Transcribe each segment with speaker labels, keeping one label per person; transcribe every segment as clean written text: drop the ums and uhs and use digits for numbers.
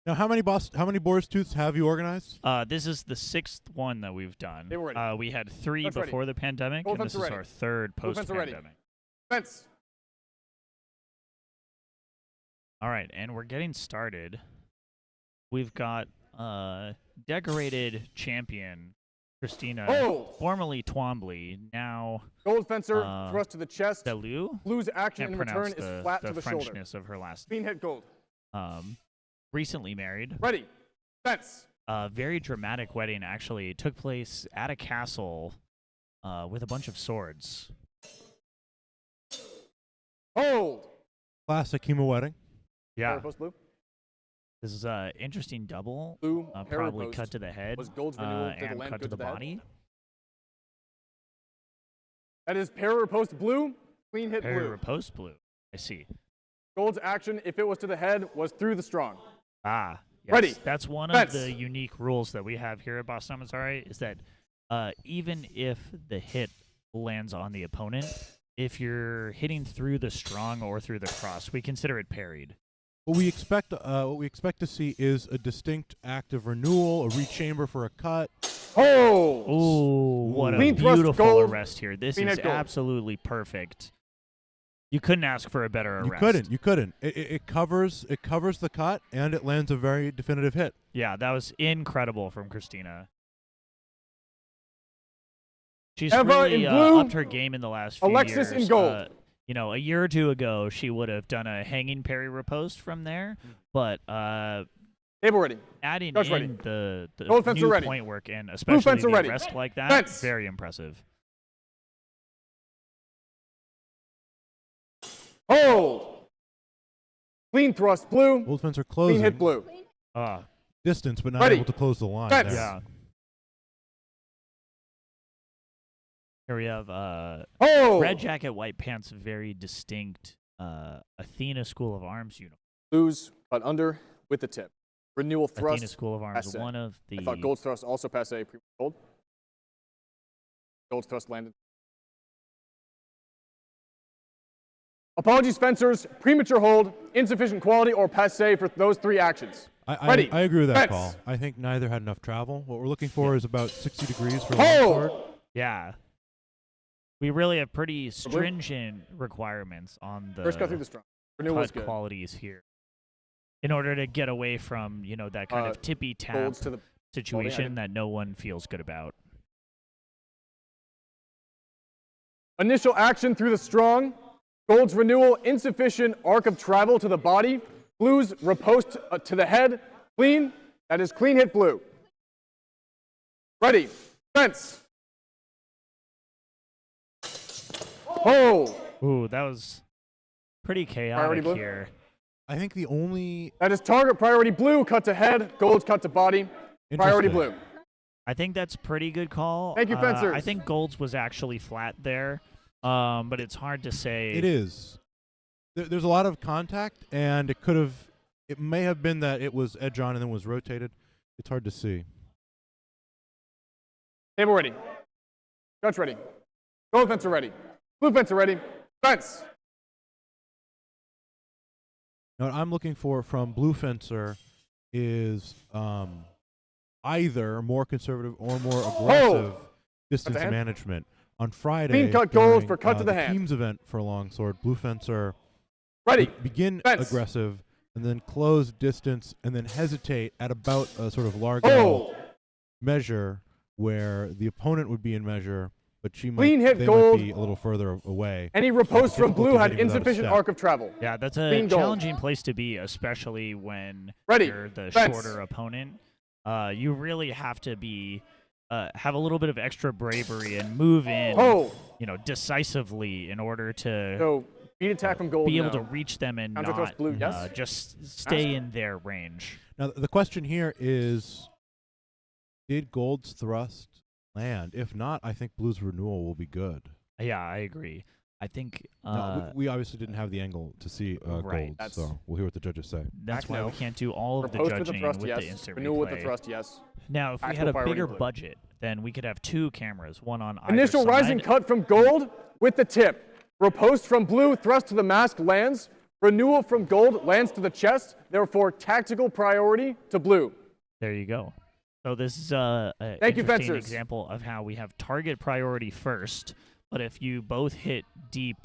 Speaker 1: Now, how many Boar's Tooths have you organized?
Speaker 2: This is the 6th one that we've done.
Speaker 3: They were ready.
Speaker 2: We had 3
Speaker 3: Fence
Speaker 2: before
Speaker 3: ready.
Speaker 2: the pandemic,
Speaker 3: Gold
Speaker 2: and
Speaker 3: fence
Speaker 2: this is
Speaker 3: ready.
Speaker 2: our 3rd
Speaker 3: Gold fence ready.
Speaker 2: post-pandemic.
Speaker 3: Fence.
Speaker 2: All right, and we're getting started. We've got decorated champion Christina, formerly Twombly, now
Speaker 3: Gold fencer, thrust to the chest.
Speaker 2: Bellew.
Speaker 3: Blue's action
Speaker 2: Can't
Speaker 3: in return
Speaker 2: pronounce
Speaker 3: is flat to the shoulder.
Speaker 2: Frenchness of her last.
Speaker 3: Queen hit gold.
Speaker 2: Recently married.
Speaker 3: Ready. Fence.
Speaker 2: Very dramatic wedding, actually. It took place at a castle with a bunch of swords.
Speaker 3: Hold.
Speaker 1: Classic Hema wedding.
Speaker 2: Yeah.
Speaker 3: Post blue.
Speaker 2: This is an interesting double.
Speaker 3: Blue.
Speaker 2: Probably cut to the head
Speaker 3: Was gold's renewal to the
Speaker 2: and
Speaker 3: land
Speaker 2: cut to
Speaker 3: good
Speaker 2: the
Speaker 3: to the head?
Speaker 2: body.
Speaker 3: That is parry riposte blue. Queen hit
Speaker 2: Parry
Speaker 3: blue.
Speaker 2: riposte blue. I see.
Speaker 3: Gold's action, if it was to the head, was through the strong.
Speaker 2: Ah, yes.
Speaker 3: Ready.
Speaker 2: That's one
Speaker 3: Fence.
Speaker 2: of the unique rules that we have here at Boss Armizare, is that even if the hit lands on the opponent, if you're hitting through the strong or through the cross, we consider it parried.
Speaker 1: What we expect to see is a distinct act of renewal, a rechamber for a cut.
Speaker 3: Oh!
Speaker 2: Oh, what a
Speaker 3: Clean thrust,
Speaker 2: beautiful
Speaker 3: gold.
Speaker 2: arrest here. This
Speaker 3: Queen
Speaker 2: is
Speaker 3: hit gold.
Speaker 2: absolutely perfect. You couldn't ask for a better arrest.
Speaker 1: You couldn't. It covers the cut, and it lands a very definitive hit.
Speaker 2: Yeah, that was incredible from Christina. She's
Speaker 3: Eva
Speaker 2: really
Speaker 3: in blue,
Speaker 2: upped her game in the last few
Speaker 3: Alexis
Speaker 2: years.
Speaker 3: in gold.
Speaker 2: You know, a year or two ago, she would have done a hanging parry riposte from there, but
Speaker 3: Table ready.
Speaker 2: adding
Speaker 3: Judge
Speaker 2: in
Speaker 3: ready.
Speaker 2: the
Speaker 3: Gold fencer
Speaker 2: new
Speaker 3: ready.
Speaker 2: point work and especially
Speaker 3: fencer
Speaker 2: the
Speaker 3: ready.
Speaker 2: arrest like that,
Speaker 3: Fence.
Speaker 2: very impressive.
Speaker 3: Hold. Clean thrust blue.
Speaker 1: Gold fencer
Speaker 3: Clean
Speaker 1: closing.
Speaker 3: hit blue.
Speaker 1: Distance, but not
Speaker 3: Ready.
Speaker 1: able to close the line.
Speaker 3: Fence.
Speaker 1: there.
Speaker 2: Yeah. Here we have
Speaker 3: Hold.
Speaker 2: red jacket, white pants, very distinct Athena School of Arms uniform.
Speaker 3: Blues, but under with the tip. Renewal thrust.
Speaker 2: Athena School of Arms,
Speaker 3: passe.
Speaker 2: one of the
Speaker 3: I thought gold's thrust also passe. Gold. Gold's thrust landed. Apologies, fencers. Premature hold, insufficient quality, or passe for those 3 actions. Ready.
Speaker 1: I agree with that
Speaker 3: Fence.
Speaker 1: call. I think neither had enough travel. What we're looking for is about 60 degrees for
Speaker 3: Hold.
Speaker 1: Longsword.
Speaker 2: Yeah. We really have pretty stringent requirements on the
Speaker 3: First cut through the strong. Renewal was
Speaker 2: cut
Speaker 3: good.
Speaker 2: qualities here. In order to get away from, you know, that kind of tippy tap
Speaker 3: Golds to the
Speaker 2: situation that no one feels good about.
Speaker 3: initial action through the strong. Gold's renewal, insufficient arc of travel to the body. Blue's riposte to the head. Clean. That is clean hit blue. Ready. Fence. Hold.
Speaker 2: Ooh, that was pretty
Speaker 3: Priority
Speaker 2: chaotic
Speaker 3: blue?
Speaker 2: here.
Speaker 1: I think the only
Speaker 3: That is target priority blue, cut to head. Gold's cut to body. Priority blue.
Speaker 2: I think that's pretty good call.
Speaker 3: Thank you, fencers.
Speaker 2: I think Gold's was actually flat there, but it's hard to say.
Speaker 1: It is. There's a lot of contact, and it may have been that it was edge on and then was rotated. It's hard to see.
Speaker 3: Table ready. Judge ready. Gold fencer ready. Blue fencer ready. Fence.
Speaker 1: Now, what I'm looking for from Blue Fencer is either more conservative or more aggressive distance
Speaker 3: hand.
Speaker 1: management. On Friday,
Speaker 3: Clean cut gold
Speaker 1: during,
Speaker 3: for cut to the hand.
Speaker 1: team's event for Longsword, Blue Fencer
Speaker 3: Ready.
Speaker 1: begin
Speaker 3: Fence.
Speaker 1: aggressive and then close distance and then hesitate at about a sort of Largo
Speaker 3: Hold.
Speaker 1: measure where the opponent would be in measure, but
Speaker 3: Clean hit
Speaker 1: they
Speaker 3: gold.
Speaker 1: might be a little further away.
Speaker 3: Any riposte from blue had
Speaker 1: difficulty hitting without a
Speaker 3: insufficient
Speaker 1: step.
Speaker 3: arc of travel.
Speaker 2: Yeah, that's a
Speaker 3: Clean gold.
Speaker 2: challenging place to be, especially when
Speaker 3: Ready.
Speaker 2: you're the
Speaker 3: Fence.
Speaker 2: shorter opponent. You really have to be have a little bit of extra bravery and move in,
Speaker 3: Hold.
Speaker 2: decisively in order to
Speaker 3: So beat attack from gold.
Speaker 2: be able
Speaker 3: no.
Speaker 2: to reach them and
Speaker 3: Counter
Speaker 2: not
Speaker 3: thrust blue, yes.
Speaker 2: just stay in their range.
Speaker 1: Now, the question here is, did Gold's thrust land? If not, I think Blue's renewal will be good.
Speaker 2: Yeah, I agree. I think
Speaker 1: No, we obviously didn't have the angle to see
Speaker 2: right.
Speaker 1: Gold,
Speaker 3: That's-
Speaker 1: so we'll hear what the judges say.
Speaker 2: that's
Speaker 3: Back
Speaker 2: why
Speaker 3: no.
Speaker 2: we can't do all of the
Speaker 3: Riposte with the
Speaker 2: judging
Speaker 3: thrust,
Speaker 2: with
Speaker 3: yes.
Speaker 2: the instant
Speaker 3: Renewal with the
Speaker 2: replay.
Speaker 3: thrust, yes.
Speaker 2: Now, if we
Speaker 3: Actual
Speaker 2: had a
Speaker 3: priority
Speaker 2: bigger
Speaker 3: blue.
Speaker 2: budget, then we could have 2 cameras, one on either
Speaker 3: Initial
Speaker 2: side.
Speaker 3: rising cut from gold with the tip. Riposte from blue, thrust to the mask lands. Renewal from gold lands to the chest, therefore tactical priority to blue.
Speaker 2: There you go. So this is a
Speaker 3: Thank you,
Speaker 2: interesting
Speaker 3: fencers.
Speaker 2: example of how we have target priority first, but if you both hit deep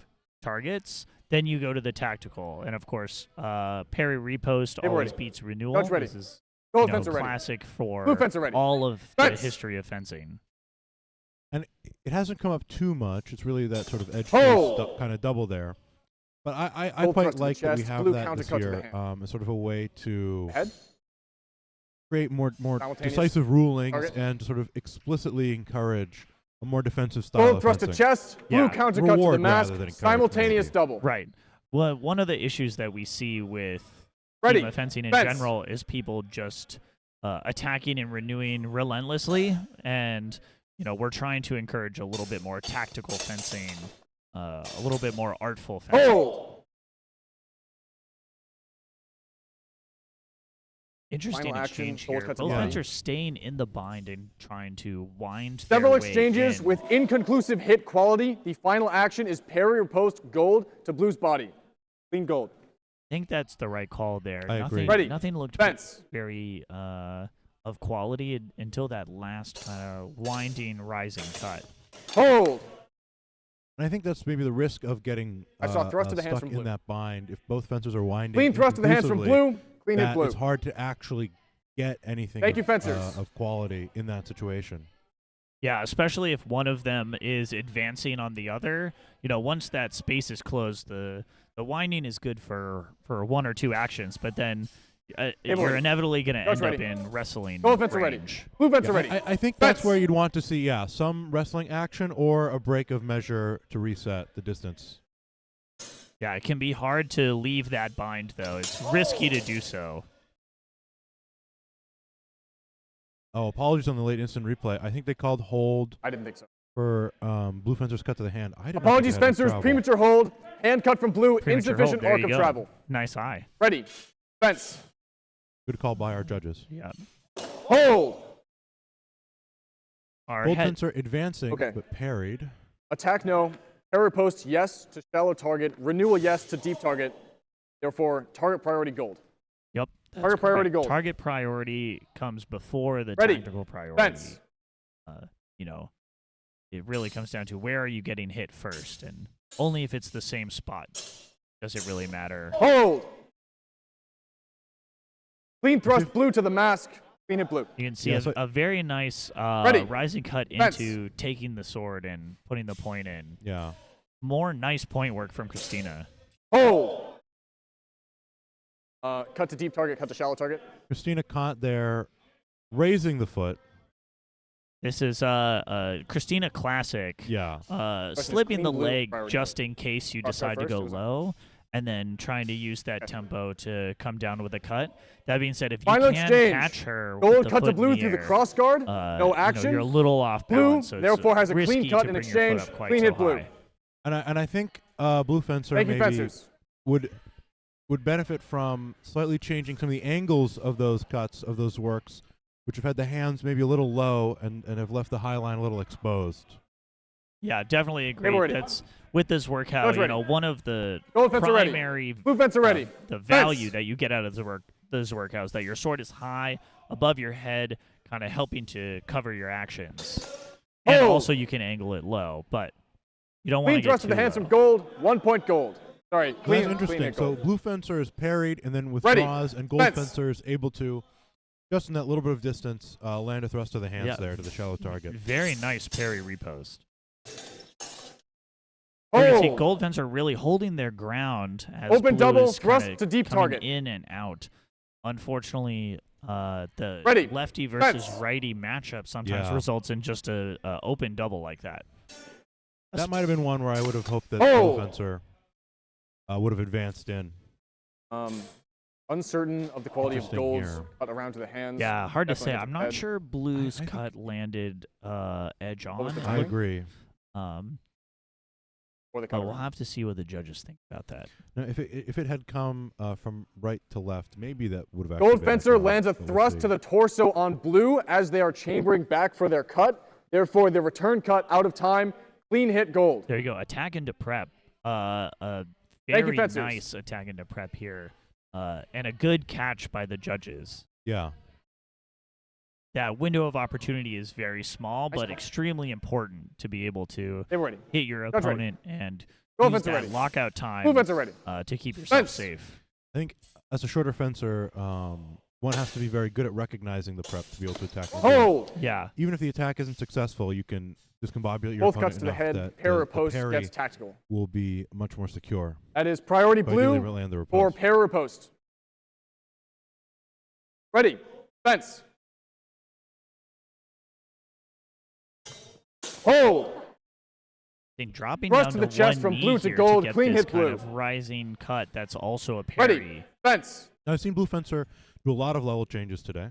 Speaker 2: targets, then you go to the tactical. And of course, parry repost
Speaker 3: Hey,
Speaker 2: always
Speaker 3: ready.
Speaker 2: beats renewal.
Speaker 3: Dodge ready.
Speaker 2: This is
Speaker 3: Gold
Speaker 2: you know,
Speaker 3: fencer ready.
Speaker 2: classic for
Speaker 3: Blue fencer ready.
Speaker 2: all of the
Speaker 3: Fence.
Speaker 2: history of fencing.
Speaker 1: And it hasn't come up too much. It's really that sort of edge
Speaker 3: Hold.
Speaker 1: kind of double there. But I
Speaker 3: Gold
Speaker 1: quite
Speaker 3: thrust to the
Speaker 1: like that we
Speaker 3: chest,
Speaker 1: have
Speaker 3: blue
Speaker 1: that
Speaker 3: counter
Speaker 1: this
Speaker 3: cut to the
Speaker 1: year
Speaker 3: hand.
Speaker 1: as sort of a way to
Speaker 3: Head.
Speaker 1: create more
Speaker 3: Simultaneous
Speaker 1: decisive rulings
Speaker 3: target.
Speaker 1: and to sort of explicitly encourage a more defensive style
Speaker 3: Gold
Speaker 1: of
Speaker 3: thrust to
Speaker 1: fencing.
Speaker 3: chest, blue
Speaker 2: Yeah.
Speaker 3: counter cut to the
Speaker 1: Reward
Speaker 3: mask,
Speaker 1: rather than encourage,
Speaker 3: simultaneous
Speaker 1: maybe.
Speaker 3: double.
Speaker 2: Right. Well, one of the issues that we see with
Speaker 3: Ready.
Speaker 2: team of fencing in
Speaker 3: Fence.
Speaker 2: general is people just attacking and renewing relentlessly, and you know we're trying to encourage a little bit more tactical fencing, a little bit more artful fencing.
Speaker 3: Hold.
Speaker 2: Interesting
Speaker 3: Final action,
Speaker 2: exchange
Speaker 3: gold
Speaker 2: here.
Speaker 3: cut to
Speaker 2: Both
Speaker 1: body.
Speaker 2: fencers staying in the bind and trying to wind
Speaker 3: Several
Speaker 2: their way
Speaker 3: exchanges
Speaker 2: in.
Speaker 3: with inconclusive hit quality. The final action is parry or post gold to blue's body. Clean gold.
Speaker 2: I think that's the right call there.
Speaker 1: I
Speaker 2: nothing,
Speaker 1: agree.
Speaker 3: Ready.
Speaker 2: Nothing looked
Speaker 3: Fence.
Speaker 2: very of quality until that last kind of winding rising cut.
Speaker 3: Hold.
Speaker 1: And I think that's maybe the risk of getting
Speaker 3: I saw thrust to the hands
Speaker 1: stuck
Speaker 3: from blue.
Speaker 1: in that bind. If both fencers are winding
Speaker 3: Clean thrust to the hands from
Speaker 1: inconclusively,
Speaker 3: blue. Clean hit
Speaker 1: that
Speaker 3: blue.
Speaker 1: it's hard to actually get anything
Speaker 3: Thank you, fencers.
Speaker 1: of quality in that situation.
Speaker 2: Yeah, especially if one of them is advancing on the other. You know, once that space is closed, the winding is good for one or two actions, but then you're
Speaker 3: boy.
Speaker 2: inevitably going to
Speaker 3: Dodge
Speaker 2: end up
Speaker 3: ready.
Speaker 2: in wrestling
Speaker 3: Gold fencer ready.
Speaker 2: range.
Speaker 3: Blue fencer
Speaker 1: Yeah,
Speaker 3: ready.
Speaker 1: I think that's
Speaker 3: Fence.
Speaker 1: where you'd want to see, some wrestling action or a break of measure to reset the distance.
Speaker 2: Yeah, it can be hard to leave that bind, though. It's risky to do so.
Speaker 1: Oh, apologies on the late instant replay. I think they called hold
Speaker 3: I didn't think so.
Speaker 1: for blue fencer's cut to the hand. I didn't think
Speaker 3: Apologies,
Speaker 1: it had any
Speaker 3: fencers.
Speaker 1: trouble.
Speaker 3: Premature hold. Hand cut from blue.
Speaker 2: Premature
Speaker 3: Insufficient
Speaker 2: hold. There
Speaker 3: arc
Speaker 2: you
Speaker 3: of
Speaker 2: go.
Speaker 3: travel.
Speaker 2: Nice eye.
Speaker 3: Ready. Fence.
Speaker 1: Good call by our judges.
Speaker 2: Yeah.
Speaker 3: Hold.
Speaker 2: Our
Speaker 1: Gold
Speaker 2: head,
Speaker 1: fencer advancing,
Speaker 3: Okay.
Speaker 1: but parried.
Speaker 3: Attack no. Parry post yes to shallow target. Renewal yes to deep target. Therefore, target priority gold.
Speaker 2: Yep. that's
Speaker 3: Target priority
Speaker 2: correct.
Speaker 3: gold.
Speaker 2: Target priority comes before the
Speaker 3: Ready.
Speaker 2: tactical priority.
Speaker 3: Fence.
Speaker 2: You know, it really comes down to where are you getting hit first, and only if it's the same spot does it really matter.
Speaker 3: Hold. Clean thrust blue to the mask. Clean hit blue.
Speaker 2: You can see
Speaker 1: Yeah,
Speaker 2: a,
Speaker 1: so-
Speaker 2: a very nice
Speaker 3: Ready.
Speaker 2: rising cut
Speaker 3: Fence.
Speaker 2: into taking the sword and putting the point in.
Speaker 1: Yeah.
Speaker 2: More nice point work from Christina.
Speaker 3: Hold. Cut to deep target. Cut to shallow target.
Speaker 1: Christina Kant there raising the foot.
Speaker 2: This is Christina classic.
Speaker 1: Yeah.
Speaker 3: Question is
Speaker 2: Slipping
Speaker 3: clean
Speaker 2: the
Speaker 3: blue,
Speaker 2: leg
Speaker 3: priority
Speaker 2: just in case you
Speaker 3: Cross guard
Speaker 2: decide to
Speaker 3: first,
Speaker 2: go
Speaker 3: or is it-
Speaker 2: low, and then trying to use that tempo to come down with a cut. That being said, if you
Speaker 3: Final
Speaker 2: can
Speaker 3: exchange.
Speaker 2: catch her with
Speaker 3: Gold
Speaker 2: the
Speaker 3: cut to
Speaker 2: foot in
Speaker 3: blue
Speaker 2: the
Speaker 3: through the
Speaker 2: air,
Speaker 3: cross guard.
Speaker 2: no
Speaker 3: No action.
Speaker 2: you're a little off
Speaker 3: Blue,
Speaker 2: balance, so it's
Speaker 3: therefore, has a
Speaker 2: risky
Speaker 3: clean cut
Speaker 2: to
Speaker 3: in
Speaker 2: bring your foot
Speaker 3: exchange.
Speaker 2: up quite
Speaker 3: Clean
Speaker 2: so
Speaker 3: hit blue.
Speaker 2: high.
Speaker 1: And I think blue fencer
Speaker 3: Thank you,
Speaker 1: maybe
Speaker 3: fencers.
Speaker 1: would benefit from slightly changing some of the angles of those cuts, of those works, which have had the hands maybe a little low and have left the high line a little exposed.
Speaker 2: Yeah, definitely agree.
Speaker 3: ready.
Speaker 2: That's with this workout,
Speaker 3: Dodge
Speaker 2: you
Speaker 3: ready.
Speaker 2: know, one of the
Speaker 3: Gold fencer ready.
Speaker 2: primary
Speaker 3: Blue fencer ready.
Speaker 2: the value
Speaker 3: Fence.
Speaker 2: that you get out of those workouts, that your sword is high above your head, kind of helping to cover your actions. And
Speaker 3: Hold.
Speaker 2: also you can angle it low, but you don't want to
Speaker 3: Clean
Speaker 2: get
Speaker 3: thrust
Speaker 2: too
Speaker 3: to the hands
Speaker 2: low.
Speaker 3: from gold. 1 point gold. Sorry.
Speaker 1: So
Speaker 3: Clean.
Speaker 1: that's interesting.
Speaker 3: Clean hit
Speaker 1: So
Speaker 3: gold.
Speaker 1: blue fencer is parried and then
Speaker 3: Ready.
Speaker 1: withdraws, and gold
Speaker 3: Fence.
Speaker 1: fencer is able to, just in that little bit of distance, land a thrust to the hands
Speaker 2: Yeah.
Speaker 1: there to the shallow target.
Speaker 2: Very nice parry repost. You can see
Speaker 3: Hold.
Speaker 2: gold fencer really holding their ground as
Speaker 3: Open
Speaker 2: blue
Speaker 3: double,
Speaker 2: is
Speaker 3: thrust
Speaker 2: kinda
Speaker 3: to deep
Speaker 2: coming
Speaker 3: target.
Speaker 2: in and out. Unfortunately, the
Speaker 3: Ready.
Speaker 2: lefty versus
Speaker 3: Fence.
Speaker 2: righty matchup sometimes
Speaker 1: Yeah.
Speaker 2: results in just a open double like that.
Speaker 1: That might have been one where I would have hoped that
Speaker 3: Oh.
Speaker 1: blue fencer would have advanced in.
Speaker 3: Uncertain of the quality of
Speaker 1: Interesting
Speaker 3: golds
Speaker 1: here.
Speaker 3: cut around to the hands.
Speaker 2: Yeah, hard to
Speaker 3: Definitely
Speaker 2: say.
Speaker 3: hits
Speaker 2: I'm
Speaker 3: the
Speaker 2: not
Speaker 3: head.
Speaker 2: sure blue's
Speaker 1: I think-
Speaker 2: cut landed edge
Speaker 3: What was
Speaker 2: on.
Speaker 3: the
Speaker 1: I
Speaker 3: timing?
Speaker 1: agree.
Speaker 3: Or the
Speaker 2: But
Speaker 3: cut
Speaker 2: we'll have to see what the judges think about that.
Speaker 1: Now, if it had come from right to left, maybe that would have.
Speaker 3: Gold
Speaker 1: actually been
Speaker 3: fencer
Speaker 1: draw,
Speaker 3: lands a
Speaker 1: but we'll
Speaker 3: thrust
Speaker 1: see.
Speaker 3: to the torso on blue as they are chambering back for their cut. Therefore, the return cut out of time. Clean hit gold.
Speaker 2: There you go. Attack into prep.
Speaker 3: Thank you,
Speaker 2: very
Speaker 3: fencers.
Speaker 2: nice attack into prep here, and a good catch by the judges.
Speaker 1: Yeah.
Speaker 2: That window of opportunity is very small,
Speaker 3: Nice
Speaker 2: but
Speaker 3: one.
Speaker 2: extremely important to be able to
Speaker 3: They were ready.
Speaker 2: hit your
Speaker 3: Judge ready.
Speaker 2: opponent and
Speaker 3: Go
Speaker 2: use
Speaker 3: fencer
Speaker 2: that
Speaker 3: ready.
Speaker 2: lockout time
Speaker 3: Blue fencer ready.
Speaker 2: to keep yourself
Speaker 3: Fence.
Speaker 2: safe.
Speaker 1: I think as a shorter fencer, one has to be very good at recognizing the prep to be able to attack. and do it.
Speaker 3: Hold.
Speaker 2: Yeah,
Speaker 1: Even if the attack isn't successful, you can discombobulate your
Speaker 3: Both
Speaker 1: opponent
Speaker 3: cuts to the
Speaker 1: enough
Speaker 3: head.
Speaker 1: that
Speaker 3: Pair
Speaker 1: the
Speaker 3: riposte
Speaker 1: parry
Speaker 3: gets tactical.
Speaker 1: will be much more secure.
Speaker 3: That is priority
Speaker 1: So ideally,
Speaker 3: blue
Speaker 1: land the
Speaker 3: for
Speaker 1: riposte.
Speaker 3: pair riposte. Ready. Fence. Hold.
Speaker 2: I think dropping
Speaker 3: Thrust
Speaker 2: down
Speaker 3: to the chest
Speaker 2: one
Speaker 3: from
Speaker 2: knee
Speaker 3: blue to
Speaker 2: here
Speaker 3: gold,
Speaker 2: get
Speaker 3: clean
Speaker 2: this
Speaker 3: hit
Speaker 2: kind
Speaker 3: blue.
Speaker 2: of rising cut. That's also a parry.
Speaker 3: Ready. Fence.
Speaker 1: Now, I've seen Blue Fencer do a lot of level changes today.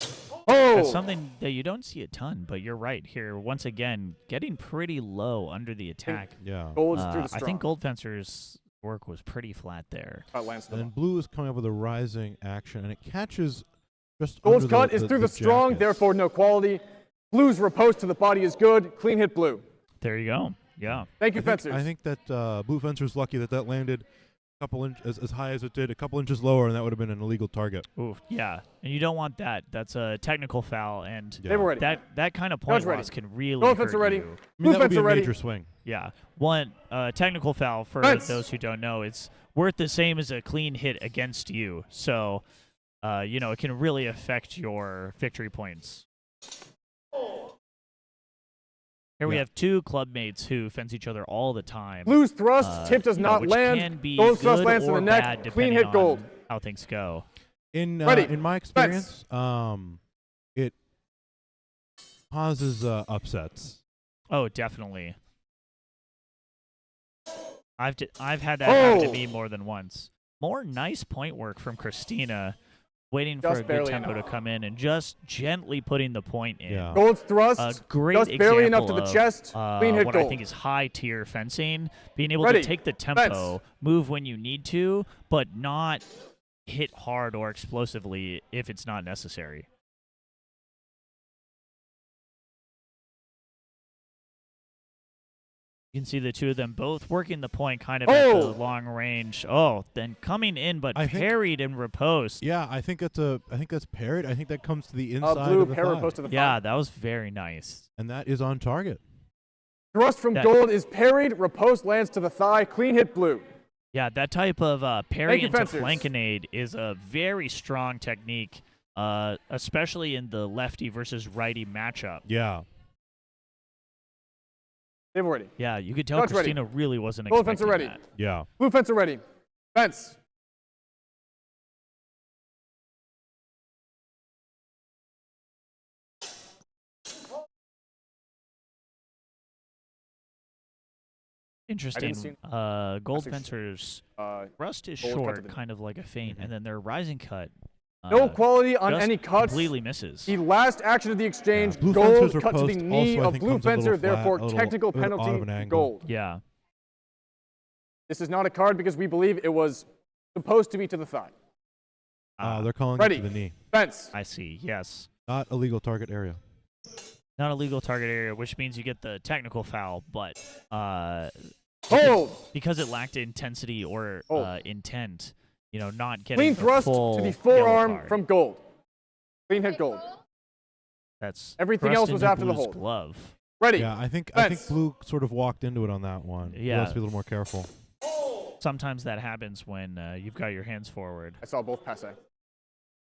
Speaker 3: Hold.
Speaker 2: That's something that you don't see a ton, but you're right here. Once again, getting pretty low under the attack.
Speaker 1: Yeah.
Speaker 3: Gold's through the
Speaker 2: I
Speaker 3: strong.
Speaker 2: think Gold Fencer's work was pretty flat there.
Speaker 3: Cut lands to the
Speaker 1: And
Speaker 3: bottom.
Speaker 1: Blue is coming up with a rising action, and it catches just
Speaker 3: Gold's
Speaker 1: under
Speaker 3: cut
Speaker 1: the,
Speaker 3: is
Speaker 1: the,
Speaker 3: through
Speaker 1: the
Speaker 3: the strong,
Speaker 1: jacket.
Speaker 3: therefore no quality. Blue's riposte to the body is good. Clean hit blue.
Speaker 2: There you go. Yeah.
Speaker 3: Thank you,
Speaker 1: I think,
Speaker 3: fencers.
Speaker 1: I think that Blue Fencer's lucky that landed a couple as high as it did, a couple inches lower, and that would have been an illegal target.
Speaker 2: Ooh, yeah. And you don't want that. That's a technical foul, and
Speaker 1: Yeah.
Speaker 3: They were ready.
Speaker 2: that kind of point
Speaker 3: Judge ready.
Speaker 2: loss can really
Speaker 3: Gold
Speaker 2: hurt
Speaker 3: fencer ready.
Speaker 2: you.
Speaker 1: I mean,
Speaker 3: Blue
Speaker 1: that would be
Speaker 3: fencer
Speaker 1: a
Speaker 3: ready.
Speaker 1: major swing.
Speaker 2: Yeah. One technical foul, for
Speaker 3: Fence.
Speaker 2: those who don't know, it's worth the same as a clean hit against you. So, it can really affect your victory points. Here we
Speaker 1: Yeah.
Speaker 2: have two clubmates who fence each other all the time.
Speaker 3: Blue's thrust tip does not
Speaker 2: which
Speaker 3: land.
Speaker 2: Can be
Speaker 3: Gold's thrust
Speaker 2: good
Speaker 3: lands to
Speaker 2: or
Speaker 3: the neck.
Speaker 2: bad,
Speaker 3: Clean
Speaker 2: depending
Speaker 3: hit
Speaker 2: on
Speaker 3: gold.
Speaker 2: how things go.
Speaker 3: Ready.
Speaker 1: In my experience, it causes upsets.
Speaker 2: Oh, definitely. I've had that happen to me more than once. More nice point work from Christina, waiting for
Speaker 3: Just
Speaker 2: a good
Speaker 3: barely
Speaker 2: tempo
Speaker 3: enough.
Speaker 2: to come in and just gently putting the point in.
Speaker 1: Yeah.
Speaker 3: Gold's thrust
Speaker 2: A great
Speaker 3: just barely enough to
Speaker 2: example
Speaker 3: the
Speaker 2: of,
Speaker 3: chest. Clean hit
Speaker 2: what
Speaker 3: gold.
Speaker 2: I think is high tier fencing, being able
Speaker 3: Ready.
Speaker 2: to take the tempo,
Speaker 3: Fence.
Speaker 2: move when you need to, but not hit hard or explosively if it's not necessary. You can see the two of them both working the point kind of at the
Speaker 3: Oh!
Speaker 2: long range. Oh, then coming in, but
Speaker 1: I think-
Speaker 2: parried and riposte.
Speaker 1: Yeah, I think that's parried. I think that comes to the inside
Speaker 3: Blue
Speaker 1: of the
Speaker 3: pair
Speaker 1: thigh,
Speaker 3: riposte to the
Speaker 2: Yeah,
Speaker 3: thigh.
Speaker 2: that was very nice.
Speaker 1: and that is on target.
Speaker 3: Thrust from
Speaker 2: that-
Speaker 3: gold is parried. Riposte lands to the thigh. Clean hit blue.
Speaker 2: Yeah, that type of parry
Speaker 3: you,
Speaker 2: into
Speaker 3: fencers.
Speaker 2: flankenade is a very strong technique, especially in the lefty versus righty matchup.
Speaker 1: Yeah.
Speaker 3: They were ready.
Speaker 2: Yeah, you could tell
Speaker 3: Judge ready.
Speaker 2: Christina really wasn't
Speaker 3: Gold
Speaker 2: expecting
Speaker 3: fencer ready.
Speaker 2: that.
Speaker 1: Yeah.
Speaker 3: Blue fencer ready. Fence.
Speaker 2: Interesting.
Speaker 3: see-
Speaker 2: Gold
Speaker 3: see-
Speaker 2: fencer's
Speaker 3: Uh,
Speaker 2: thrust is
Speaker 3: gold cut to
Speaker 2: short,
Speaker 3: the-
Speaker 2: kind of like a feint,
Speaker 1: Mhm.
Speaker 2: and then their rising cut.
Speaker 3: no quality on
Speaker 2: just
Speaker 3: any cuts.
Speaker 2: completely misses.
Speaker 3: The last action of the exchange.
Speaker 1: Blue
Speaker 3: Gold
Speaker 1: fencer's
Speaker 3: cut to the
Speaker 1: riposte
Speaker 3: knee
Speaker 1: also, I
Speaker 3: of
Speaker 1: think,
Speaker 3: blue
Speaker 1: comes a little
Speaker 3: fencer.
Speaker 1: flat,
Speaker 3: Therefore,
Speaker 1: a little
Speaker 3: technical
Speaker 1: bit odd
Speaker 3: penalty
Speaker 1: of an angle.
Speaker 3: gold.
Speaker 2: Yeah.
Speaker 3: This is not a card because we believe it was supposed to be to the thigh.
Speaker 1: They're calling
Speaker 3: Ready.
Speaker 1: it to the knee.
Speaker 3: Fence.
Speaker 2: I see. Yes.
Speaker 1: Not a legal target area.
Speaker 2: Not a legal target area, which means you get the technical foul, but
Speaker 3: Hold.
Speaker 2: because it lacked intensity or
Speaker 3: Hold.
Speaker 2: intent, not getting
Speaker 3: Clean
Speaker 2: the
Speaker 3: thrust
Speaker 2: full
Speaker 3: to the
Speaker 2: yellow
Speaker 3: forearm
Speaker 2: card.
Speaker 3: from gold. Clean hit gold.
Speaker 2: That's
Speaker 3: Everything
Speaker 2: thrust
Speaker 3: else was
Speaker 2: into
Speaker 3: after the
Speaker 2: Blue's
Speaker 3: hold.
Speaker 2: glove.
Speaker 3: Ready.
Speaker 1: Yeah, I think
Speaker 3: Fence.
Speaker 1: Blue sort of walked into it on that one. Blue
Speaker 2: Yeah.
Speaker 1: has to be a little more careful.
Speaker 2: Sometimes that happens when you've got your hands forward.
Speaker 3: I saw both passe.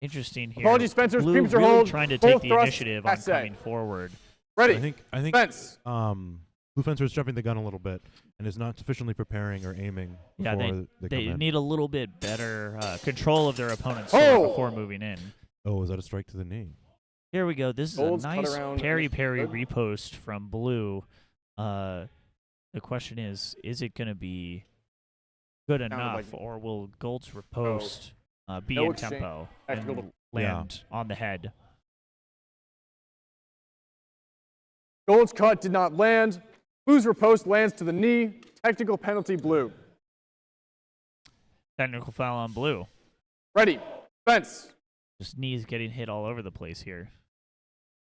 Speaker 2: Interesting here.
Speaker 3: Apologies, fencers.
Speaker 2: Blue
Speaker 3: Premature
Speaker 2: really
Speaker 3: hold.
Speaker 2: trying to
Speaker 3: Full
Speaker 2: take the
Speaker 3: thrust,
Speaker 2: initiative on
Speaker 3: passe.
Speaker 2: coming forward.
Speaker 3: Ready.
Speaker 1: I think
Speaker 3: Fence.
Speaker 1: Blue Fencer is jumping the gun a little bit and is not sufficiently preparing or aiming
Speaker 2: Yeah,
Speaker 1: before they
Speaker 2: They
Speaker 1: come in.
Speaker 2: need a little bit better control of their opponent's
Speaker 3: Oh!
Speaker 2: sword before moving in.
Speaker 1: Oh, is that a strike to the knee?
Speaker 2: Here we go. This is
Speaker 3: Gold's
Speaker 2: a
Speaker 3: cut
Speaker 2: nice
Speaker 3: around
Speaker 2: parry
Speaker 3: and
Speaker 2: parry
Speaker 3: good.
Speaker 2: repost from Blue. The question is it going to be good
Speaker 3: Sounded
Speaker 2: enough,
Speaker 3: like-
Speaker 2: or will Gold's riposte be
Speaker 3: No
Speaker 2: in
Speaker 3: exchange.
Speaker 2: tempo
Speaker 3: Tactical-
Speaker 2: and land on the head?
Speaker 3: Gold's cut did not land. Blue's riposte lands to the knee. Technical penalty blue.
Speaker 2: Technical foul on Blue.
Speaker 3: Ready. Fence.
Speaker 2: Just knees getting hit all over the place here.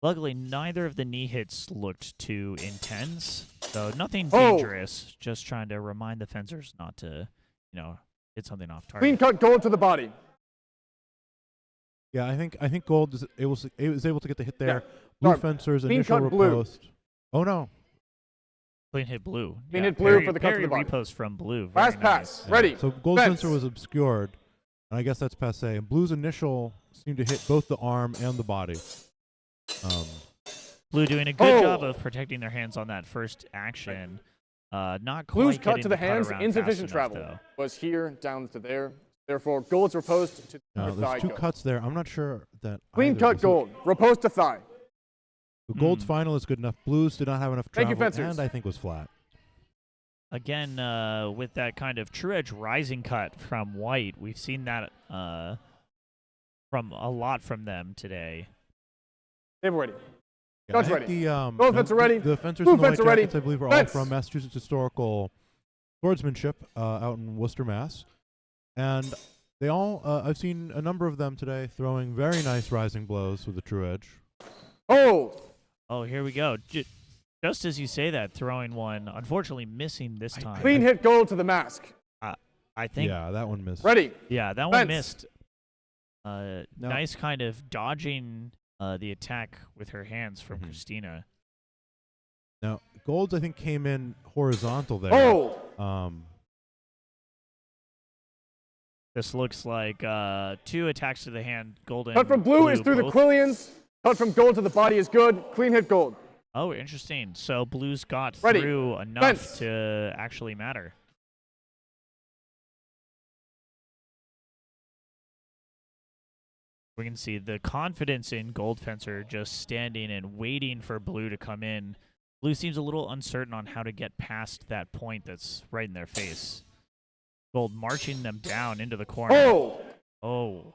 Speaker 2: Luckily, neither of the knee hits looked too intense. So nothing
Speaker 3: Oh.
Speaker 2: dangerous, just trying to remind the fencers not to, hit something off
Speaker 3: Clean
Speaker 2: target.
Speaker 3: cut gold to the body.
Speaker 1: Yeah, I think Gold was able to get the hit there.
Speaker 3: Yeah.
Speaker 1: Blue
Speaker 3: Sorry.
Speaker 1: Fencer's
Speaker 3: Clean
Speaker 1: initial
Speaker 3: cut blue.
Speaker 1: riposte. Oh no.
Speaker 2: Clean hit blue.
Speaker 3: Clean
Speaker 2: Yeah,
Speaker 3: hit blue
Speaker 2: parry-
Speaker 3: for the cut to
Speaker 2: parry
Speaker 3: the body.
Speaker 2: repost from blue. Very
Speaker 3: Last pass.
Speaker 2: nice.
Speaker 3: Ready.
Speaker 1: So Gold
Speaker 3: Fence.
Speaker 1: Fencer was obscured, and I guess that's passe. And Blue's initial seemed to hit both the arm and the body.
Speaker 2: Blue doing a good job
Speaker 3: Oh.
Speaker 2: of protecting their hands on that first action. Not quite
Speaker 3: Blue's cut
Speaker 2: getting
Speaker 3: to the
Speaker 2: cut
Speaker 3: hands,
Speaker 2: around
Speaker 3: insufficient
Speaker 2: fast enough,
Speaker 3: travel.
Speaker 2: though.
Speaker 3: Was here down to there. Therefore, gold's riposte to
Speaker 1: Now,
Speaker 3: the thigh
Speaker 1: there's two
Speaker 3: gold.
Speaker 1: cuts there. I'm not sure that
Speaker 3: Clean
Speaker 1: either
Speaker 3: cut
Speaker 1: was-
Speaker 3: gold. Riposte to thigh.
Speaker 1: So Gold's final is good enough. Blues did not have enough
Speaker 3: Thank
Speaker 1: travel,
Speaker 3: you, fencers.
Speaker 1: and I think was flat.
Speaker 2: Again, with that kind of true edge rising cut from white, we've seen that from a lot from them today.
Speaker 3: Table ready.
Speaker 1: Yeah,
Speaker 3: Judge
Speaker 1: I think
Speaker 3: ready.
Speaker 1: The,
Speaker 3: Gold fencer ready.
Speaker 1: The fencers
Speaker 3: Blue
Speaker 1: in the white
Speaker 3: fencer ready.
Speaker 1: jackets, I believe, are all
Speaker 3: Fence.
Speaker 1: from Massachusetts Historical Swordsmanship out in Worcester, Mass. And they all, I've seen a number of them today throwing very nice rising blows with the true edge.
Speaker 3: Hold.
Speaker 2: Oh, here we go. Just as you say that, throwing one, unfortunately missing this time.
Speaker 3: Clean hit gold to the mask.
Speaker 2: I think,
Speaker 1: Yeah, that one missed.
Speaker 3: Ready.
Speaker 2: yeah, that
Speaker 3: Fence.
Speaker 2: one missed.
Speaker 1: No.
Speaker 2: Nice kind of dodging the attack with her hands from
Speaker 1: Mhm.
Speaker 2: Christina.
Speaker 1: Now, Gold's, I think, came in horizontal there.
Speaker 3: Hold.
Speaker 2: This looks like 2 attacks to the hand. Golden.
Speaker 3: Cut from blue is through the
Speaker 2: both.
Speaker 3: quillions. Cut from gold to the body is good. Clean hit gold.
Speaker 2: Oh, interesting. So blue's got
Speaker 3: Ready.
Speaker 2: through enough
Speaker 3: Fence.
Speaker 2: to actually matter. We can see the confidence in Gold Fencer just standing and waiting for blue to come in. Blue seems a little uncertain on how to get past that point that's right in their face. Gold marching them down into the corner.
Speaker 3: Hold.
Speaker 2: Oh.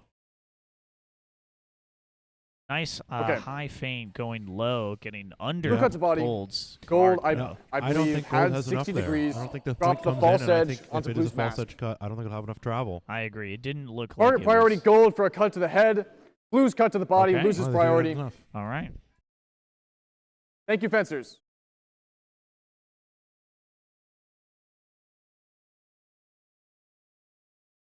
Speaker 2: Nice
Speaker 3: Okay.
Speaker 2: high feint going low, getting under
Speaker 1: Blue cuts
Speaker 3: the body.
Speaker 2: Gold's
Speaker 3: Gold,
Speaker 2: guard.
Speaker 1: No,
Speaker 3: I
Speaker 1: don't
Speaker 3: believe,
Speaker 1: think Gold
Speaker 3: had
Speaker 1: has enough
Speaker 3: 60
Speaker 1: there.
Speaker 3: degrees.
Speaker 1: I don't think the
Speaker 3: Drop
Speaker 1: fight
Speaker 3: the
Speaker 1: comes
Speaker 3: false
Speaker 1: in, and I
Speaker 3: edge
Speaker 1: think if
Speaker 3: onto
Speaker 1: it is a
Speaker 3: blue's
Speaker 1: false
Speaker 3: mask.
Speaker 1: edge cut, I don't think it'll have enough travel.
Speaker 2: I agree. It didn't look like
Speaker 3: Target
Speaker 2: it
Speaker 3: priority
Speaker 2: was.
Speaker 3: gold for a cut to the head. Blue's cut to the body.
Speaker 2: Okay.
Speaker 3: Loses
Speaker 1: Oh, they did
Speaker 3: priority.
Speaker 1: enough.
Speaker 2: All right.
Speaker 3: Thank you, fencers.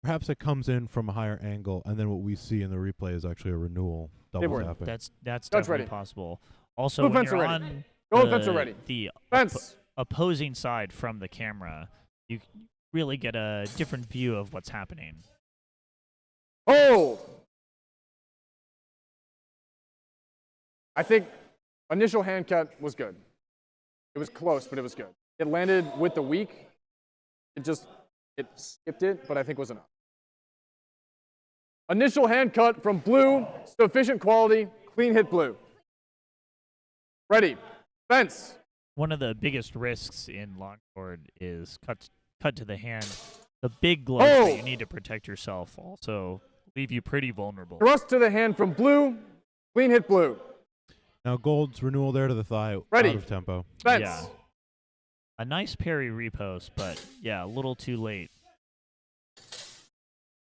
Speaker 1: Perhaps it comes in from a higher angle, and then what we see in the replay is actually a renewal double
Speaker 3: were.
Speaker 1: tapping.
Speaker 2: That's
Speaker 3: Judge
Speaker 2: definitely
Speaker 3: ready.
Speaker 2: possible. Also,
Speaker 3: Blue
Speaker 2: when
Speaker 3: fencer
Speaker 2: you're
Speaker 3: ready.
Speaker 2: on
Speaker 3: Gold fencer ready.
Speaker 2: the
Speaker 3: Fence.
Speaker 2: opposing side from the camera, you really get a different view of what's happening.
Speaker 3: Hold. I think initial hand cut was good. It was close, but it was good. It landed with the weak. It skipped it, but I think was enough. Initial hand cut from blue, sufficient quality, clean hit blue. Ready. Fence.
Speaker 2: One of the biggest risks in Longsword is cut to the hand. The big gloves
Speaker 3: Oh!
Speaker 2: that you need to protect yourself also leave you pretty vulnerable.
Speaker 3: Thrust to the hand from blue, clean hit blue.
Speaker 1: Now Gold's renewal there to the thigh,
Speaker 3: Ready.
Speaker 1: out of tempo.
Speaker 3: Fence.
Speaker 2: Yeah. A nice parry repost, but yeah, a little too late.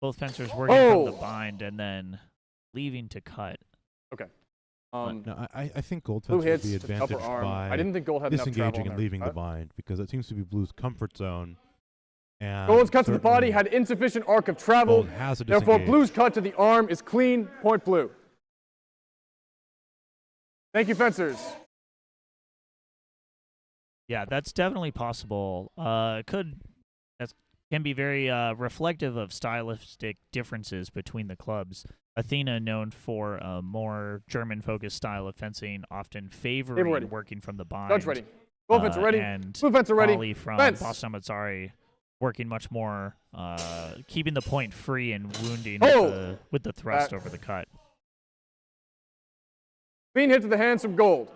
Speaker 2: Both fencers working from the
Speaker 3: Oh!
Speaker 2: bind and then leaving to cut.
Speaker 3: Okay.
Speaker 1: No, I think Gold
Speaker 3: Blue
Speaker 1: Fencer would
Speaker 3: hits
Speaker 1: be
Speaker 3: to the upper
Speaker 1: advantaged
Speaker 3: arm.
Speaker 1: by
Speaker 3: I didn't think gold had enough travel
Speaker 1: disengaging
Speaker 3: on
Speaker 1: and
Speaker 3: their
Speaker 1: leaving the
Speaker 3: cut.
Speaker 1: bind, because it seems to be Blue's comfort zone. And
Speaker 3: Gold's cut to the body
Speaker 1: certainly
Speaker 3: had insufficient arc of travel.
Speaker 1: Gold has a
Speaker 3: Therefore,
Speaker 1: disengage.
Speaker 3: blue's cut to the arm is clean, point blue. Thank you, fencers.
Speaker 2: Yeah, that's definitely possible. Can be very reflective of stylistic differences between the clubs. Athena, known for a more German-focused style of fencing, often favoring
Speaker 3: ready.
Speaker 2: working from the bind.
Speaker 3: Judge ready. Gold fencer ready.
Speaker 2: And
Speaker 3: Blue fencer ready.
Speaker 2: Ollie from
Speaker 3: Fence.
Speaker 2: Armizare working much more, keeping the point free and wounding
Speaker 3: Oh!
Speaker 2: with the thrust
Speaker 3: That-
Speaker 2: over the cut.
Speaker 3: Clean hit to the hands from gold.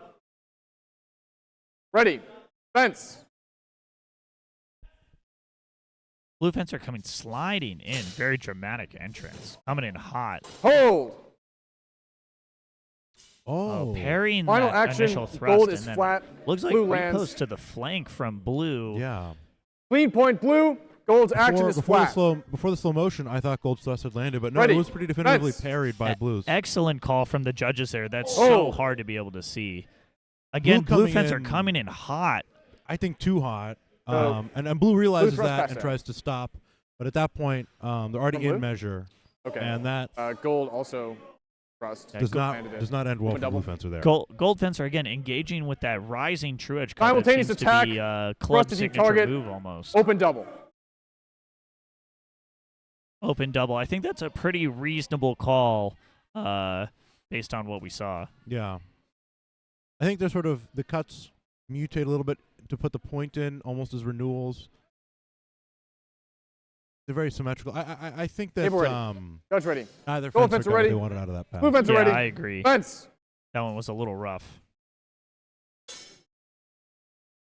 Speaker 3: Ready. Fence.
Speaker 2: Blue fencer coming sliding in, very dramatic entrance, coming in hot.
Speaker 3: Hold.
Speaker 1: Oh,
Speaker 2: Parrying
Speaker 3: Final
Speaker 2: that
Speaker 3: action.
Speaker 2: initial thrust
Speaker 3: Gold
Speaker 2: and
Speaker 3: is
Speaker 2: then
Speaker 3: flat.
Speaker 2: looks like
Speaker 3: Blue
Speaker 2: repost
Speaker 3: lands.
Speaker 2: to the flank from blue.
Speaker 1: yeah.
Speaker 3: Clean point blue. Gold's action is flat.
Speaker 1: Before the slow motion, I thought Gold's thrust had landed, but no,
Speaker 3: Ready.
Speaker 1: it was pretty definitively
Speaker 3: Fence.
Speaker 1: parried by Blues.
Speaker 2: Excellent call from the judges there. That's so
Speaker 3: Oh.
Speaker 2: hard to be able to see. Again,
Speaker 1: Blue
Speaker 2: blue
Speaker 1: coming
Speaker 2: fencer
Speaker 1: in-
Speaker 2: coming in hot.
Speaker 1: I think too hot.
Speaker 3: So,
Speaker 1: And blue realizes
Speaker 3: thrust
Speaker 1: that
Speaker 3: past
Speaker 1: and
Speaker 3: that.
Speaker 1: tries to stop, but at that point, they're already
Speaker 3: From blue?
Speaker 1: in measure,
Speaker 3: Okay.
Speaker 1: and that
Speaker 3: Gold also thrust.
Speaker 2: Yeah,
Speaker 1: does
Speaker 2: gold-
Speaker 1: not end well
Speaker 3: Open
Speaker 1: for blue
Speaker 3: double.
Speaker 1: fencer there.
Speaker 2: Gold Fencer again engaging with that rising true edge cut. That
Speaker 3: Simultaneous
Speaker 2: seems
Speaker 3: attack,
Speaker 2: to be club
Speaker 3: thrust as you
Speaker 2: signature
Speaker 3: target.
Speaker 2: move almost.
Speaker 3: Open double.
Speaker 2: Open double. I think that's a pretty reasonable call based on what we saw.
Speaker 1: Yeah, I think they're sort of the cuts mutate a little bit to put the point in, almost as renewals. They're very symmetrical. I think that
Speaker 3: Table ready. Judge ready.
Speaker 1: either
Speaker 3: Gold
Speaker 1: fencer
Speaker 3: fencer
Speaker 1: got what
Speaker 3: ready.
Speaker 1: they wanted out of that pass.
Speaker 3: Blue fencer
Speaker 2: Yeah,
Speaker 3: ready.
Speaker 2: I agree.
Speaker 3: Fence.
Speaker 2: That one was a little rough.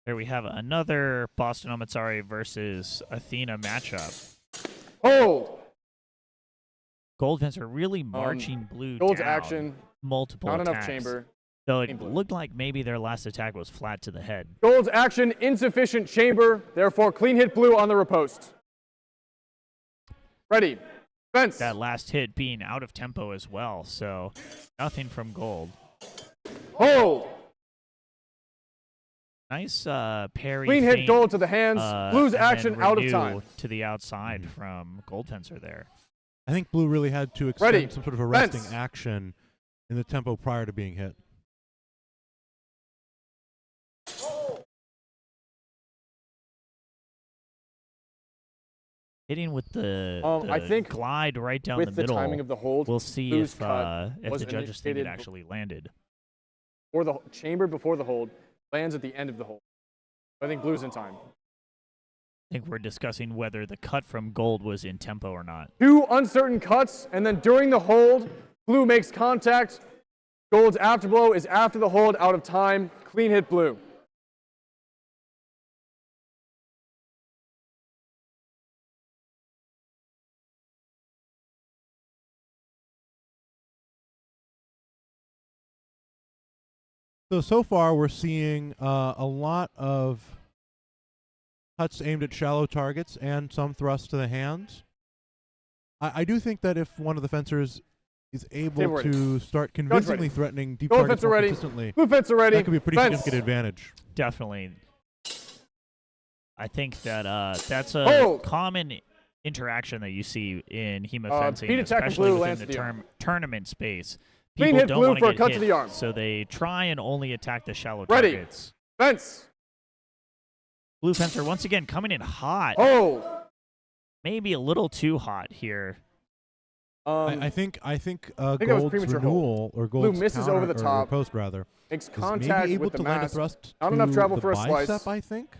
Speaker 2: There we have another Boston Armizare versus Athena matchup.
Speaker 3: Hold.
Speaker 2: Gold Fencer really marching blue
Speaker 3: Gold's
Speaker 2: down
Speaker 3: action.
Speaker 2: multiple
Speaker 3: Not
Speaker 2: attacks.
Speaker 3: enough chamber.
Speaker 2: Though
Speaker 3: Team
Speaker 2: it
Speaker 3: blue.
Speaker 2: looked like maybe their last attack was flat to the head.
Speaker 3: Gold's action. Insufficient chamber. Therefore, clean hit blue on the riposte. Ready. Fence.
Speaker 2: That last hit being out of tempo as well, so nothing from Gold.
Speaker 3: Hold.
Speaker 2: Nice parry.
Speaker 3: Clean hit
Speaker 2: feint,
Speaker 3: gold to the hands. Blue's
Speaker 2: and
Speaker 3: action
Speaker 2: then
Speaker 3: out of
Speaker 2: renew
Speaker 3: time.
Speaker 2: to the outside from Gold Fencer there.
Speaker 1: I think blue really had to extend
Speaker 3: Ready.
Speaker 1: some sort of arresting
Speaker 3: Fence.
Speaker 1: action in the tempo prior to being hit.
Speaker 2: Hitting with the
Speaker 3: I think
Speaker 2: glide right down
Speaker 3: With
Speaker 2: the
Speaker 3: the
Speaker 2: middle.
Speaker 3: timing of the hold,
Speaker 2: We'll see
Speaker 3: Blue's
Speaker 2: if
Speaker 3: cut
Speaker 2: the
Speaker 3: was
Speaker 2: judges think it
Speaker 3: initiated
Speaker 2: actually landed.
Speaker 3: or the chamber before the hold lands at the end of the hold. I think blue's in time.
Speaker 2: I think we're discussing whether the cut from Gold was in tempo or not.
Speaker 3: Two uncertain cuts, and then during the hold, blue makes contact. Gold's afterblow is after the hold, out of time. Clean hit blue.
Speaker 1: So far we're seeing a lot of cuts aimed at shallow targets and some thrusts to the hands. I do think that if one of the fencers is able
Speaker 3: Table ready.
Speaker 1: to start
Speaker 3: ready.
Speaker 1: convincingly threatening deep
Speaker 3: Gold
Speaker 1: targets
Speaker 3: fencer
Speaker 1: more
Speaker 3: ready.
Speaker 1: consistently,
Speaker 3: Blue fencer ready.
Speaker 1: that could be a pretty
Speaker 3: Fence.
Speaker 1: significant advantage.
Speaker 2: Definitely. I think that that's a
Speaker 3: Hold.
Speaker 2: common interaction that you see in HEMA fencing,
Speaker 3: speed attack from
Speaker 2: especially
Speaker 3: blue
Speaker 2: within
Speaker 3: lands
Speaker 2: the
Speaker 3: to the arm.
Speaker 2: tournament space.
Speaker 3: Clean
Speaker 2: People
Speaker 3: hit
Speaker 2: don't
Speaker 3: blue
Speaker 2: want
Speaker 3: for a
Speaker 2: get
Speaker 3: cut to
Speaker 2: hit,
Speaker 3: the arm.
Speaker 2: so they try and only attack the shallow
Speaker 3: Ready.
Speaker 2: targets.
Speaker 3: Fence.
Speaker 2: Blue fencer once again coming in hot,
Speaker 3: Hold.
Speaker 2: maybe a little too hot here.
Speaker 1: I think
Speaker 3: think that was
Speaker 1: Gold's
Speaker 3: premature
Speaker 1: renewal or
Speaker 3: Blue
Speaker 1: Gold's
Speaker 3: misses
Speaker 1: counter,
Speaker 3: over the top.
Speaker 1: or post rather
Speaker 3: Makes
Speaker 1: is
Speaker 3: contact
Speaker 1: maybe able
Speaker 3: with
Speaker 1: to
Speaker 3: the
Speaker 1: land a
Speaker 3: mask.
Speaker 1: thrust
Speaker 3: Not
Speaker 1: to
Speaker 3: enough travel
Speaker 1: the
Speaker 3: for a
Speaker 1: bicep,
Speaker 3: slice.
Speaker 1: I think.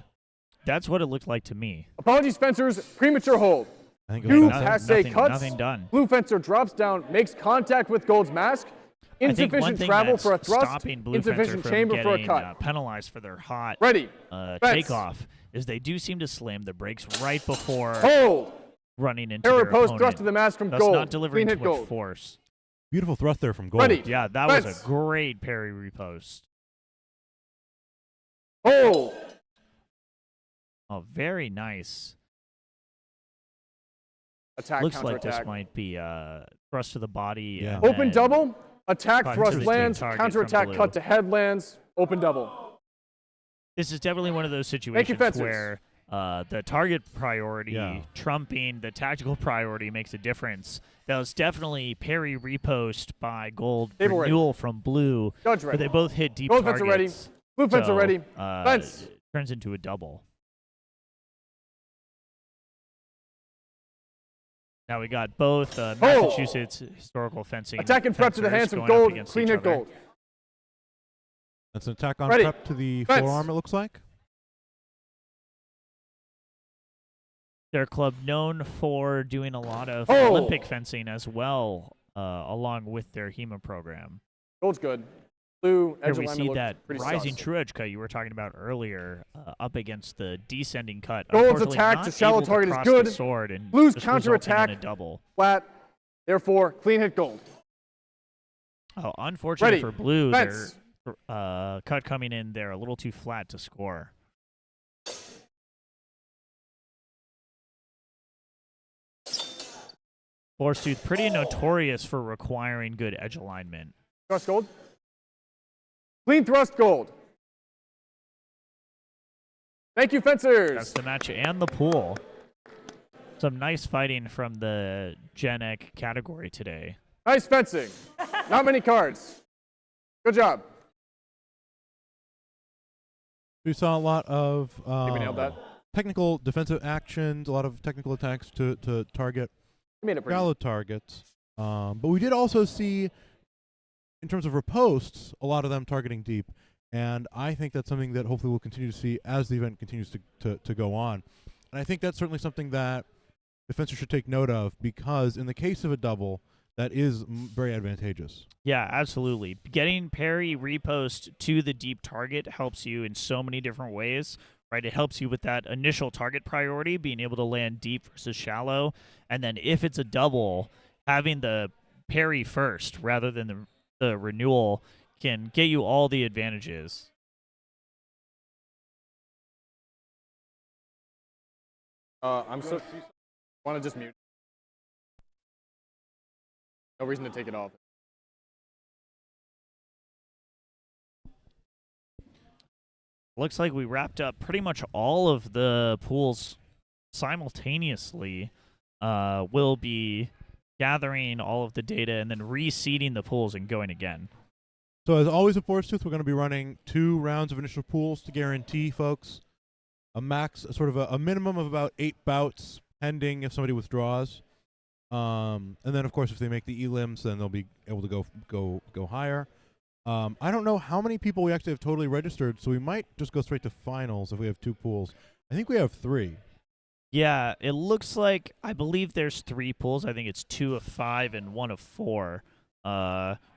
Speaker 2: That's what it looked like to me.
Speaker 3: Apologies, fencers. Premature hold.
Speaker 1: I think it
Speaker 3: Two
Speaker 1: was
Speaker 2: Nothing-
Speaker 3: passe
Speaker 2: nothing-
Speaker 3: cuts.
Speaker 2: nothing done.
Speaker 3: Blue fencer drops down, makes contact with Gold's mask.
Speaker 2: I think one
Speaker 3: Insufficient
Speaker 2: thing
Speaker 3: travel
Speaker 2: that's
Speaker 3: for a thrust.
Speaker 2: stopping Blue
Speaker 3: Insufficient
Speaker 2: Fencer
Speaker 3: chamber
Speaker 2: from
Speaker 3: for a
Speaker 2: getting
Speaker 3: cut.
Speaker 2: penalized for their hot
Speaker 3: Ready.
Speaker 2: takeoff is they do seem to slam the brakes right before
Speaker 3: Hold.
Speaker 2: running into
Speaker 3: Arrow
Speaker 2: their
Speaker 3: post
Speaker 2: opponent,
Speaker 3: thrust to the mask from
Speaker 2: thus
Speaker 3: Gold.
Speaker 2: not delivering
Speaker 3: Clean
Speaker 2: too
Speaker 3: hit
Speaker 2: much
Speaker 3: Gold.
Speaker 2: force.
Speaker 1: beautiful thrust there from Gold.
Speaker 3: Ready.
Speaker 2: Yeah, that was
Speaker 3: Fence.
Speaker 2: a great parry repost.
Speaker 3: Hold.
Speaker 2: Oh, very nice.
Speaker 3: Attack,
Speaker 2: Looks
Speaker 3: counter
Speaker 2: like this
Speaker 3: attack.
Speaker 2: might be thrust to the body.
Speaker 1: Yeah.
Speaker 2: and
Speaker 3: Open
Speaker 2: then
Speaker 3: double. Attack
Speaker 2: cut
Speaker 3: thrust
Speaker 2: to the
Speaker 3: lands.
Speaker 2: target
Speaker 3: Counter
Speaker 2: from
Speaker 3: attack
Speaker 2: blue.
Speaker 3: cut to head lands. Open double.
Speaker 2: This is definitely one of those
Speaker 3: Thank you,
Speaker 2: situations
Speaker 3: fencers.
Speaker 2: where the target priority
Speaker 1: Yeah.
Speaker 2: trumping the tactical priority makes a difference. That was definitely parry repost by Gold,
Speaker 3: Table ready.
Speaker 2: renewal from Blue,
Speaker 3: Judge
Speaker 2: but
Speaker 3: ready.
Speaker 2: they both hit deep
Speaker 3: Gold
Speaker 2: targets.
Speaker 3: fencer ready. Blue fencer
Speaker 2: So,
Speaker 3: ready. Fence.
Speaker 2: it turns into a double. Now we got both Massachusetts historical fencing.
Speaker 3: Attack and prep to the
Speaker 2: fencers
Speaker 3: hands of
Speaker 2: going up
Speaker 3: Gold.
Speaker 2: against
Speaker 3: Clean
Speaker 2: each
Speaker 3: hit
Speaker 2: other.
Speaker 3: Gold.
Speaker 1: That's an attack on
Speaker 3: Ready.
Speaker 1: prep to the
Speaker 3: Fence.
Speaker 1: forearm, it looks like.
Speaker 2: Their club known for doing a lot of
Speaker 3: Oh.
Speaker 2: Olympic fencing as well, along with their HEMA program.
Speaker 3: Gold's good. Blue
Speaker 2: Here
Speaker 3: edge
Speaker 2: we
Speaker 3: alignment
Speaker 2: see
Speaker 3: looks
Speaker 2: that
Speaker 3: pretty
Speaker 2: rising
Speaker 3: sus.
Speaker 2: true edge cut you were talking about earlier, up against the descending cut.
Speaker 3: Gold's
Speaker 2: Unfortunately,
Speaker 3: attack
Speaker 2: not
Speaker 3: to shallow
Speaker 2: able
Speaker 3: target is
Speaker 2: cross
Speaker 3: good.
Speaker 2: The sword and
Speaker 3: Blue's
Speaker 2: just
Speaker 3: counterattack.
Speaker 2: resulting in a double.
Speaker 3: Flat. Therefore, clean hit Gold.
Speaker 2: Oh, unfortunate
Speaker 3: Ready.
Speaker 2: for Blue,
Speaker 3: Fence.
Speaker 2: their cut coming in there a little too flat to score. Force pretty notorious for requiring good edge alignment.
Speaker 3: Thrust Gold. Clean thrust Gold. Thank you, fencers.
Speaker 2: That's the match and the pool. Some nice fighting from the Gen Ec category today.
Speaker 3: Nice fencing. Not many cards. Good job.
Speaker 1: We saw a lot of
Speaker 3: Think we nailed that?
Speaker 1: technical defensive actions, a lot of technical attacks to target
Speaker 3: We made it pretty.
Speaker 1: shallow targets. But we did also see, in terms of riposts, a lot of them targeting deep. And I think that's something that hopefully we'll continue to see as the event continues to go on. And I think that's certainly something that defenders should take note of, because in the case of a double, that is very advantageous.
Speaker 2: Yeah, absolutely. Getting parry repost to the deep target helps you in so many different ways, right? It helps you with that initial target priority, being able to land deep versus shallow. And then if it's a double, having the parry first rather than the renewal can get you all the advantages.
Speaker 3: I'm so. Want to just mute? No reason to take it off.
Speaker 2: Looks like we wrapped up pretty much all of the pools simultaneously. We'll be gathering all of the data and then reseeding the pools and going again.
Speaker 1: So as always at Force Tooth, we're going to be running 2 rounds of initial pools to guarantee folks a max, sort of a minimum of about 8 bouts, pending if somebody withdraws. And then, of course, if they make the elims, then they'll be able to go higher. I don't know how many people we actually have totally registered, so we might just go straight to finals if we have 2 pools. I think we have 3.
Speaker 2: Yeah, it looks like, I believe there's 3 pools. I think it's 2 of 5 and 1 of 4,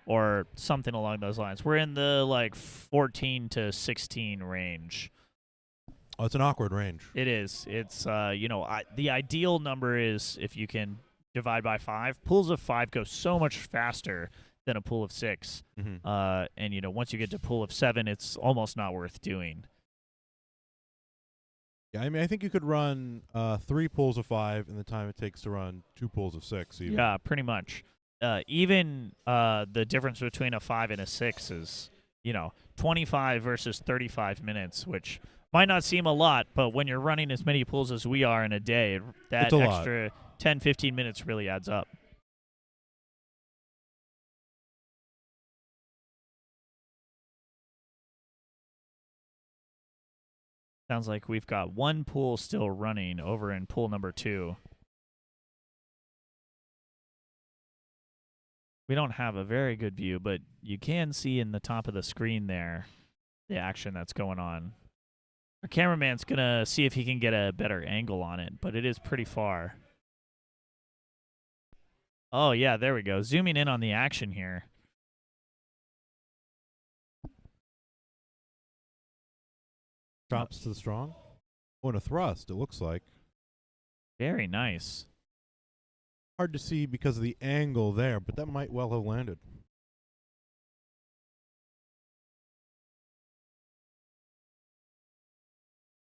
Speaker 2: or something along those lines. We're in the like 14 to 16 range.
Speaker 1: Oh, it's an awkward range.
Speaker 2: It is. It's the ideal number is if you can divide by 5. Pools of 5 go so much faster than a pool of 6.
Speaker 1: Mm-hmm.
Speaker 2: And once you get to pool of 7, it's almost not worth doing.
Speaker 1: Yeah, I mean, I think you could run 3 pools of 5 in the time it takes to run 2 pools of 6. Even.
Speaker 2: Yeah, pretty much. Even the difference between a 5 and a 6 is, 25 versus 35 minutes, which might not seem a lot, but when you're running as many pools as we are in a day, that extra 10, 15 minutes really adds up. Sounds like we've got 1 pool still running over in pool number 2. We don't have a very good view, but you can see in the top of the screen there the action that's going on. Our cameraman's going to see if he can get a better angle on it, but it is pretty far. Oh, yeah, there we go. Zooming in on the action here.
Speaker 1: Drops to the strong. Oh, and a thrust, it looks like.
Speaker 2: Very nice.
Speaker 1: Hard to see because of the angle there, but that might well have landed.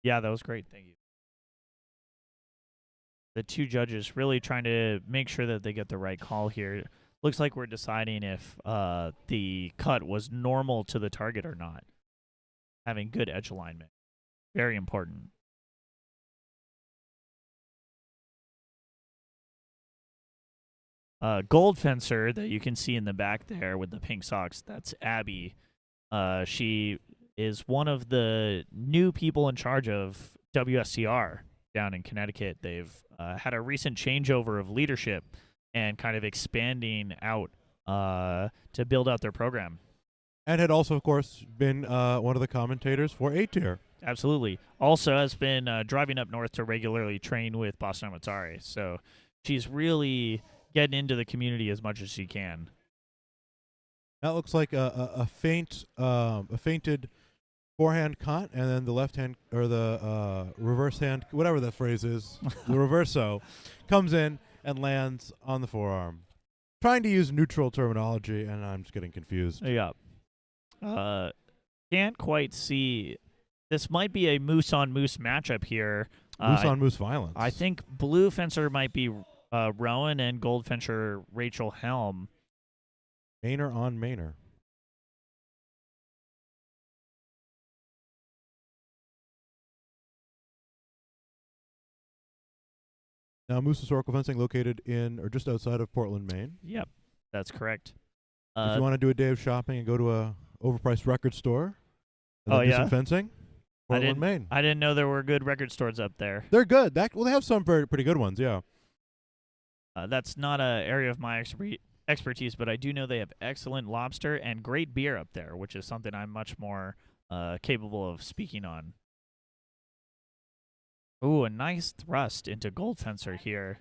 Speaker 2: Yeah, that was great. Thank you. The 2 judges really trying to make sure that they get the right call here. Looks like we're deciding if the cut was normal to the target or not. Having good edge alignment. Very important. Gold fencer that you can see in the back there with the pink socks, that's Abby. She is one of the new people in charge of WSCR down in Connecticut. They've had a recent changeover of leadership and kind of expanding out to build out their program.
Speaker 1: And had also, of course, been one of the commentators for A-Tier.
Speaker 2: Absolutely. Also has been driving up north to regularly train with Boss Armizare. So she's really getting into the community as much as she can.
Speaker 1: That looks like a fainted forehand cut, and then the left hand, or the reverse hand, whatever that phrase is, the reverso, comes in and lands on the forearm. Trying to use neutral terminology, and I'm just getting confused.
Speaker 2: Yeah. Can't quite see. This might be a moose on moose matchup here.
Speaker 1: Moose on moose violence.
Speaker 2: I think blue fencer might be Rowan and gold fencer Rachel Helm.
Speaker 1: Mainer on Mainer. Now, Moose Historical Fencing, located in or just outside of Portland, Maine.
Speaker 2: Yep, that's correct.
Speaker 1: If you want to do a day of shopping and go to a overpriced record store and then do some fencing, Portland, Maine.
Speaker 2: I didn't know there were good record stores up there.
Speaker 1: They're good. Well, they have some pretty good ones, yeah.
Speaker 2: That's not an area of my expertise, but I do know they have excellent lobster and great beer up there, which is something I'm much more capable of speaking on. Ooh, a nice thrust into Gold Fencer here.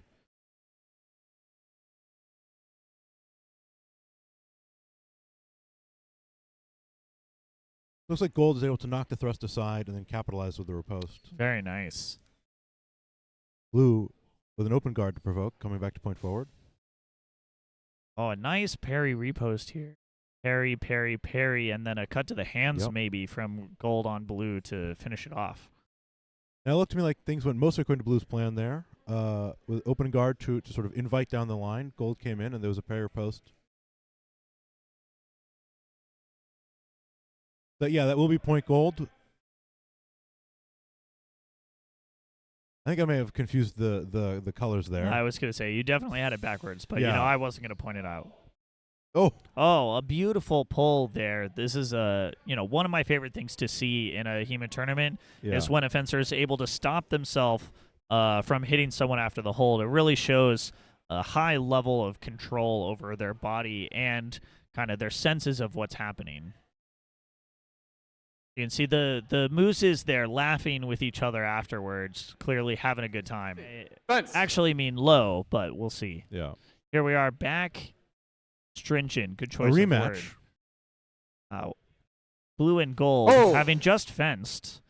Speaker 1: Looks like Gold is able to knock the thrust aside and then capitalize with the riposte.
Speaker 2: Very nice.
Speaker 1: Blue with an open guard to provoke, coming back to point forward.
Speaker 2: Oh, a nice parry repost here. Parry, parry, parry, and then a cut to the hands maybe from Gold on Blue to finish it off.
Speaker 1: Now, it looked to me like things went mostly according to Blue's plan there. With open guard to sort of invite down the line. Gold came in, and there was a parry post. But yeah, that will be point Gold. I think I may have confused the colors there.
Speaker 2: I was going to say, you definitely had it backwards, but
Speaker 1: yeah.
Speaker 2: I wasn't going to point it out.
Speaker 1: Oh,
Speaker 2: a beautiful pull there. This is one of my favorite things to see in a HEMA tournament is when a fencer is able to stop themselves from hitting someone after the hold. It really shows a high level of control over their body and kind of their senses of what's happening. You can see the mooses there laughing with each other afterwards, clearly having a good time. Actually mean low, but we'll see.
Speaker 1: Yeah.
Speaker 2: Here we are back. Stringent. Good choice.
Speaker 1: A rematch.
Speaker 2: Of word. Blue and Gold having just fenced.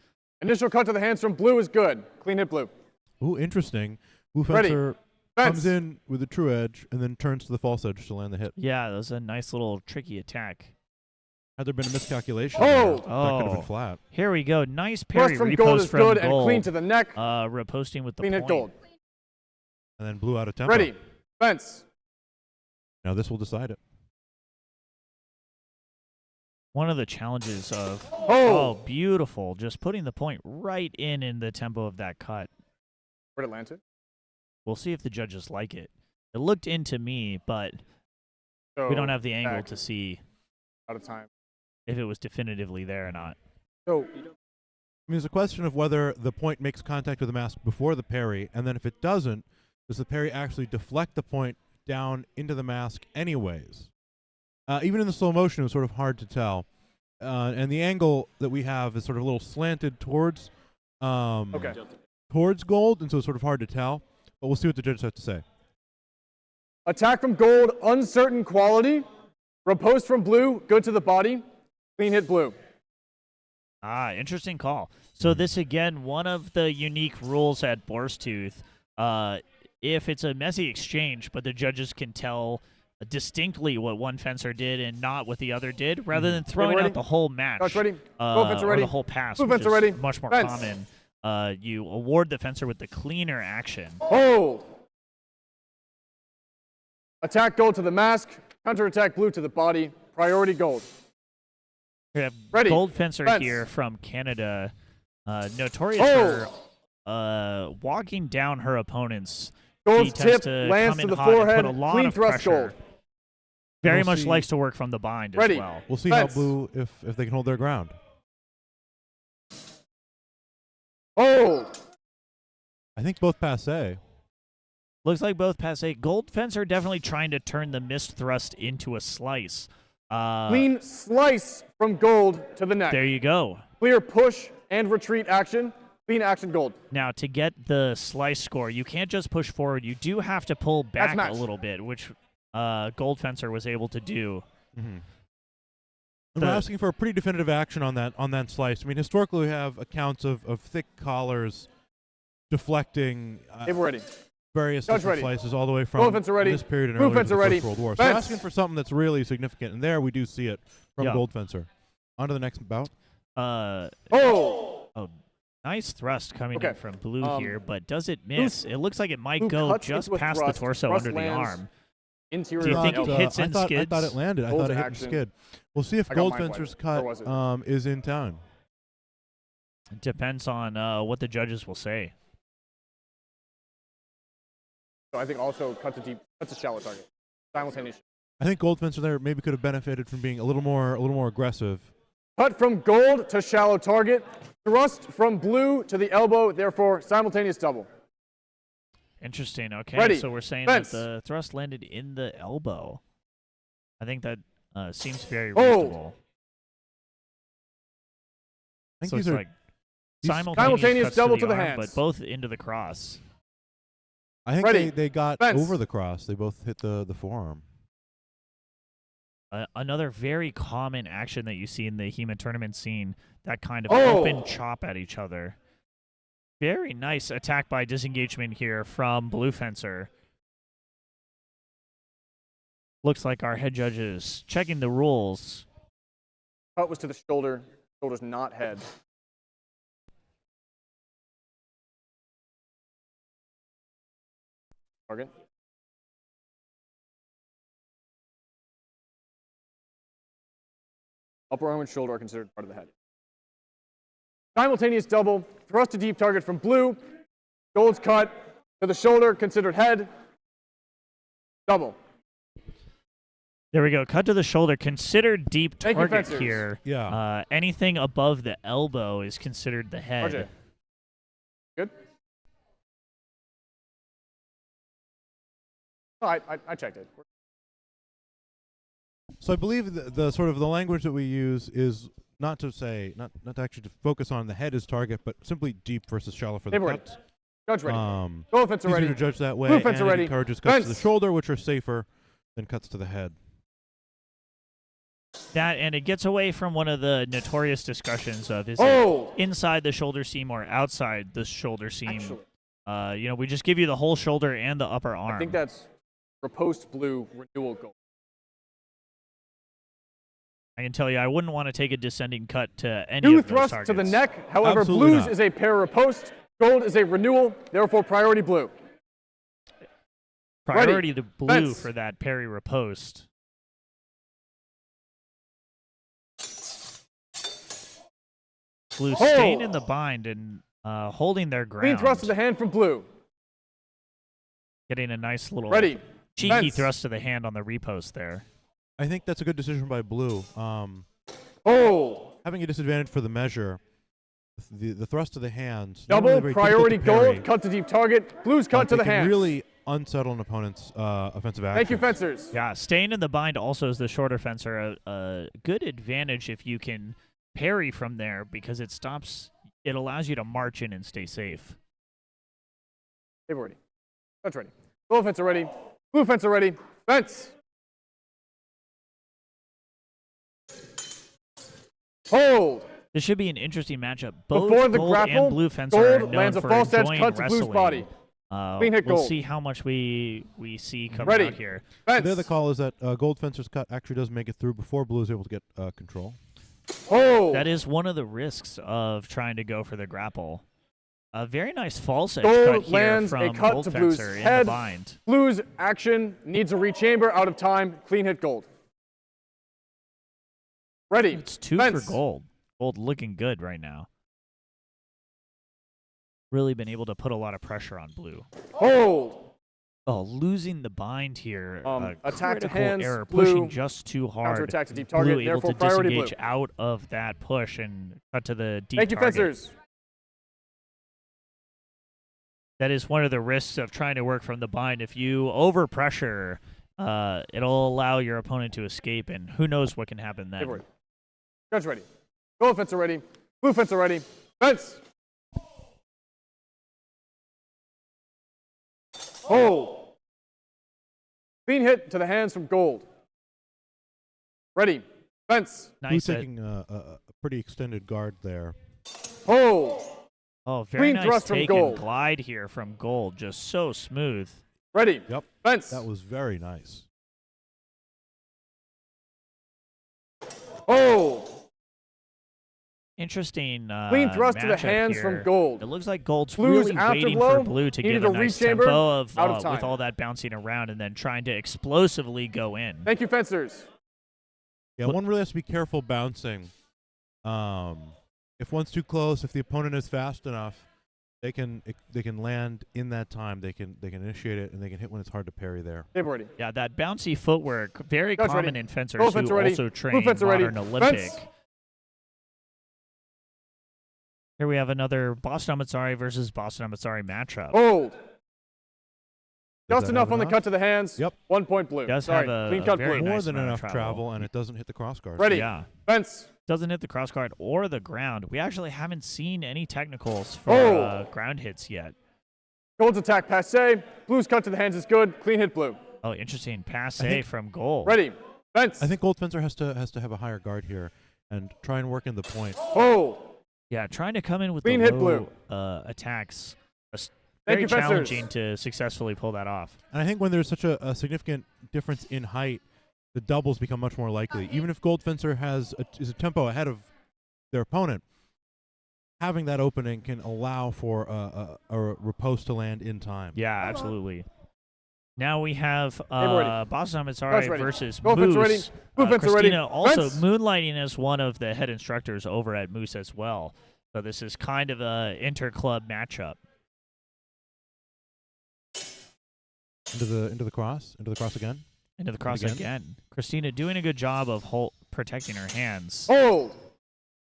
Speaker 3: Initial cut to the hands from Blue is good. Clean hit, Blue.
Speaker 1: Ooh, interesting. Blue Fencer comes in with a true edge and then turns to the false edge to land the hit.
Speaker 2: Yeah, that was a nice little tricky attack.
Speaker 1: Had there been a miscalculation, that could have been flat.
Speaker 2: Here we go. Nice parry
Speaker 3: from
Speaker 2: repost
Speaker 3: Gold is
Speaker 2: from
Speaker 3: good
Speaker 2: Gold.
Speaker 3: and clean to the neck.
Speaker 2: Reposting with the
Speaker 3: clean
Speaker 2: point.
Speaker 3: Hit Gold.
Speaker 1: And then Blue out of tempo.
Speaker 3: Ready. Fence.
Speaker 1: Now this will decide it.
Speaker 2: One of the challenges of beautiful, just putting the point right in the tempo of that cut.
Speaker 3: Where'd it land to?
Speaker 2: We'll see if the judges like it. It looked into me, but we don't have the angle to see
Speaker 3: out of time
Speaker 2: if it was definitively there or not.
Speaker 3: So
Speaker 1: I mean, it's a question of whether the point makes contact with the mask before the parry, and then if it doesn't, does the parry actually deflect the point down into the mask anyways? Even in the slow motion, it was sort of hard to tell. And the angle that we have is sort of a little slanted towards towards Gold, and so it's sort of hard to tell. But we'll see what the judges have to say.
Speaker 3: Attack from Gold, uncertain quality. Riposte from Blue, good to the body. Clean hit, Blue.
Speaker 2: Interesting call. So this, again, one of the unique rules at Boar's Tooth. If it's a messy exchange, but the judges can tell distinctly what one fencer did and not what the other did, rather than throwing out the whole match
Speaker 3: ready. Fencer ready.
Speaker 2: or the whole pass,
Speaker 3: Blue
Speaker 2: which
Speaker 3: fencer
Speaker 2: is
Speaker 3: ready.
Speaker 2: much more
Speaker 3: Fence.
Speaker 2: common. You award the fencer with the cleaner action.
Speaker 3: Hold. Attack Gold to the mask. Counterattack Blue to the body. Priority Gold.
Speaker 2: We have
Speaker 3: Ready.
Speaker 2: Gold Fencer here from Canada, notorious for walking down her opponents.
Speaker 3: Gold's
Speaker 2: He tends
Speaker 3: tip lands
Speaker 2: come
Speaker 3: to
Speaker 2: in
Speaker 3: the
Speaker 2: hot and
Speaker 3: forehead.
Speaker 2: put a lot
Speaker 3: Clean
Speaker 2: of
Speaker 3: thrust
Speaker 2: pressure.
Speaker 3: Gold.
Speaker 2: Very
Speaker 1: We'll
Speaker 2: much
Speaker 1: see.
Speaker 2: likes to work from the bind
Speaker 3: Ready.
Speaker 2: as well.
Speaker 1: We'll see
Speaker 3: Fence.
Speaker 1: how Blue, if they can hold their ground.
Speaker 3: Hold.
Speaker 1: I think both passe.
Speaker 2: Looks like both passe. Gold Fencer definitely trying to turn the missed thrust into a slice.
Speaker 3: Clean slice from Gold to the neck.
Speaker 2: There you go.
Speaker 3: Clear push and retreat action. Clean action Gold.
Speaker 2: Now, to get the slice score, you can't just push forward. You do have to pull back a little bit, which Gold Fencer was able to do.
Speaker 1: Mm-hmm. We're asking for a pretty definitive action on that slice. I mean, historically, we have accounts of thick collars deflecting
Speaker 3: Ready.
Speaker 1: various
Speaker 3: Judge
Speaker 1: different
Speaker 3: ready.
Speaker 1: slices all the way from
Speaker 3: ready.
Speaker 1: this period and
Speaker 3: Blue
Speaker 1: earlier to
Speaker 3: fencer
Speaker 1: the
Speaker 3: ready.
Speaker 1: First World War. So
Speaker 3: Fence.
Speaker 1: asking for something that's really significant, and there we do see it from
Speaker 2: Yeah.
Speaker 1: Gold Fencer. On to the next bout.
Speaker 2: Nice thrust coming in from Blue here, but does it
Speaker 3: Blue-
Speaker 2: miss? It looks like it might
Speaker 3: Blue
Speaker 2: go
Speaker 3: cuts
Speaker 2: just
Speaker 3: into a
Speaker 2: past the
Speaker 3: thrust.
Speaker 2: torso
Speaker 3: Thrust
Speaker 2: under the
Speaker 3: lands
Speaker 2: arm.
Speaker 3: Interior
Speaker 2: Do you think
Speaker 3: of
Speaker 2: it
Speaker 3: the
Speaker 2: hits and
Speaker 1: I
Speaker 2: skids?
Speaker 1: thought it landed. I
Speaker 3: Gold's
Speaker 1: thought it hit and
Speaker 3: action.
Speaker 1: skid. We'll see if
Speaker 3: I got
Speaker 1: Gold
Speaker 3: mine
Speaker 1: Fencer's
Speaker 3: wet.
Speaker 1: cut
Speaker 3: Or was it?
Speaker 1: is in time.
Speaker 2: It depends on what the judges will say.
Speaker 3: So I think also cuts a shallow target. Simultaneous.
Speaker 1: I think Gold Fencer there maybe could have benefited from being a little more aggressive.
Speaker 3: Cut from gold to shallow target. Thrust from blue to the elbow, therefore simultaneous double.
Speaker 2: Interesting. Okay,
Speaker 3: Ready.
Speaker 2: so we're saying
Speaker 3: Fence.
Speaker 2: that the thrust landed in the elbow. I think that seems very
Speaker 3: Hold.
Speaker 2: reasonable.
Speaker 1: I think
Speaker 2: So
Speaker 1: these
Speaker 2: it's
Speaker 1: are
Speaker 2: like
Speaker 1: these-
Speaker 2: simultaneous cuts
Speaker 3: double
Speaker 2: to the
Speaker 3: to the
Speaker 2: arm,
Speaker 3: hands.
Speaker 2: but both into the cross.
Speaker 1: I think
Speaker 3: Ready.
Speaker 1: they got
Speaker 3: Fence.
Speaker 1: over the cross. They both hit the forearm.
Speaker 2: Another very common action that you see in the HEMA tournament scene, that kind of
Speaker 3: Oh.
Speaker 2: open chop at each other. Very nice attack by disengagement here from Blue Fencer. Looks like our head judge is checking the rules.
Speaker 3: Cut was to the shoulder. Shoulder's not head. Target. Upper arm and shoulder are considered part of the head. Simultaneous double. Thrust to deep target from blue. Gold's cut to the shoulder, considered head. Double.
Speaker 2: There we go. Cut to the shoulder. Considered deep
Speaker 3: Thank you,
Speaker 2: target
Speaker 3: fencers.
Speaker 2: here.
Speaker 1: Yeah.
Speaker 2: Anything above the elbow is considered the head.
Speaker 3: RJ. Good? No, I checked it.
Speaker 1: So I believe the sort of the language that we use is not to say not to actually to focus on the head as target, but simply deep versus shallow for the
Speaker 3: Paper ready.
Speaker 1: cuts.
Speaker 3: Judge ready. Go offense
Speaker 1: Easier
Speaker 3: ready.
Speaker 1: to judge that way.
Speaker 3: Blue fence
Speaker 1: and it
Speaker 3: ready.
Speaker 1: encourages cuts to the
Speaker 3: Fence.
Speaker 1: shoulder, which are safer than cuts to the head.
Speaker 2: That, and it gets away from one of the notorious discussions of is
Speaker 3: Oh!
Speaker 2: it inside the shoulder seam or outside the shoulder seam.
Speaker 3: Actually,
Speaker 2: We just give you the whole shoulder and the upper arm.
Speaker 3: I think that's riposte blue renewal gold.
Speaker 2: I can tell you, I wouldn't want to take a descending cut to any
Speaker 3: Two
Speaker 2: of those
Speaker 3: thrusts
Speaker 2: targets.
Speaker 3: to the neck. However,
Speaker 1: Absolutely
Speaker 3: blues
Speaker 1: not.
Speaker 3: is a pair riposte. Gold is a renewal. Therefore, priority blue.
Speaker 2: Priority to blue
Speaker 3: Fence.
Speaker 2: for that parry riposte. Blue
Speaker 3: Hold.
Speaker 2: staying in the bind and holding their
Speaker 3: Clean
Speaker 2: ground.
Speaker 3: thrust to the hand from blue.
Speaker 2: Getting a nice little
Speaker 3: Ready.
Speaker 2: cheeky
Speaker 3: Fence.
Speaker 2: thrust to the hand on the repost there.
Speaker 1: I think that's a good decision by blue.
Speaker 3: Hold.
Speaker 1: Having a disadvantage for the measure, the thrust to the hands.
Speaker 3: Double
Speaker 1: normally very difficult
Speaker 3: priority
Speaker 1: to parry,
Speaker 3: gold. Cut to deep target. Blues cut
Speaker 1: but
Speaker 3: to
Speaker 1: they
Speaker 3: the
Speaker 1: can
Speaker 3: hand.
Speaker 1: really unsettle an opponent's offensive action.
Speaker 3: Thank you, fencers.
Speaker 2: Yeah, staying in the bind also is the shorter fencer a good advantage if you can parry from there because it allows you to march in and stay safe.
Speaker 3: Paper ready. Touch ready. Gold fencer ready. Blue fencer ready. Fence. Hold.
Speaker 2: This should be an interesting matchup. Both
Speaker 3: Before the
Speaker 2: Gold
Speaker 3: grapple,
Speaker 2: and Blue Fencer are
Speaker 3: Gold
Speaker 2: known
Speaker 3: lands a
Speaker 2: for
Speaker 3: false edge
Speaker 2: enjoying
Speaker 3: cut to Blue's
Speaker 2: wrestling.
Speaker 3: body. Clean hit
Speaker 2: We'll
Speaker 3: gold.
Speaker 2: see how much we see coming
Speaker 3: Ready.
Speaker 2: out here.
Speaker 3: Fence.
Speaker 1: The other call is that Gold Fencer's cut actually does make it through before Blue is able to get control.
Speaker 3: Hold.
Speaker 2: That is one of the risks of trying to go for the grapple. A very nice false edge
Speaker 3: Gold
Speaker 2: cut here
Speaker 3: lands
Speaker 2: from
Speaker 3: a cut
Speaker 2: Gold
Speaker 3: to Blue's
Speaker 2: Fencer in the
Speaker 3: head.
Speaker 2: bind.
Speaker 3: Blue's action needs a rechamber out of time. Clean hit gold. Ready.
Speaker 2: It's two
Speaker 3: Fence.
Speaker 2: for Gold. Gold looking good right now. Really been able to put a lot of pressure on Blue.
Speaker 3: Hold.
Speaker 2: Oh, losing the bind here.
Speaker 3: Attack to
Speaker 2: Critical
Speaker 3: hands,
Speaker 2: error,
Speaker 3: Blue.
Speaker 2: pushing just too hard.
Speaker 3: Counterattack to deep target.
Speaker 2: Blue able
Speaker 3: Therefore,
Speaker 2: to
Speaker 3: priority blue.
Speaker 2: disengage out of that push and cut to the deep
Speaker 3: Thank you,
Speaker 2: target.
Speaker 3: fencers.
Speaker 2: That is one of the risks of trying to work from the bind. If you overpressure, it'll allow your opponent to escape, and who knows what can happen then.
Speaker 3: Paper ready. Judge ready. Gold fencer ready. Blue fencer ready. Fence. Hold. Clean hit to the hands from gold. Ready. Fence.
Speaker 1: Blue's
Speaker 2: Nice.
Speaker 1: taking a pretty extended guard there.
Speaker 3: Hold.
Speaker 2: Oh, very
Speaker 3: clean
Speaker 2: nice
Speaker 3: thrust from
Speaker 2: take
Speaker 3: Gold.
Speaker 2: and glide here from Gold. Just so smooth.
Speaker 3: Ready.
Speaker 1: Yep.
Speaker 3: Fence.
Speaker 1: That was very nice.
Speaker 3: Hold.
Speaker 2: Interesting.
Speaker 3: Clean thrust to the
Speaker 2: matchup
Speaker 3: hands
Speaker 2: here.
Speaker 3: from Gold.
Speaker 2: It looks like Gold's
Speaker 3: Blue's
Speaker 2: really
Speaker 3: after
Speaker 2: waiting
Speaker 3: blow
Speaker 2: for Blue to
Speaker 3: needed
Speaker 2: give a
Speaker 3: a
Speaker 2: nice
Speaker 3: rechamber
Speaker 2: tempo of
Speaker 3: out of time.
Speaker 2: with all that bouncing around and then trying to explosively go in.
Speaker 3: Thank you, fencers.
Speaker 1: Yeah, one really has to be careful bouncing. If one's too close, if the opponent is fast enough, they can land in that time. They can initiate it, and they can hit when it's hard to parry there.
Speaker 3: Table ready.
Speaker 2: Yeah, that bouncy footwork, very
Speaker 3: Guys
Speaker 2: common
Speaker 3: ready.
Speaker 2: in fencers
Speaker 3: Gold
Speaker 2: who
Speaker 3: fencer ready.
Speaker 2: also
Speaker 3: Blue
Speaker 2: train
Speaker 3: fencer ready.
Speaker 2: modern Olympic.
Speaker 3: Fence.
Speaker 2: Here we have another Boston Armizare versus Boston Armizare matchup.
Speaker 3: Hold.
Speaker 1: Does
Speaker 3: Just
Speaker 1: that
Speaker 3: enough
Speaker 1: have
Speaker 3: on the
Speaker 1: enough?
Speaker 3: cut to the hands.
Speaker 1: Yep.
Speaker 3: 1 point blue.
Speaker 2: Does
Speaker 3: Sorry,
Speaker 2: have
Speaker 3: clean
Speaker 2: a
Speaker 3: cut
Speaker 2: very
Speaker 3: blue.
Speaker 1: More
Speaker 2: nice
Speaker 1: than
Speaker 2: amount of
Speaker 1: enough
Speaker 2: travel.
Speaker 1: travel, and it doesn't hit the cross guard.
Speaker 3: Ready.
Speaker 2: Yeah.
Speaker 3: Fence.
Speaker 2: Doesn't hit the cross guard or the ground. We actually haven't seen any technicals for
Speaker 3: Oh.
Speaker 2: ground hits yet.
Speaker 3: Gold's attack passe. Blue's cut to the hands is good. Clean hit blue.
Speaker 2: Oh, interesting. Passe
Speaker 1: think-
Speaker 2: from Gold.
Speaker 3: Ready. Fence.
Speaker 1: I think Gold Fencer has to have a higher guard here and try and work in the point.
Speaker 3: Hold.
Speaker 2: Yeah, trying to come in with
Speaker 3: Clean
Speaker 2: the
Speaker 3: hit
Speaker 2: low
Speaker 3: blue.
Speaker 2: attacks.
Speaker 3: Thank
Speaker 2: Very
Speaker 3: you, fencers.
Speaker 2: challenging to successfully pull that off.
Speaker 1: And I think when there's such a significant difference in height, the doubles become much more likely. Even if Gold Fencer is a tempo ahead of their opponent, having that opening can allow for a riposte to land in time.
Speaker 2: Yeah, absolutely. Now we have
Speaker 3: ready.
Speaker 2: Boston
Speaker 3: Guys
Speaker 2: Armizare
Speaker 3: ready.
Speaker 2: versus
Speaker 3: Gold fencer ready.
Speaker 2: Moose.
Speaker 3: Blue fencer ready.
Speaker 2: Christina also
Speaker 3: Fence.
Speaker 2: moonlighting as one of the head instructors over at Moose as well. So this is kind of a inter-club matchup.
Speaker 1: Into the cross again.
Speaker 2: Into the cross again. Christina doing a good job of protecting her hands.
Speaker 3: Hold.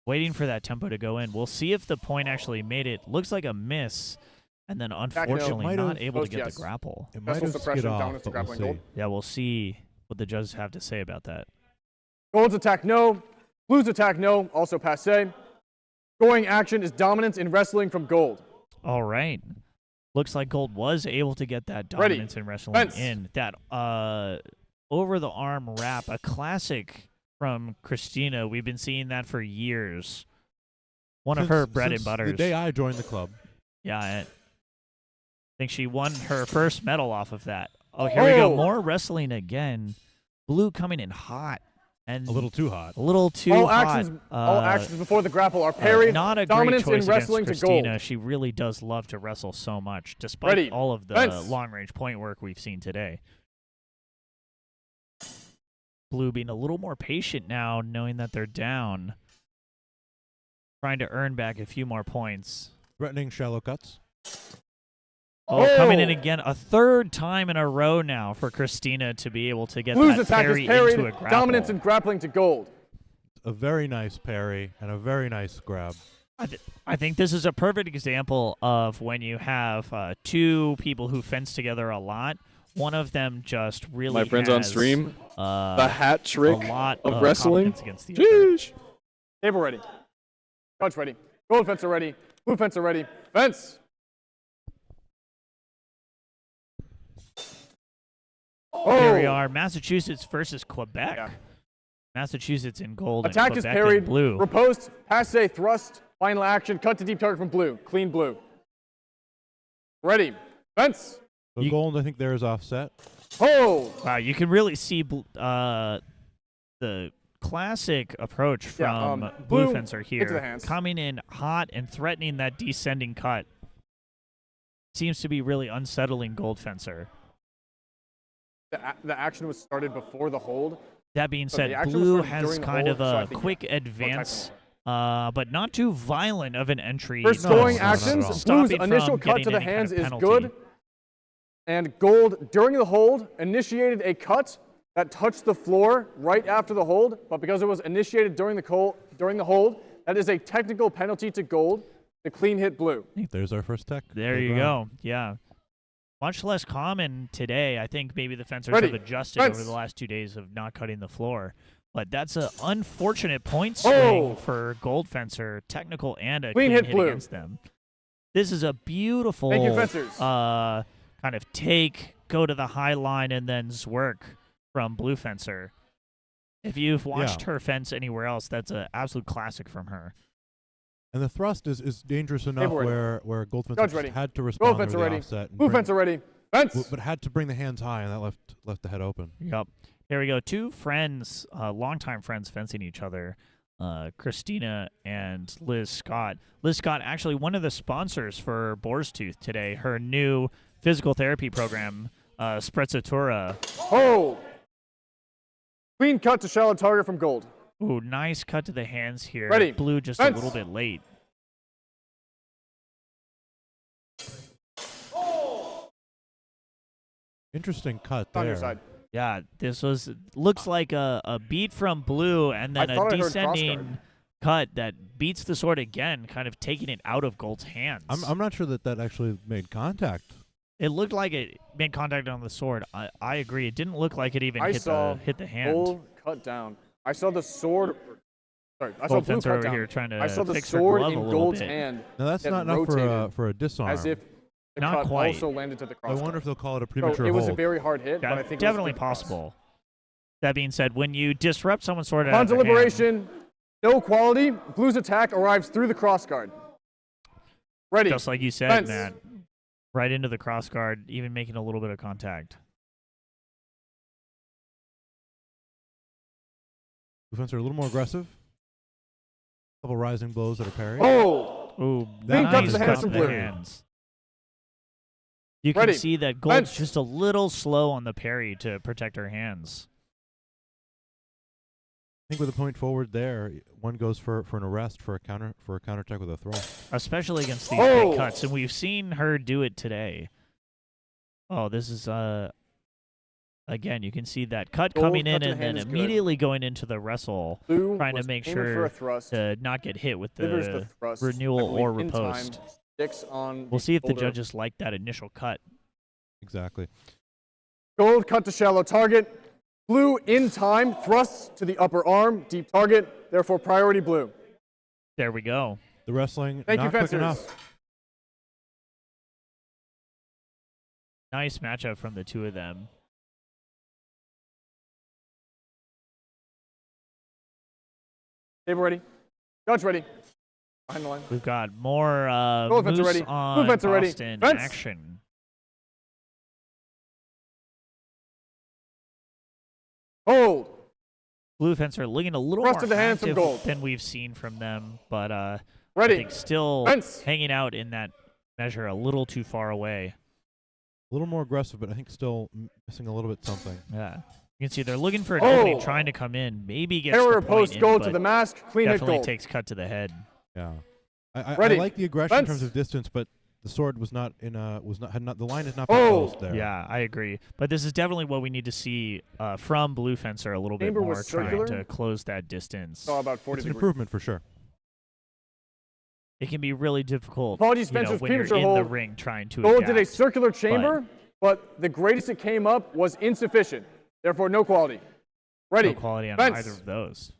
Speaker 2: Waiting for that tempo to go in. We'll see if the point actually made it. Looks like a miss. And then unfortunately
Speaker 1: Might
Speaker 2: not
Speaker 1: have-
Speaker 2: able to
Speaker 3: Post
Speaker 2: get
Speaker 3: yes.
Speaker 2: the grapple.
Speaker 1: It might
Speaker 3: Vessel
Speaker 1: have
Speaker 3: suppression,
Speaker 1: skid off,
Speaker 3: dominance to
Speaker 1: but we'll
Speaker 3: grappling
Speaker 1: see.
Speaker 3: gold.
Speaker 2: Yeah, we'll see what the judges have to say about that.
Speaker 3: Gold's attack no. Blue's attack no. Also passe. Scoring action is dominance in wrestling from Gold.
Speaker 2: All right. Looks like Gold was able to get that
Speaker 3: Ready.
Speaker 2: dominance in wrestling
Speaker 3: Fence.
Speaker 2: in. That over the arm wrap, a classic from Christina. We've been seeing that for years. One of her bread and
Speaker 1: Since
Speaker 2: butters.
Speaker 1: the day I joined the club.
Speaker 2: Yeah, I think she won her first medal off of that. Oh, here we go.
Speaker 3: Oh.
Speaker 2: More wrestling again. Blue coming in hot. And
Speaker 1: A little too hot.
Speaker 2: A little too
Speaker 3: All
Speaker 2: hot.
Speaker 3: actions before the grapple are parried.
Speaker 2: Not a
Speaker 3: dominance
Speaker 2: great choice
Speaker 3: in wrestling
Speaker 2: against
Speaker 3: to Gold.
Speaker 2: Christina. She really does love to wrestle so much, despite
Speaker 3: Ready.
Speaker 2: all of the
Speaker 3: Fence.
Speaker 2: long-range point work we've seen today. Blue being a little more patient now, knowing that they're down. Trying to earn back a few more points.
Speaker 1: Threatening shallow cuts.
Speaker 2: Oh, coming in again a third time in a row now for Christina to be able to get
Speaker 3: Blue's
Speaker 2: that
Speaker 3: attack
Speaker 2: parry
Speaker 3: is parried.
Speaker 2: into a grapple.
Speaker 3: Dominance in grappling to Gold.
Speaker 1: A very nice parry and a very nice grab.
Speaker 2: I think this is a perfect example of when you have two people who fence together a lot. One of them just really
Speaker 4: My friends on
Speaker 2: has,
Speaker 4: stream,
Speaker 2: the
Speaker 4: the hat trick
Speaker 2: a lot
Speaker 4: of wrestling.
Speaker 2: Against the other.
Speaker 4: Sheesh.
Speaker 3: Table ready. Judge ready. Gold fencer ready. Blue fencer ready. Fence.
Speaker 2: Here we are, Massachusetts versus Quebec.
Speaker 3: Yeah.
Speaker 2: Massachusetts in gold
Speaker 3: Attack
Speaker 2: and
Speaker 3: is
Speaker 2: Quebec in
Speaker 3: parried.
Speaker 2: blue.
Speaker 3: Riposte. Passe. Thrust. Final action. Cut to deep target from Blue. Clean Blue. Ready. Fence.
Speaker 1: So
Speaker 2: You-
Speaker 1: Gold, I think there is offset.
Speaker 3: Hold.
Speaker 2: Wow, you can really see the classic approach from Blue
Speaker 3: Blue
Speaker 2: Fencer
Speaker 3: into the
Speaker 2: here,
Speaker 3: hands.
Speaker 2: coming in hot and threatening that descending cut. Seems to be really unsettling Gold Fencer.
Speaker 3: The action was started before the hold.
Speaker 2: That being
Speaker 3: But
Speaker 2: said,
Speaker 3: the action was
Speaker 2: Blue
Speaker 3: started
Speaker 2: has
Speaker 3: during the
Speaker 2: kind
Speaker 3: hold,
Speaker 2: of
Speaker 3: so I
Speaker 2: a
Speaker 3: think,
Speaker 2: quick
Speaker 3: yeah,
Speaker 2: advance, but not too violent of an entry.
Speaker 3: For scoring
Speaker 1: no, not at
Speaker 3: actions,
Speaker 1: all.
Speaker 3: Blue's
Speaker 2: Stopping
Speaker 3: initial
Speaker 2: from
Speaker 3: cut to
Speaker 2: getting
Speaker 3: the
Speaker 2: any kind
Speaker 3: hands
Speaker 2: of
Speaker 3: is
Speaker 2: penalty.
Speaker 3: good. And Gold, during the hold, initiated a cut that touched the floor right after the hold. But because it was initiated during the hold, that is a technical penalty to Gold. The clean hit Blue.
Speaker 1: There's our first tech.
Speaker 2: There
Speaker 1: Good
Speaker 2: you
Speaker 1: round.
Speaker 2: go. Yeah. Much less common today. I think maybe the fencers
Speaker 3: Ready.
Speaker 2: have adjusted
Speaker 3: Fence.
Speaker 2: over the last 2 days of not cutting the floor. But that's an unfortunate point swing for Gold Fencer, technical and a
Speaker 3: Clean
Speaker 2: clean
Speaker 3: hit
Speaker 2: hit
Speaker 3: Blue.
Speaker 2: against them. This is a beautiful
Speaker 3: Thank you, fencers.
Speaker 2: kind of take, go to the high line, and then zwerk from Blue Fencer. If you've watched her fence anywhere else, that's an absolute classic from her.
Speaker 1: And the thrust is dangerous enough
Speaker 3: ready.
Speaker 1: where Gold Fencer
Speaker 3: Judge
Speaker 1: just
Speaker 3: ready.
Speaker 1: had to
Speaker 3: Gold
Speaker 1: respond over
Speaker 3: fencer
Speaker 1: the
Speaker 3: ready.
Speaker 1: offset. And
Speaker 3: Blue
Speaker 1: bring-
Speaker 3: fencer ready. Fence.
Speaker 1: but had to bring the hands high, and that left the head open.
Speaker 2: Yep. Here we go. Two friends, longtime friends fencing each other, Christina and Liz Scott. Liz Scott, actually one of the sponsors for Boar's Tooth today, her new physical therapy program, Sprezzatura.
Speaker 3: Hold. Clean cut to shallow target from Gold.
Speaker 2: Ooh, nice cut to the hands here.
Speaker 3: Ready.
Speaker 2: Blue just
Speaker 3: Fence.
Speaker 2: a little bit late.
Speaker 1: Interesting cut
Speaker 3: On
Speaker 1: there.
Speaker 3: your side.
Speaker 2: Yeah, this looks like a beat from blue and then
Speaker 3: I
Speaker 2: a
Speaker 3: thought I heard
Speaker 2: descending cut that beats the sword again, kind of taking it out of Gold's hands.
Speaker 1: I'm not sure that actually made contact.
Speaker 2: It looked like it made contact on the sword. I agree. It didn't look like it even
Speaker 3: I
Speaker 2: hit
Speaker 3: saw
Speaker 2: the hand.
Speaker 3: Gold cut down. I saw the sword. Sorry, I saw
Speaker 2: Gold
Speaker 3: blue
Speaker 2: Fencer
Speaker 3: cut
Speaker 2: over
Speaker 3: down.
Speaker 2: here trying to
Speaker 3: I saw the
Speaker 2: fix her
Speaker 3: sword
Speaker 2: glove
Speaker 3: in
Speaker 2: a little
Speaker 3: Gold's
Speaker 2: bit.
Speaker 3: hand.
Speaker 1: Now that's
Speaker 3: get
Speaker 1: not enough
Speaker 3: rotated
Speaker 1: for a disarm.
Speaker 3: as if the
Speaker 2: Not
Speaker 3: cut
Speaker 2: quite.
Speaker 3: also landed to the
Speaker 1: I
Speaker 3: cross.
Speaker 1: wonder if they'll call it a
Speaker 3: So
Speaker 1: premature
Speaker 3: it was a
Speaker 1: hold.
Speaker 3: very hard hit, but I think
Speaker 2: Definitely
Speaker 3: it was a cross.
Speaker 2: possible. That being said, when you disrupt someone's sword
Speaker 3: Upon
Speaker 2: out of their hand,
Speaker 3: deliberation, no quality. Blue's attack arrives through the crossguard. Ready.
Speaker 2: just like you said,
Speaker 3: Fence.
Speaker 2: Matt, right into the crossguard, even making a little bit of contact.
Speaker 1: Defense are a little more aggressive. Couple rising blows that are parried.
Speaker 3: Oh!
Speaker 2: Ooh,
Speaker 1: That
Speaker 2: nice
Speaker 1: cut to the
Speaker 2: cut
Speaker 1: hands
Speaker 2: to
Speaker 1: from
Speaker 2: the
Speaker 1: Blue.
Speaker 2: hands. You can
Speaker 3: Ready.
Speaker 2: see that Gold's
Speaker 3: Fence.
Speaker 2: just a little slow on the parry to protect her hands.
Speaker 1: I think with a point forward there, one goes for an arrest for a counterattack with a throw.
Speaker 2: Especially against these
Speaker 3: Oh!
Speaker 2: big cuts, and we've seen her do it today. Oh, this is again, you can see that cut
Speaker 3: Gold
Speaker 2: coming
Speaker 3: cut
Speaker 2: in
Speaker 3: to the
Speaker 2: and then
Speaker 3: hand is good.
Speaker 2: immediately going into the wrestle,
Speaker 3: Blue
Speaker 2: trying to
Speaker 3: was
Speaker 2: make
Speaker 3: aiming for
Speaker 2: sure
Speaker 3: a thrust.
Speaker 2: to not get hit with
Speaker 3: Delivers
Speaker 2: the
Speaker 3: thrust.
Speaker 2: renewal
Speaker 3: I believe
Speaker 2: or
Speaker 3: in time,
Speaker 2: riposte.
Speaker 3: sticks on
Speaker 2: We'll see if the
Speaker 3: shoulder.
Speaker 2: judges like that initial cut.
Speaker 1: Exactly.
Speaker 3: Gold cut to shallow target. Blue in time, thrusts to the upper arm, deep target, therefore priority blue.
Speaker 2: There we go.
Speaker 1: The wrestling
Speaker 3: Thank
Speaker 1: not
Speaker 3: you,
Speaker 1: quick
Speaker 3: fencers.
Speaker 1: enough.
Speaker 2: Nice matchup from the two of them.
Speaker 3: Table ready. Judge ready. Behind the line.
Speaker 2: We've got more
Speaker 3: Gold fence
Speaker 2: Moose
Speaker 3: ready.
Speaker 2: on
Speaker 3: Blue fence ready.
Speaker 2: Boston
Speaker 3: Fence.
Speaker 2: action.
Speaker 3: Hold.
Speaker 2: Blue Fencer looking a little
Speaker 3: Thrust
Speaker 2: more
Speaker 3: to the hands from
Speaker 2: active
Speaker 3: Gold.
Speaker 2: than we've seen from them, but I
Speaker 3: Ready.
Speaker 2: think still
Speaker 3: Fence.
Speaker 2: hanging out in that measure a little too far away.
Speaker 1: A little more aggressive, but I think still missing a little bit something.
Speaker 2: Yeah. You can see they're looking for an
Speaker 3: Oh.
Speaker 2: opening, trying to come in. Maybe gets
Speaker 3: Error
Speaker 2: the point
Speaker 3: post
Speaker 2: in,
Speaker 3: gold to
Speaker 2: but
Speaker 3: the mask. Clean hit
Speaker 2: definitely
Speaker 3: gold.
Speaker 2: takes cut to the head.
Speaker 1: Yeah. I
Speaker 3: Ready.
Speaker 1: like the aggression in terms
Speaker 3: Fence.
Speaker 1: of distance, but the sword was not in a the line has not been
Speaker 3: Oh.
Speaker 1: closed there.
Speaker 2: Yeah, I agree. But this is definitely what we need to see from Blue Fencer a little bit
Speaker 3: Chamber
Speaker 2: more,
Speaker 3: was
Speaker 2: trying
Speaker 3: circular.
Speaker 2: to close that distance.
Speaker 3: Saw about 40
Speaker 1: It's an
Speaker 3: degrees.
Speaker 1: improvement for sure.
Speaker 2: It can be really difficult,
Speaker 3: Apologies,
Speaker 2: you know,
Speaker 3: Fencer's
Speaker 2: when you're
Speaker 3: premature
Speaker 2: in the
Speaker 3: hold.
Speaker 2: ring trying to
Speaker 3: Gold did a
Speaker 2: adapt.
Speaker 3: circular chamber, but the greatest it came up was insufficient. Therefore, no quality. Ready.
Speaker 2: No quality on
Speaker 3: Fence.
Speaker 2: either of those.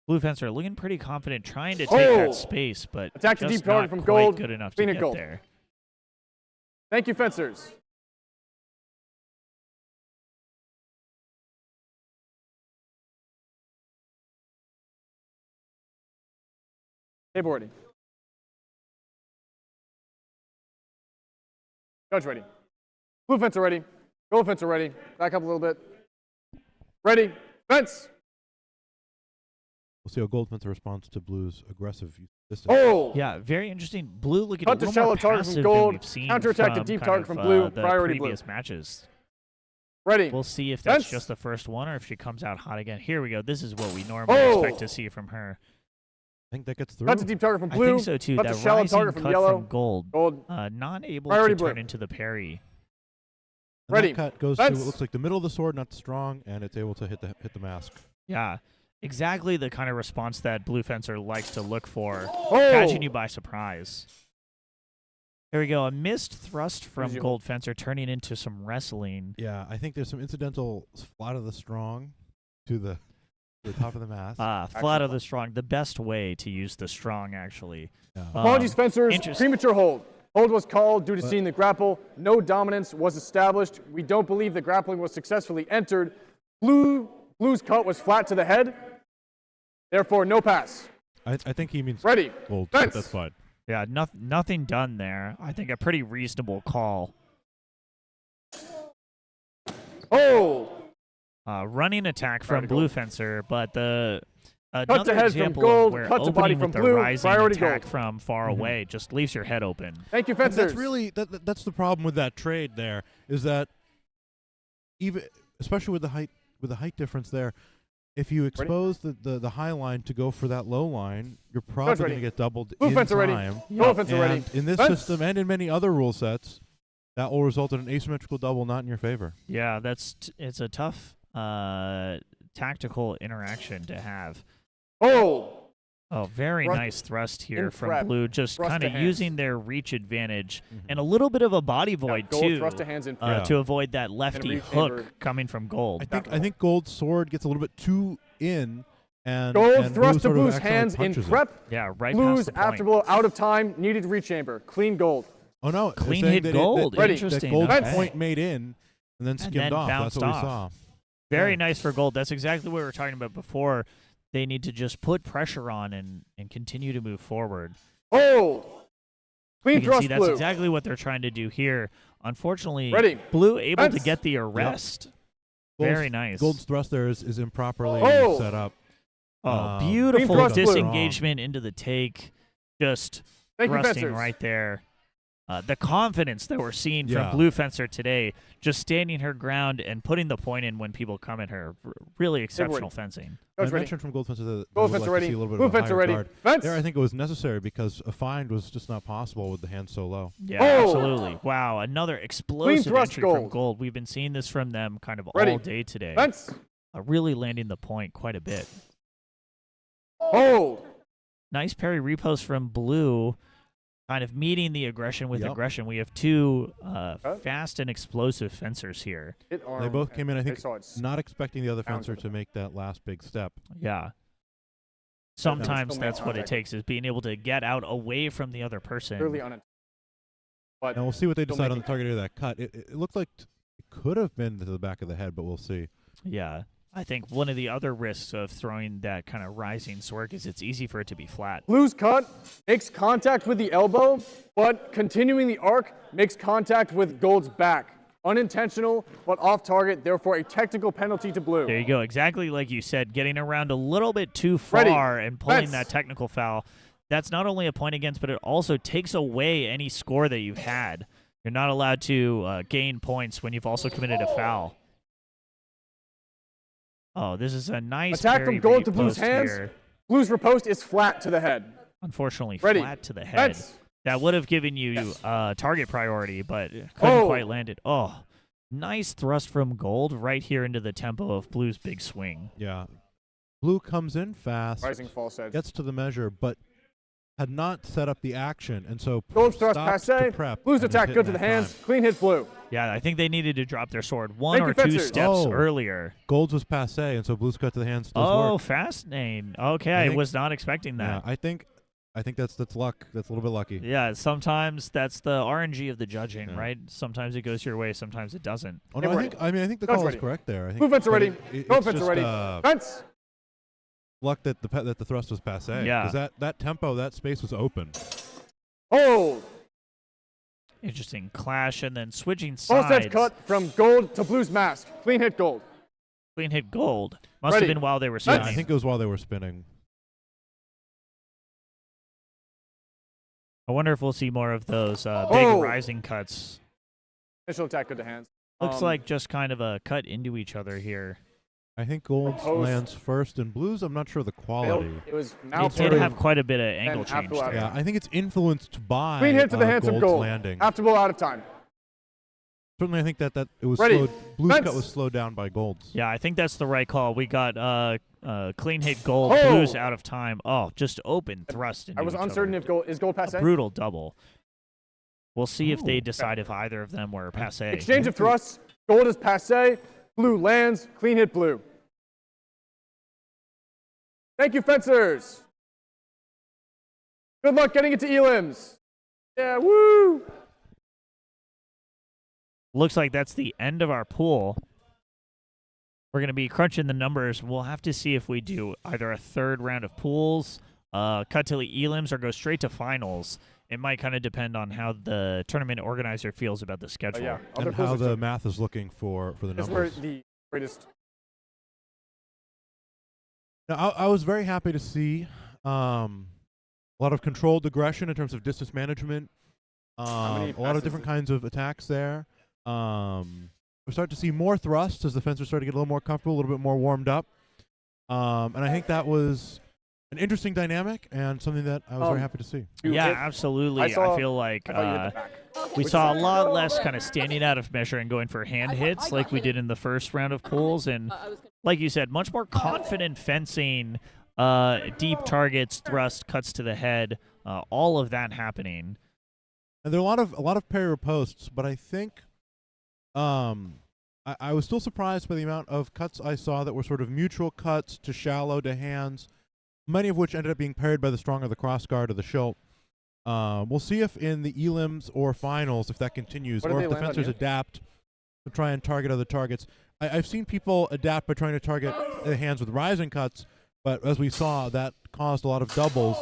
Speaker 2: Blue Fencer looking pretty confident, trying to take
Speaker 3: Oh!
Speaker 2: that space, but
Speaker 3: Attack to
Speaker 2: just
Speaker 3: deep target
Speaker 2: not
Speaker 3: from
Speaker 2: quite
Speaker 3: Gold.
Speaker 2: good enough
Speaker 3: Clean
Speaker 2: to
Speaker 3: it
Speaker 2: get
Speaker 3: Gold.
Speaker 2: there.
Speaker 3: Thank you, fencers. Table ready. Judge ready. Blue fence ready. Gold fence ready. Back up a little bit. Ready. Fence.
Speaker 1: We'll see how Goldfencer responds to Blue's aggressive distance.
Speaker 3: Oh.
Speaker 2: Yeah, very interesting. Blue looking
Speaker 3: Cut
Speaker 2: a
Speaker 3: to
Speaker 2: little
Speaker 3: shallow
Speaker 2: more
Speaker 3: target from
Speaker 2: passive
Speaker 3: Gold.
Speaker 2: than we've seen
Speaker 3: Counterattack to
Speaker 2: from
Speaker 3: deep
Speaker 2: kind
Speaker 3: target
Speaker 2: of,
Speaker 3: from Blue.
Speaker 2: the
Speaker 3: Priority Blue.
Speaker 2: previous matches.
Speaker 3: Ready.
Speaker 2: We'll see if that's
Speaker 3: Fence.
Speaker 2: just the first one or if she comes out hot again. Here we go. This is what we normally
Speaker 3: Oh.
Speaker 2: expect to see from her.
Speaker 1: I think that gets through.
Speaker 3: Cut to deep target from
Speaker 2: I
Speaker 3: Blue.
Speaker 2: think so too.
Speaker 3: Cut
Speaker 2: That
Speaker 3: to shallow
Speaker 2: rising
Speaker 3: target from
Speaker 2: cut
Speaker 3: Yellow.
Speaker 2: from Gold,
Speaker 3: Gold.
Speaker 2: not able
Speaker 3: Priority
Speaker 2: to
Speaker 3: Blue.
Speaker 2: turn into the parry.
Speaker 1: And
Speaker 3: Ready.
Speaker 1: that cut goes to
Speaker 3: Fence.
Speaker 1: what looks like the middle of the sword, not strong, and it's able to hit the mask.
Speaker 2: Yeah, exactly the kind of response that Blue Fencer likes to look for,
Speaker 3: Oh.
Speaker 2: catching you by surprise. Here we go. A missed thrust from
Speaker 3: Here's your-
Speaker 2: Gold Fencer turning into some wrestling.
Speaker 1: Yeah, I think there's some incidental flat of the strong to the top of the mask.
Speaker 2: Flat of the strong, the best way to use the strong, actually.
Speaker 1: Yeah.
Speaker 3: Apologies, fencers.
Speaker 2: interesting.
Speaker 3: Premature hold. Hold was called due to
Speaker 1: But-
Speaker 3: seeing the grapple. No dominance was established. We don't believe the grappling was successfully entered. Blue's cut was flat to the head. Therefore, no pass.
Speaker 1: I think he means
Speaker 3: Ready.
Speaker 1: gold, but
Speaker 3: Fence.
Speaker 1: that's fine.
Speaker 2: Yeah, nothing done there. I think a pretty reasonable call.
Speaker 3: Oh.
Speaker 2: Running attack from
Speaker 3: Priority
Speaker 2: Blue
Speaker 3: Gold.
Speaker 2: Fencer, but the
Speaker 3: to
Speaker 2: another
Speaker 3: head from
Speaker 2: example
Speaker 3: Gold,
Speaker 2: of where
Speaker 3: cut to body
Speaker 2: opening
Speaker 3: from
Speaker 2: with the
Speaker 3: Blue,
Speaker 2: rising
Speaker 3: priority
Speaker 2: attack
Speaker 3: Gold.
Speaker 2: from far away just leaves your head open.
Speaker 3: Thank you,
Speaker 1: And
Speaker 3: fencers.
Speaker 1: that's really that's the problem with that trade. There is that even especially with the height difference there, if you expose the high line to go for that low line, you're probably going
Speaker 3: ready.
Speaker 1: to get doubled
Speaker 3: Blue
Speaker 1: in
Speaker 3: fence already.
Speaker 1: time.
Speaker 3: Yellow fence already.
Speaker 1: And in this
Speaker 3: Fence.
Speaker 1: system and in many other rule sets, that will result in an asymmetrical double not in your favor.
Speaker 2: Yeah, it's a tough tactical interaction to have.
Speaker 3: Oh,
Speaker 2: Oh, very
Speaker 3: Thrust
Speaker 2: nice thrust here
Speaker 3: in
Speaker 2: from
Speaker 3: prep.
Speaker 2: Blue, just
Speaker 3: Thrust
Speaker 2: kind
Speaker 3: to
Speaker 2: of
Speaker 3: hands.
Speaker 2: using their reach advantage and a little bit of a body void
Speaker 3: gold
Speaker 2: too,
Speaker 3: thrust to hands in
Speaker 1: Yeah.
Speaker 2: to avoid that lefty
Speaker 3: reach
Speaker 2: hook
Speaker 3: chamber.
Speaker 2: coming from Gold.
Speaker 1: I think Gold's sword gets a little bit too in, and
Speaker 3: gold
Speaker 1: and
Speaker 3: thrust to
Speaker 1: Blue sort of
Speaker 3: Blue's
Speaker 1: accidentally
Speaker 3: hands in
Speaker 1: punches it.
Speaker 3: prep.
Speaker 2: Yeah, right
Speaker 3: Blue's
Speaker 2: past the point.
Speaker 3: after blow out of time, needed reach chamber. Clean gold.
Speaker 1: Oh no! it's
Speaker 2: Clean
Speaker 1: saying
Speaker 2: hit
Speaker 1: that
Speaker 2: Gold.
Speaker 3: Ready.
Speaker 1: That
Speaker 2: Interesting.
Speaker 1: Gold's
Speaker 3: okay.
Speaker 1: point made in, and then skimmed off. That's
Speaker 2: bounced
Speaker 1: what
Speaker 2: off.
Speaker 1: we saw.
Speaker 2: Very
Speaker 1: Yeah.
Speaker 2: nice for Gold. That's exactly what we were talking about before. They need to just put pressure on and continue to move forward.
Speaker 3: Hold. Clean
Speaker 2: You can
Speaker 3: thrust
Speaker 2: see that's
Speaker 3: Blue.
Speaker 2: exactly what they're trying to do here. Unfortunately,
Speaker 3: Ready.
Speaker 2: Blue able to
Speaker 3: Fence.
Speaker 2: get the arrest.
Speaker 1: Gold's-
Speaker 2: Very nice.
Speaker 1: Gold's thrust there is improperly
Speaker 3: Oh.
Speaker 1: set up.
Speaker 2: Oh,
Speaker 1: Clean
Speaker 2: beautiful
Speaker 3: thrust, Blue.
Speaker 2: disengagement into the take. Just
Speaker 3: Thank you,
Speaker 2: thrusting
Speaker 3: fencers.
Speaker 2: right there. The confidence that we're seeing
Speaker 1: Yeah.
Speaker 2: from Blue Fencer today, just standing her ground and putting the point in when people come at her. Really exceptional fencing.
Speaker 1: I
Speaker 3: Gold's ready.
Speaker 1: mentioned from Gold Fencer that I
Speaker 3: Gold
Speaker 1: would
Speaker 3: fence
Speaker 1: like to
Speaker 3: ready.
Speaker 1: see a little bit
Speaker 3: Blue
Speaker 1: of a
Speaker 3: fence
Speaker 1: higher
Speaker 3: ready.
Speaker 1: guard.
Speaker 3: Fence.
Speaker 1: There, I think it was necessary because a find was just not possible with the hand so low.
Speaker 2: Yeah,
Speaker 3: Oh.
Speaker 2: absolutely. Wow, another explosive
Speaker 3: thrust,
Speaker 2: entry from
Speaker 3: Gold.
Speaker 2: Gold. We've been seeing this from them kind of
Speaker 3: Ready.
Speaker 2: all day today.
Speaker 3: Fence.
Speaker 2: Really landing the point quite a bit.
Speaker 3: Hold.
Speaker 2: Nice parry repost from Blue, kind of meeting the aggression with
Speaker 1: Yep.
Speaker 2: aggression. We have two fast and explosive fencers here.
Speaker 3: Hit arm.
Speaker 1: They both came in, I
Speaker 3: and
Speaker 1: think,
Speaker 3: saw it.
Speaker 1: not expecting the other
Speaker 3: Bounce
Speaker 1: fencer
Speaker 3: with
Speaker 1: to make that last big step.
Speaker 2: Yeah. Sometimes
Speaker 3: still made
Speaker 2: that's what it
Speaker 3: contact.
Speaker 2: takes, is being able to get out away from the other person.
Speaker 3: Clearly unintended. But
Speaker 1: And we'll see what they
Speaker 3: Still
Speaker 1: decide on the
Speaker 3: making
Speaker 1: target area of that cut. It looked like it could have been to the back of the head, but we'll see.
Speaker 2: Yeah. I think one of the other risks of throwing that kind of rising sword is it's easy for it to be flat.
Speaker 3: Blue's cut makes contact with the elbow, but continuing the arc makes contact with Gold's back. Unintentional, but off target, therefore a technical penalty to Blue.
Speaker 2: There you go. Exactly like you said, getting around a little bit too
Speaker 3: Ready.
Speaker 2: far and pulling
Speaker 3: Fence.
Speaker 2: that technical foul. That's not only a point against, but it also takes away any score that you've had. You're not allowed to gain points when you've also committed a foul. Oh, this is a nice
Speaker 3: Attack
Speaker 2: parry
Speaker 3: from Gold to Blue's
Speaker 2: repost
Speaker 3: hands.
Speaker 2: here.
Speaker 3: Blue's riposte is flat to the head.
Speaker 2: Unfortunately,
Speaker 3: Ready.
Speaker 2: flat to the head.
Speaker 3: Fence.
Speaker 2: That would have given you
Speaker 3: Yes.
Speaker 2: target priority, but couldn't
Speaker 3: Oh.
Speaker 2: quite land it. Oh, nice thrust from Gold right here into the tempo of Blue's big swing.
Speaker 1: Yeah. Blue comes in fast,
Speaker 3: Rising false edge.
Speaker 1: gets to the measure, but had not set up the action, and so
Speaker 3: Gold's thrust
Speaker 1: stops
Speaker 3: passe.
Speaker 1: to prep.
Speaker 3: Blue's
Speaker 1: and is
Speaker 3: attack
Speaker 1: hit
Speaker 3: good
Speaker 1: in
Speaker 3: to the
Speaker 1: that
Speaker 3: hands.
Speaker 1: time.
Speaker 3: Clean hit Blue.
Speaker 2: Yeah, I think they needed to drop their sword one
Speaker 3: Thank
Speaker 2: or
Speaker 3: you,
Speaker 2: two
Speaker 3: fencers.
Speaker 2: steps
Speaker 1: Oh.
Speaker 2: earlier.
Speaker 1: Gold's was passe, and so Blue's cut to the hands does
Speaker 2: Oh,
Speaker 1: work.
Speaker 2: fascinating. Okay,
Speaker 1: I
Speaker 2: I
Speaker 1: think-
Speaker 2: was not expecting
Speaker 1: Yeah,
Speaker 2: that.
Speaker 1: I think that's luck. That's a little bit lucky.
Speaker 2: Yeah, sometimes that's the RNG of the judging,
Speaker 1: Yeah.
Speaker 2: right? Sometimes it goes your way, sometimes it doesn't.
Speaker 1: Oh no,
Speaker 3: Hey,
Speaker 1: I think the
Speaker 3: Guns
Speaker 1: call
Speaker 3: ready.
Speaker 1: is correct there. I think
Speaker 3: Blue fence
Speaker 1: but
Speaker 3: ready.
Speaker 1: it's
Speaker 3: Gold fence
Speaker 1: just,
Speaker 3: ready. Fence.
Speaker 1: luck that the thrust was passe.
Speaker 2: Yeah.
Speaker 1: because that tempo, that space was open.
Speaker 3: Hold.
Speaker 2: Interesting clash and then switching
Speaker 3: False
Speaker 2: sides.
Speaker 3: edge cut from Gold to Blue's mask. Clean hit Gold.
Speaker 2: Clean hit Gold. Must
Speaker 3: Ready.
Speaker 2: have been while they were
Speaker 3: Fence.
Speaker 1: Yeah,
Speaker 2: spinning.
Speaker 1: I think it was while they were spinning.
Speaker 2: I wonder if we'll see more of those
Speaker 3: Oh.
Speaker 2: big rising cuts.
Speaker 3: Initial attack good to hands.
Speaker 2: Looks like just kind of a cut into each other here.
Speaker 1: I think Gold's
Speaker 3: Proposed-
Speaker 1: lands first, and Blue's, I'm not sure the
Speaker 3: Failed.
Speaker 1: quality.
Speaker 3: It was
Speaker 2: It
Speaker 3: now
Speaker 2: did have quite a bit of angle
Speaker 3: and
Speaker 2: change
Speaker 3: after that-
Speaker 2: there.
Speaker 1: Yeah, I think it's influenced by
Speaker 3: Clean hit to the hands of
Speaker 1: Gold's
Speaker 3: Gold.
Speaker 1: landing.
Speaker 3: After blow out of time.
Speaker 1: Certainly, I think that it was
Speaker 3: Ready.
Speaker 1: slowed. Blue's
Speaker 3: Fence.
Speaker 1: cut was slowed down by Gold's.
Speaker 2: Yeah, I think that's the right call. We got clean hit Gold,
Speaker 3: Oh.
Speaker 2: Blues out of time. Oh, just open thrust into
Speaker 3: I was
Speaker 2: each
Speaker 3: uncertain
Speaker 2: other.
Speaker 3: if Gold is Gold passe.
Speaker 2: A brutal double. We'll see if they
Speaker 1: Oh.
Speaker 2: decide if either of them were passe.
Speaker 3: Exchange of thrusts. Gold is passe. Blue lands. Clean hit Blue. Thank you, fencers. Good luck getting it to elims. Yeah, woo!
Speaker 2: Looks like that's the end of our pool. We're going to be crunching the numbers. We'll have to see if we do either a third round of pools, cut to the elims, or go straight to finals. It might kind of depend on how the tournament organizer feels about the schedule.
Speaker 3: Yeah, other
Speaker 1: And how
Speaker 3: pools are
Speaker 1: the
Speaker 3: so-
Speaker 1: math is looking for the
Speaker 3: This is where
Speaker 1: numbers.
Speaker 3: the greatest.
Speaker 1: Now, I was very happy to see a lot of controlled aggression in terms of distance management.
Speaker 3: many
Speaker 1: A lot of
Speaker 3: passes
Speaker 1: different
Speaker 3: did-
Speaker 1: kinds of attacks there. We're starting to see more thrusts as the fencers start to get a little more comfortable, a little bit more warmed up. And I think that was an interesting dynamic and something that I was very happy to see.
Speaker 2: Yeah,
Speaker 3: It-
Speaker 2: absolutely. I feel like
Speaker 3: I thought you hit the back.
Speaker 2: we saw a lot less kind of standing out of measure and going for hand hits like we did in the first round of pulls. And like you said, much more confident fencing, deep targets, thrust, cuts to the head, all of that happening.
Speaker 1: And there are a lot of parry riposts, but I think I was still surprised by the amount of cuts I saw that were sort of mutual cuts to shallow to hands, many of which ended up being parried by the strong or the cross guard or the schilt. We'll see if in the elims or finals, if that continues, or if the fencers adapt to try and target other targets. I've seen people adapt by trying to target the hands with rising cuts, but as we saw, that caused a lot of doubles,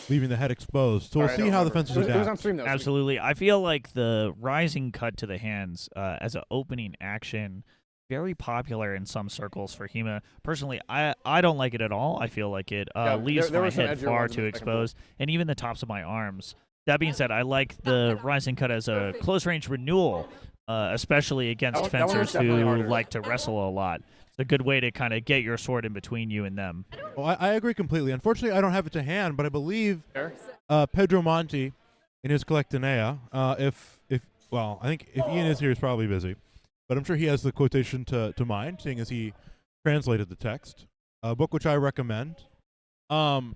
Speaker 1: leaving the head exposed. So we'll see how the fencers adapt.
Speaker 3: It was on stream, though.
Speaker 2: Absolutely. I feel like the rising cut to the hands as an opening action, very popular in some circles for HEMA. Personally, I don't like it at all. I feel like it leaves my head far too exposed, and even the tops of my arms. That being said, I like the rising cut as a close-range renewal, especially against fencers who like to wrestle a lot. It's a good way to kind of get your sword in between you and them.
Speaker 1: Well, I agree completely. Unfortunately, I don't have it to hand, but I believe Pedro Monti in his Collectanea, I think if Ian is here, he's probably busy. But I'm sure he has the quotation to mind, seeing as he translated the text. A book which I recommend.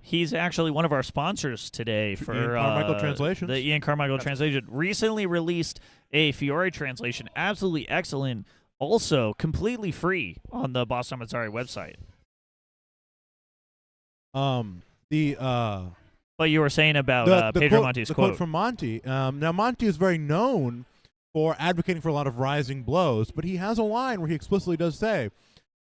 Speaker 2: He's actually one of our sponsors today for
Speaker 1: Ian Carmichael Translations.
Speaker 2: The Ian Carmichael Translation. Recently released a Fiore translation. Absolutely excellent. Also completely free on the Boss Armizare website. But you were saying about Pedro Monti's
Speaker 1: quote from Monti. Now, Monti is very known for advocating for a lot of rising blows, but he has a line where he explicitly does say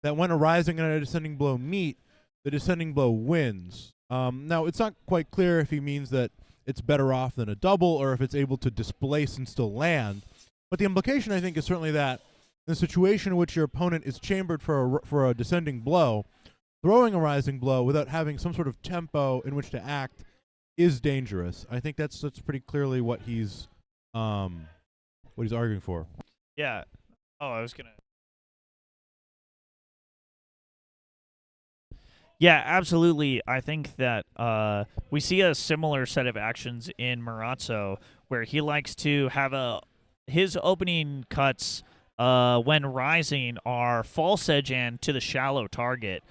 Speaker 1: that when a rising and a descending blow meet, the descending blow wins. Now, it's not quite clear if he means that it's better off than a double or if it's able to displace and still land. But the implication, I think, is certainly that in a situation in which your opponent is chambered for a descending blow, throwing a rising blow without having some sort of tempo in which to act is dangerous. I think that's pretty clearly what he's arguing for.
Speaker 2: Yeah. Oh, I was gonna. Yeah, absolutely. I think that we see a similar set of actions in Marazzo, where he likes to have his opening cuts when rising are false edge and to the shallow target.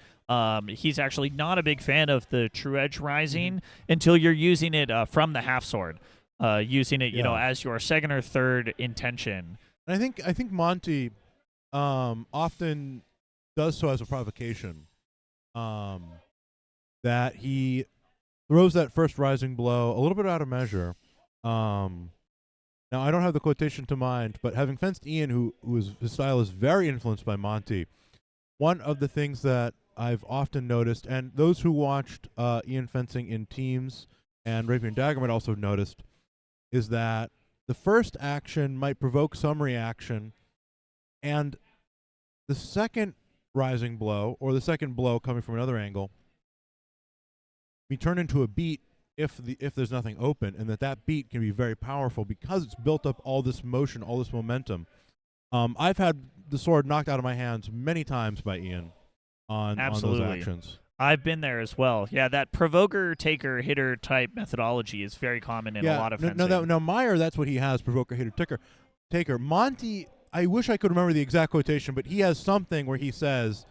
Speaker 2: He's actually not a big fan of the true edge rising until you're using it from the half sword, using it as your second or third intention.
Speaker 1: And I think Monti often does so as a provocation. That he throws that first rising blow a little bit out of measure. Now, I don't have the quotation to mind, but having fenced Ian, his style is very influenced by Monti, one of the things that I've often noticed, and those who watched Ian fencing in teams and Rapier and Dagger might also have noticed, is that the first action might provoke some reaction, and the second rising blow, or the second blow coming from another angle, be turned into a beat if there's nothing open, and that beat can be very powerful because it's built up all this motion, all this momentum. I've had the sword knocked out of my hands many times by Ian on those actions.
Speaker 2: I've been there as well. Yeah, that provoker, taker, hitter type methodology is very common in a lot of fencing.
Speaker 1: No, Meyer, that's what he has, provoker, hitter, taker. Monti, I wish I could remember the exact quotation, but he has something where he says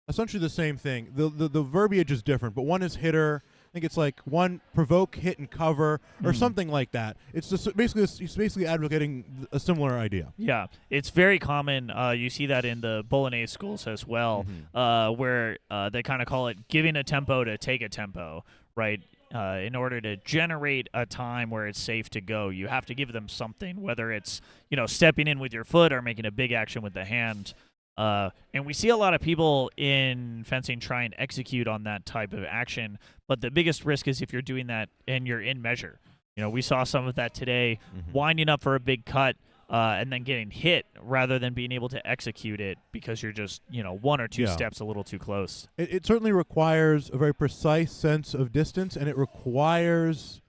Speaker 1: essentially the same thing. The verbiage is different, but one is hitter. I think it's like one provoke, hit, and cover, or something like that. It's just he's basically advocating a similar idea.
Speaker 2: Yeah, it's very common. You see that in the Bolognese schools as well, where they kind of call it giving a tempo to take a tempo, right? In order to generate a time where it's safe to go, you have to give them something, whether it's stepping in with your foot or making a big action with the hand. And we see a lot of people in fencing try and execute on that type of action, but the biggest risk is if you're doing that and you're in measure. We saw some of that today, winding up for a big cut and then getting hit rather than being able to execute it because you're just, one or two steps a little too close.
Speaker 1: It certainly requires a very precise sense of distance, and it requires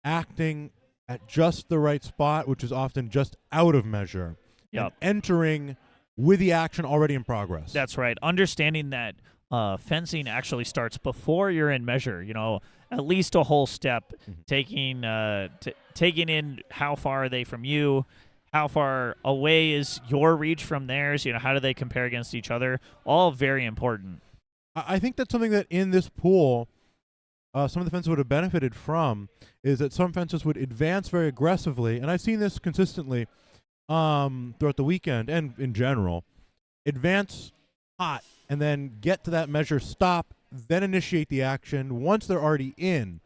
Speaker 1: acting at just the right spot, which is often just out of measure, and entering with the action already in progress.
Speaker 2: That's right. Understanding that fencing actually starts before you're in measure. At least a whole step, taking in how far are they from you, how far away is your reach from theirs. How do they compare against each other? All very important.
Speaker 1: I think that's something that in this pool, some of the fences would have benefited from, is that some fences would advance very aggressively, and I've seen this consistently throughout the weekend and in general. Advance hot and then get to that measure, stop, then initiate the action once they're already in.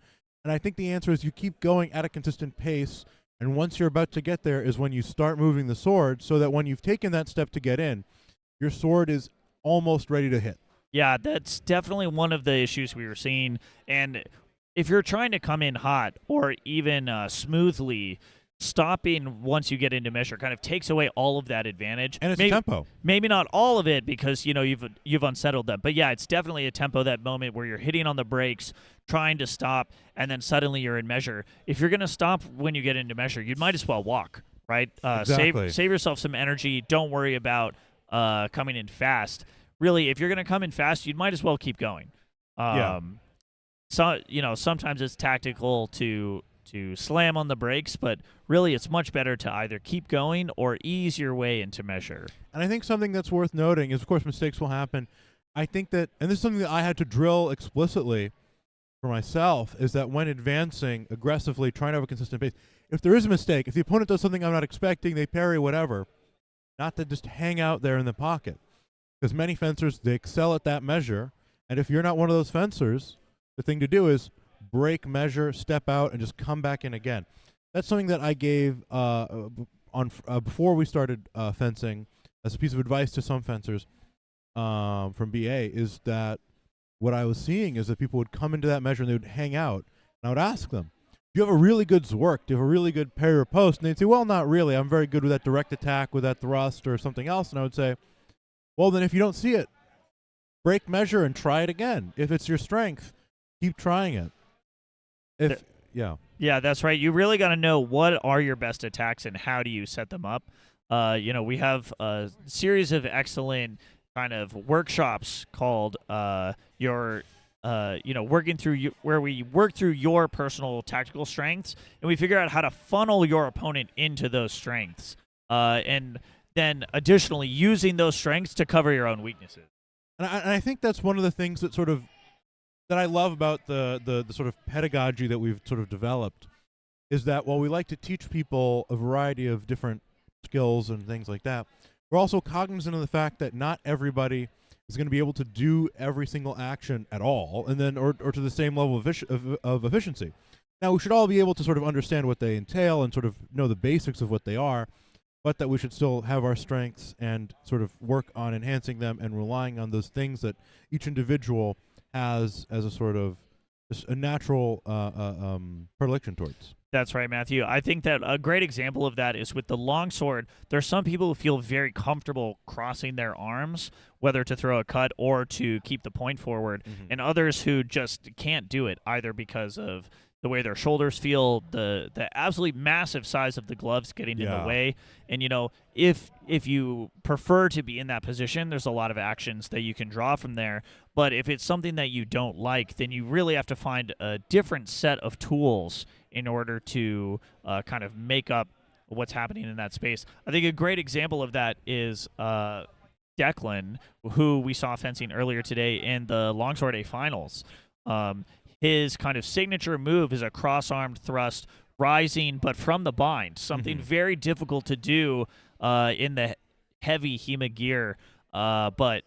Speaker 1: And I think the answer is you keep going at a consistent pace, and once you're about to get there is when you start moving the sword, so that when you've taken that step to get in, your sword is almost ready to hit.
Speaker 2: Yeah, that's definitely one of the issues we were seeing. And if you're trying to come in hot or even smoothly, stopping once you get into measure kind of takes away all of that advantage.
Speaker 1: And it's a tempo.
Speaker 2: Maybe not all of it, because you've unsettled them. But yeah, it's definitely a tempo, that moment where you're hitting on the brakes, trying to stop, and then suddenly you're in measure. If you're going to stop when you get into measure, you might as well walk, right?
Speaker 1: Exactly.
Speaker 2: Save yourself some energy. Don't worry about coming in fast. Really, if you're going to come in fast, you might as well keep going. So sometimes it's tactical to slam on the brakes, but really it's much better to either keep going or ease your way into measure.
Speaker 1: And I think something that's worth noting is, of course, mistakes will happen. I think that, and this is something that I had to drill explicitly for myself, is that when advancing aggressively, trying to have a consistent pace, if there is a mistake, if the opponent does something I'm not expecting, they parry, whatever, not to just hang out there in the pocket. Because many fencers, they excel at that measure, and if you're not one of those fencers, the thing to do is break measure, step out, and just come back in again. That's something that I gave before we started fencing as a piece of advice to some fencers from BA, is that what I was seeing is that people would come into that measure and they would hang out, and I would ask them, do you have a really good zwerk? Do you have a really good parry or post? And they'd say, well, not really. I'm very good with that direct attack, with that thrust, or something else. And I would say, well, then if you don't see it, break measure and try it again. If it's your strength, keep trying it.
Speaker 2: Yeah, that's right. You really got to know what are your best attacks and how do you set them up. We have a series of excellent kind of workshops called working through where we work through your personal tactical strengths, and we figure out how to funnel your opponent into those strengths, and then additionally using those strengths to cover your own weaknesses.
Speaker 1: And I think that's one of the things that I love about the sort of pedagogy that we've sort of developed, is that while we like to teach people a variety of different skills and things like that, we're also cognizant of the fact that not everybody is going to be able to do every single action at all, and then or to the same level of efficiency. Now, we should all be able to sort of understand what they entail and sort of know the basics of what they are, but that we should still have our strengths and sort of work on enhancing them and relying on those things that each individual has as a sort of just a natural predilection towards.
Speaker 2: That's right, Matthew. I think that a great example of that is with the longsword. There's some people who feel very comfortable crossing their arms, whether to throw a cut or to keep the point forward, and others who just can't do it, either because of the way their shoulders feel, the absolutely massive size of the gloves getting in the way. And, if you prefer to be in that position, there's a lot of actions that you can draw from there. But if it's something that you don't like, then you really have to find a different set of tools in order to kind of make up what's happening in that space. I think a great example of that is Declan, who we saw fencing earlier today in the Longsword A finals. His kind of signature move is a cross-armed thrust, rising, but from the bind, something very difficult to do in the heavy HEMA gear. But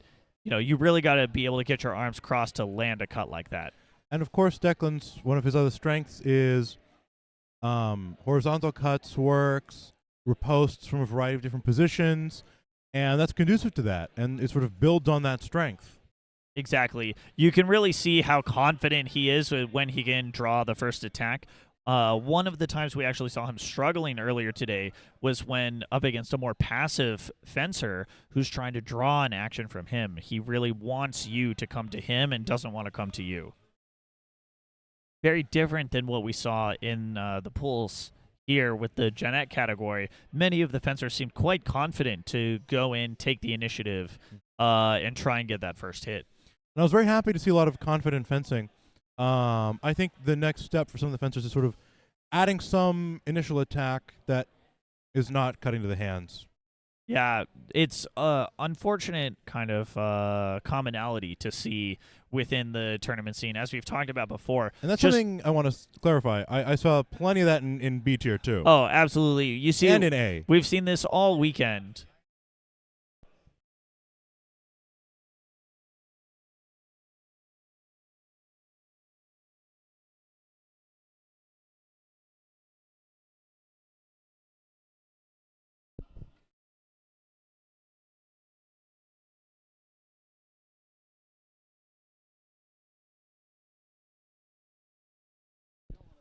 Speaker 2: you really got to be able to get your arms crossed to land a cut like that.
Speaker 1: And of course, Declan's one of his other strengths is horizontal cuts, works, riposts from a variety of different positions, and that's conducive to that, and it sort of builds on that strength.
Speaker 2: Exactly. You can really see how confident he is when he can draw the first attack. One of the times we actually saw him struggling earlier today was when up against a more passive fencer who's trying to draw an action from him. He really wants you to come to him and doesn't want to come to you. Very different than what we saw in the pools here with the Jeanette category. Many of the fencers seemed quite confident to go in, take the initiative, and try and get that first hit.
Speaker 1: And I was very happy to see a lot of confident fencing. I think the next step for some of the fencers is sort of adding some initial attack that is not cutting to the hands.
Speaker 2: Yeah, it's unfortunate kind of commonality to see within the tournament scene, as we've talked about before.
Speaker 1: And that's something I want to clarify. I saw plenty of that in B tier too.
Speaker 2: Oh, absolutely. You see,
Speaker 1: and in A.
Speaker 2: We've seen this all weekend.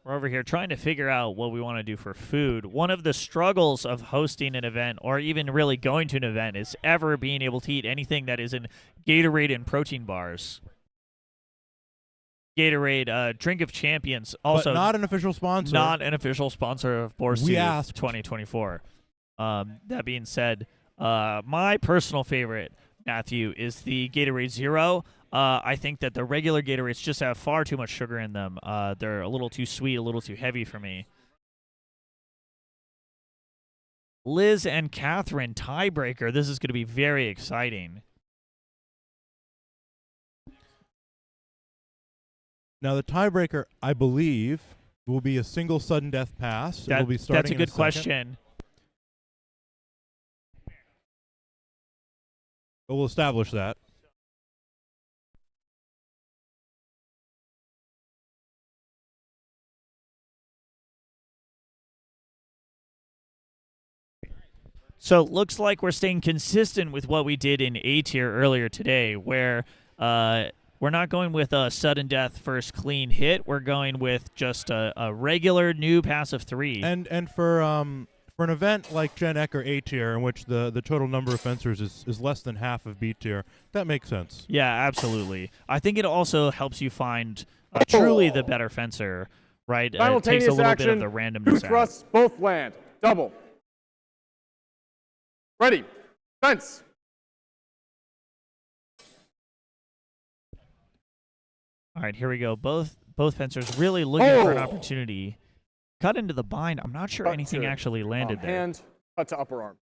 Speaker 2: We're over here trying to figure out what we want to do for food. One of the struggles of hosting an event, or even really going to an event, is ever being able to eat anything that isn't Gatorade and protein bars. Gatorade, Drink of Champions, also
Speaker 1: but not an official sponsor.
Speaker 2: Not an official sponsor of Boar
Speaker 1: We asked.
Speaker 2: 2024. That being said, my personal favorite, Matthew, is the Gatorade Zero. I think that the regular Gatorades just have far too much sugar in them. They're a little too sweet, a little too heavy for me. Liz and Catherine, tiebreaker. This is going to be very exciting.
Speaker 1: Now, the tiebreaker, I believe, will be a single sudden death pass. It will be starting
Speaker 2: that's a
Speaker 1: in
Speaker 2: good
Speaker 1: second.
Speaker 2: question.
Speaker 1: But we'll establish that.
Speaker 2: So it looks like we're staying consistent with what we did in A tier earlier today, where we're not going with a sudden death first clean hit. We're going with just a regular new pass of 3.
Speaker 1: And for an event like Gen Ec or A tier, in which the total number of fencers is less than half of B tier, that makes sense.
Speaker 2: Yeah, absolutely. I think it also helps you find truly the better fencer, right? It takes a little bit of the randomness
Speaker 3: Two thrusts, both land. Double. Ready. Fence.
Speaker 2: All right, here we go. Both fencers really looking for an opportunity. Cut into the bind. I'm not sure anything actually landed there.
Speaker 3: Hand, cut to upper arm.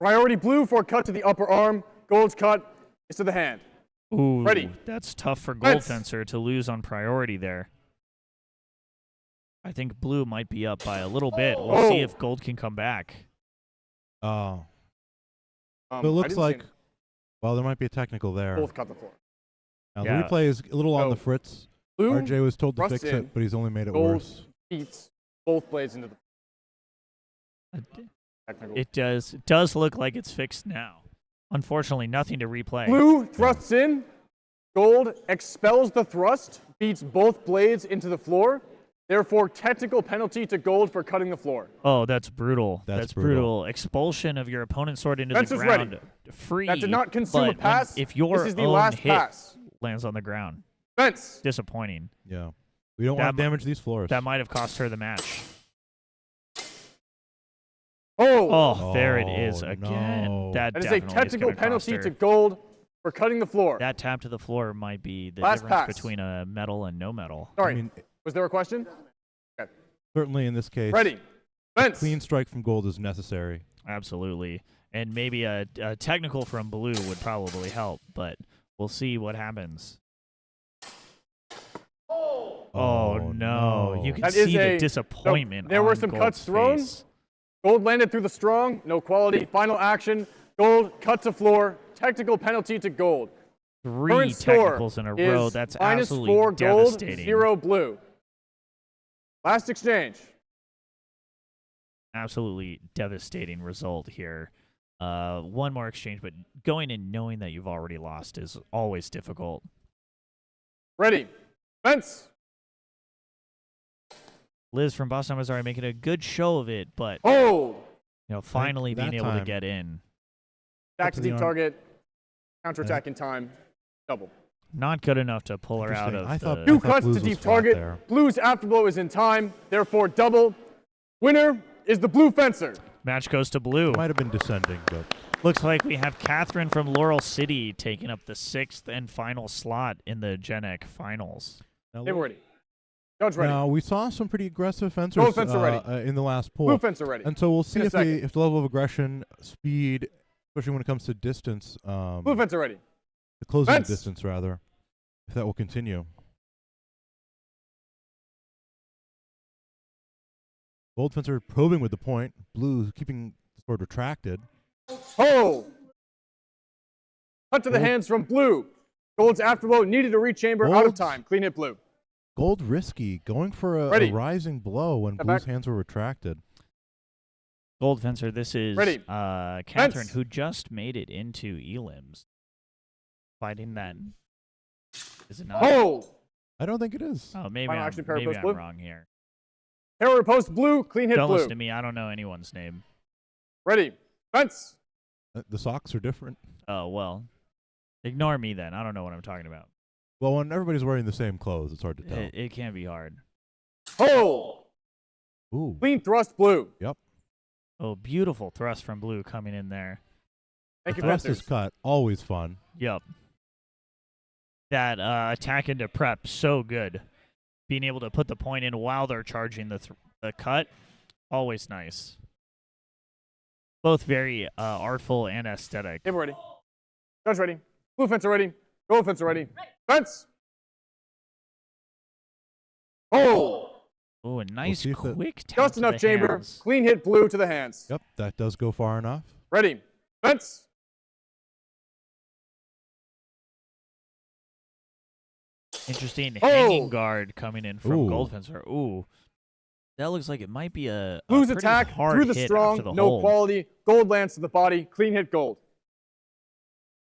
Speaker 3: Priority blue for cut to the upper arm. Gold's cut is to the hand.
Speaker 2: Ooh,
Speaker 3: Ready.
Speaker 2: That's tough for Gold
Speaker 3: Fence.
Speaker 2: Fencer to lose on priority there. I think blue might be up by a little bit. We'll see if Gold can come back.
Speaker 1: Oh. So it looks like, well, there might be a technical there.
Speaker 3: Both cut the floor.
Speaker 1: Now,
Speaker 2: Yeah.
Speaker 1: the replay is a little on the fritz.
Speaker 3: Blue,
Speaker 1: RJ was told to
Speaker 3: thrust
Speaker 1: fix
Speaker 3: in.
Speaker 1: it, but he's only made it
Speaker 3: Gold
Speaker 1: worse.
Speaker 3: beats both blades into the technical.
Speaker 2: It does look like it's fixed now. Unfortunately, nothing to replay.
Speaker 3: Blue thrusts in. Gold expels the thrust, beats both blades into the floor. Therefore, technical penalty to Gold for cutting the floor.
Speaker 2: Oh, that's brutal.
Speaker 1: That's
Speaker 2: brutal. Expulsion of your opponent's sword into
Speaker 3: Fence
Speaker 2: the
Speaker 3: is
Speaker 2: ground.
Speaker 3: ready.
Speaker 2: Free.
Speaker 3: That did not consume a
Speaker 2: but
Speaker 3: pass.
Speaker 2: If your
Speaker 3: This is the
Speaker 2: own
Speaker 3: last
Speaker 2: hit
Speaker 3: pass.
Speaker 2: lands on the ground,
Speaker 3: Fence.
Speaker 2: disappointing.
Speaker 1: Yeah. We don't want to damage these floors.
Speaker 2: That might have cost her the match.
Speaker 3: Oh.
Speaker 2: Oh, there it is
Speaker 1: Oh,
Speaker 2: again.
Speaker 1: no.
Speaker 2: That
Speaker 3: That is a
Speaker 2: definitely
Speaker 3: technical
Speaker 2: gonna cost
Speaker 3: penalty
Speaker 2: her.
Speaker 3: to Gold for cutting the floor.
Speaker 2: That tap to the floor might be the
Speaker 3: Last
Speaker 2: difference
Speaker 3: pass.
Speaker 2: between a metal and no metal.
Speaker 3: Sorry.
Speaker 1: I mean,
Speaker 3: Was there a question? Okay.
Speaker 1: certainly in this case,
Speaker 3: Ready. Fence.
Speaker 1: clean strike from Gold is necessary.
Speaker 2: Absolutely. And maybe a technical from blue would probably help, but we'll see what happens. Oh, no. You can
Speaker 3: That is
Speaker 2: see the
Speaker 3: a-
Speaker 2: disappointment
Speaker 3: there were
Speaker 2: on
Speaker 3: some
Speaker 2: Gold's
Speaker 3: cuts thrown.
Speaker 2: face.
Speaker 3: Gold landed through the strong. No quality. Final action. Gold cut to floor. Technical penalty to Gold.
Speaker 2: 3
Speaker 3: Current score
Speaker 2: technicals in a row.
Speaker 3: is
Speaker 2: That's
Speaker 3: -4
Speaker 2: absolutely
Speaker 3: Gold,
Speaker 2: devastating.
Speaker 3: 0 blue. Last exchange.
Speaker 2: Absolutely devastating result here. One more exchange, but going in knowing that you've already lost is always difficult.
Speaker 3: Ready. Fence.
Speaker 2: Liz from Boston Armizare making a good show of it, but finally
Speaker 1: that
Speaker 2: being able to
Speaker 1: time.
Speaker 2: get in.
Speaker 3: Back to
Speaker 1: the
Speaker 3: deep
Speaker 1: arm.
Speaker 3: target. Counterattack in time. Double.
Speaker 2: Not good enough to pull her out
Speaker 1: Interesting.
Speaker 2: of
Speaker 1: I
Speaker 2: the...
Speaker 1: thought-
Speaker 3: Two
Speaker 1: I
Speaker 3: cuts to
Speaker 1: Blues was
Speaker 3: deep
Speaker 1: flat
Speaker 3: target.
Speaker 1: there.
Speaker 3: Blue's afterblow is in time. Therefore, double. Winner is the blue fencer.
Speaker 2: Match goes to blue.
Speaker 1: Might have been descending, but
Speaker 2: Looks like we have Catherine from Laurel City taking up the 6th and final slot in the Gen Ec finals.
Speaker 1: Now,
Speaker 3: They were ready. Judge ready.
Speaker 1: now we saw some pretty aggressive fencers
Speaker 3: Gold fencer ready.
Speaker 1: in the last pool.
Speaker 3: Blue fencer ready.
Speaker 1: And so we'll see
Speaker 3: In a
Speaker 1: if
Speaker 3: second.
Speaker 1: the level of aggression, speed, especially when it comes to distance,
Speaker 3: Blue fencer ready.
Speaker 1: the closing
Speaker 3: Fence.
Speaker 1: distance rather, if that will continue. Gold fencer probing with the point. Blue keeping the sword retracted.
Speaker 3: Oh! Cut to the
Speaker 1: Gold.
Speaker 3: hands from blue. Gold's afterblow needed a rechamber out of
Speaker 1: Gold's-
Speaker 3: time. Clean hit blue.
Speaker 1: Gold risky, going for a
Speaker 3: Ready.
Speaker 1: rising blow when
Speaker 3: Step
Speaker 1: Blue's
Speaker 3: back.
Speaker 1: hands were retracted.
Speaker 2: Gold Fencer, this is
Speaker 3: Ready.
Speaker 2: Catherine,
Speaker 3: Fence.
Speaker 2: who just made it into Elims. Fighting that. Is it not?
Speaker 3: Oh!
Speaker 1: I don't think it is.
Speaker 2: Oh, maybe
Speaker 3: Final
Speaker 2: I'm,
Speaker 3: action, parry
Speaker 2: maybe
Speaker 3: post
Speaker 2: I'm
Speaker 3: blue.
Speaker 2: wrong here.
Speaker 3: Terror post blue. Clean hit
Speaker 2: Don't
Speaker 3: blue.
Speaker 2: listen to me. I don't know anyone's name.
Speaker 3: Ready. Fence.
Speaker 1: The socks are different.
Speaker 2: Oh, well. Ignore me then. I don't know what I'm talking about.
Speaker 1: Well, when everybody's wearing the same clothes, it's hard to tell.
Speaker 2: It can be hard.
Speaker 3: Oh!
Speaker 1: Ooh.
Speaker 3: Clean thrust blue.
Speaker 2: Oh, beautiful thrust from Blue coming in there.
Speaker 3: Thank you,
Speaker 1: Thrust
Speaker 3: fencers.
Speaker 1: is cut. Always fun.
Speaker 2: Yep. That attack into prep, so good. Being able to put the point in while they're charging the cut, always nice. Both very artful and aesthetic.
Speaker 3: Table ready. Judge ready. Blue fencer ready. Gold fencer ready. Fence. Oh!
Speaker 2: Oh, a nice
Speaker 1: see if it-
Speaker 2: quick tap
Speaker 3: Just
Speaker 2: to
Speaker 3: enough
Speaker 2: the
Speaker 3: chamber.
Speaker 2: hands.
Speaker 3: Clean hit blue to the hands.
Speaker 1: Yep, that does go far enough.
Speaker 3: Ready. Fence.
Speaker 2: Interesting
Speaker 3: Oh!
Speaker 2: hanging guard coming in from
Speaker 1: Ooh.
Speaker 2: Goldfencer. Ooh. That looks like it might be a
Speaker 3: Blue's
Speaker 2: pretty
Speaker 3: attack
Speaker 2: hard
Speaker 3: through the
Speaker 2: hit
Speaker 3: strong.
Speaker 2: after the
Speaker 3: No
Speaker 2: hold.
Speaker 3: quality. Gold lands to the body. Clean hit gold.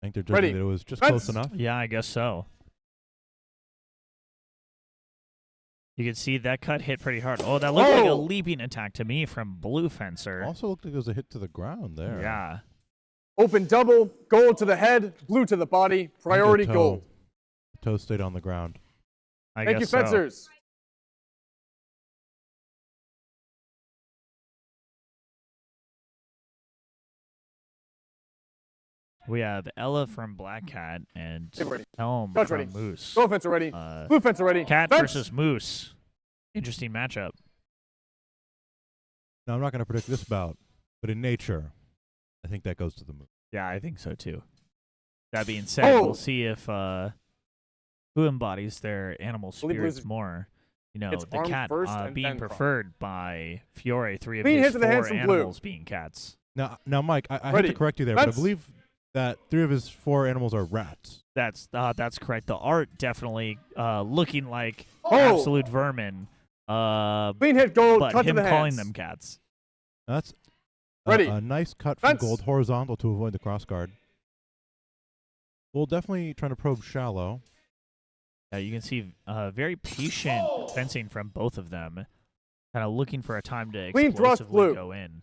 Speaker 1: I think they're judging
Speaker 3: Ready.
Speaker 1: that it was just
Speaker 3: Fence.
Speaker 1: close enough.
Speaker 2: Yeah, I guess so. You can see that cut hit pretty hard. Oh, that looked like a
Speaker 3: Oh!
Speaker 2: leaping attack to me from Blue Fencer.
Speaker 1: Also looked like it was a hit to the ground there.
Speaker 2: Yeah.
Speaker 3: Open double. Gold to the head. Blue to the body.
Speaker 1: And the
Speaker 3: Priority
Speaker 1: toe.
Speaker 3: gold.
Speaker 1: The toe stayed on the ground.
Speaker 2: I
Speaker 3: Thank you,
Speaker 2: guess so.
Speaker 3: fencers.
Speaker 2: We have Ella from Black Cat and
Speaker 3: Get ready.
Speaker 2: Helm
Speaker 3: Judge
Speaker 2: from
Speaker 3: ready.
Speaker 2: Moose.
Speaker 3: Gold fencer ready.
Speaker 2: Uh,
Speaker 3: Blue fencer ready.
Speaker 2: Cat
Speaker 3: Fence.
Speaker 2: versus Moose. Interesting matchup.
Speaker 1: Now, I'm not going to predict this bout, but in nature, I think that goes to the moon.
Speaker 2: Yeah, I think so too. That being said,
Speaker 3: Oh!
Speaker 2: we'll see if who embodies their animal
Speaker 3: Believe
Speaker 2: spirits
Speaker 3: Blue's-
Speaker 2: more. You know,
Speaker 3: it's
Speaker 2: the
Speaker 3: arm
Speaker 2: cat
Speaker 3: first and
Speaker 2: being
Speaker 3: then front.
Speaker 2: preferred by Fiore, 3 of
Speaker 3: Clean
Speaker 2: his
Speaker 3: hit to the
Speaker 2: 4
Speaker 3: hands from Blue.
Speaker 2: animals being cats.
Speaker 1: Now, Mike, I have
Speaker 3: Ready.
Speaker 1: to correct you there, but I
Speaker 3: Fence.
Speaker 1: believe that 3 of his 4 animals are rats.
Speaker 2: That's correct. The art definitely looking like
Speaker 3: Oh!
Speaker 2: absolute vermin.
Speaker 3: Clean hit gold.
Speaker 2: But
Speaker 3: Cut to
Speaker 2: him
Speaker 3: the
Speaker 2: calling
Speaker 3: hands.
Speaker 2: them cats.
Speaker 1: That's
Speaker 3: Ready.
Speaker 1: a nice cut from
Speaker 3: Fence.
Speaker 1: Gold horizontal to avoid the cross guard. We'll definitely trying to probe shallow.
Speaker 2: You can see very patient fencing from both of them, kind of looking for a time to
Speaker 3: Clean thrust,
Speaker 2: explosively
Speaker 3: Blue.
Speaker 2: go in.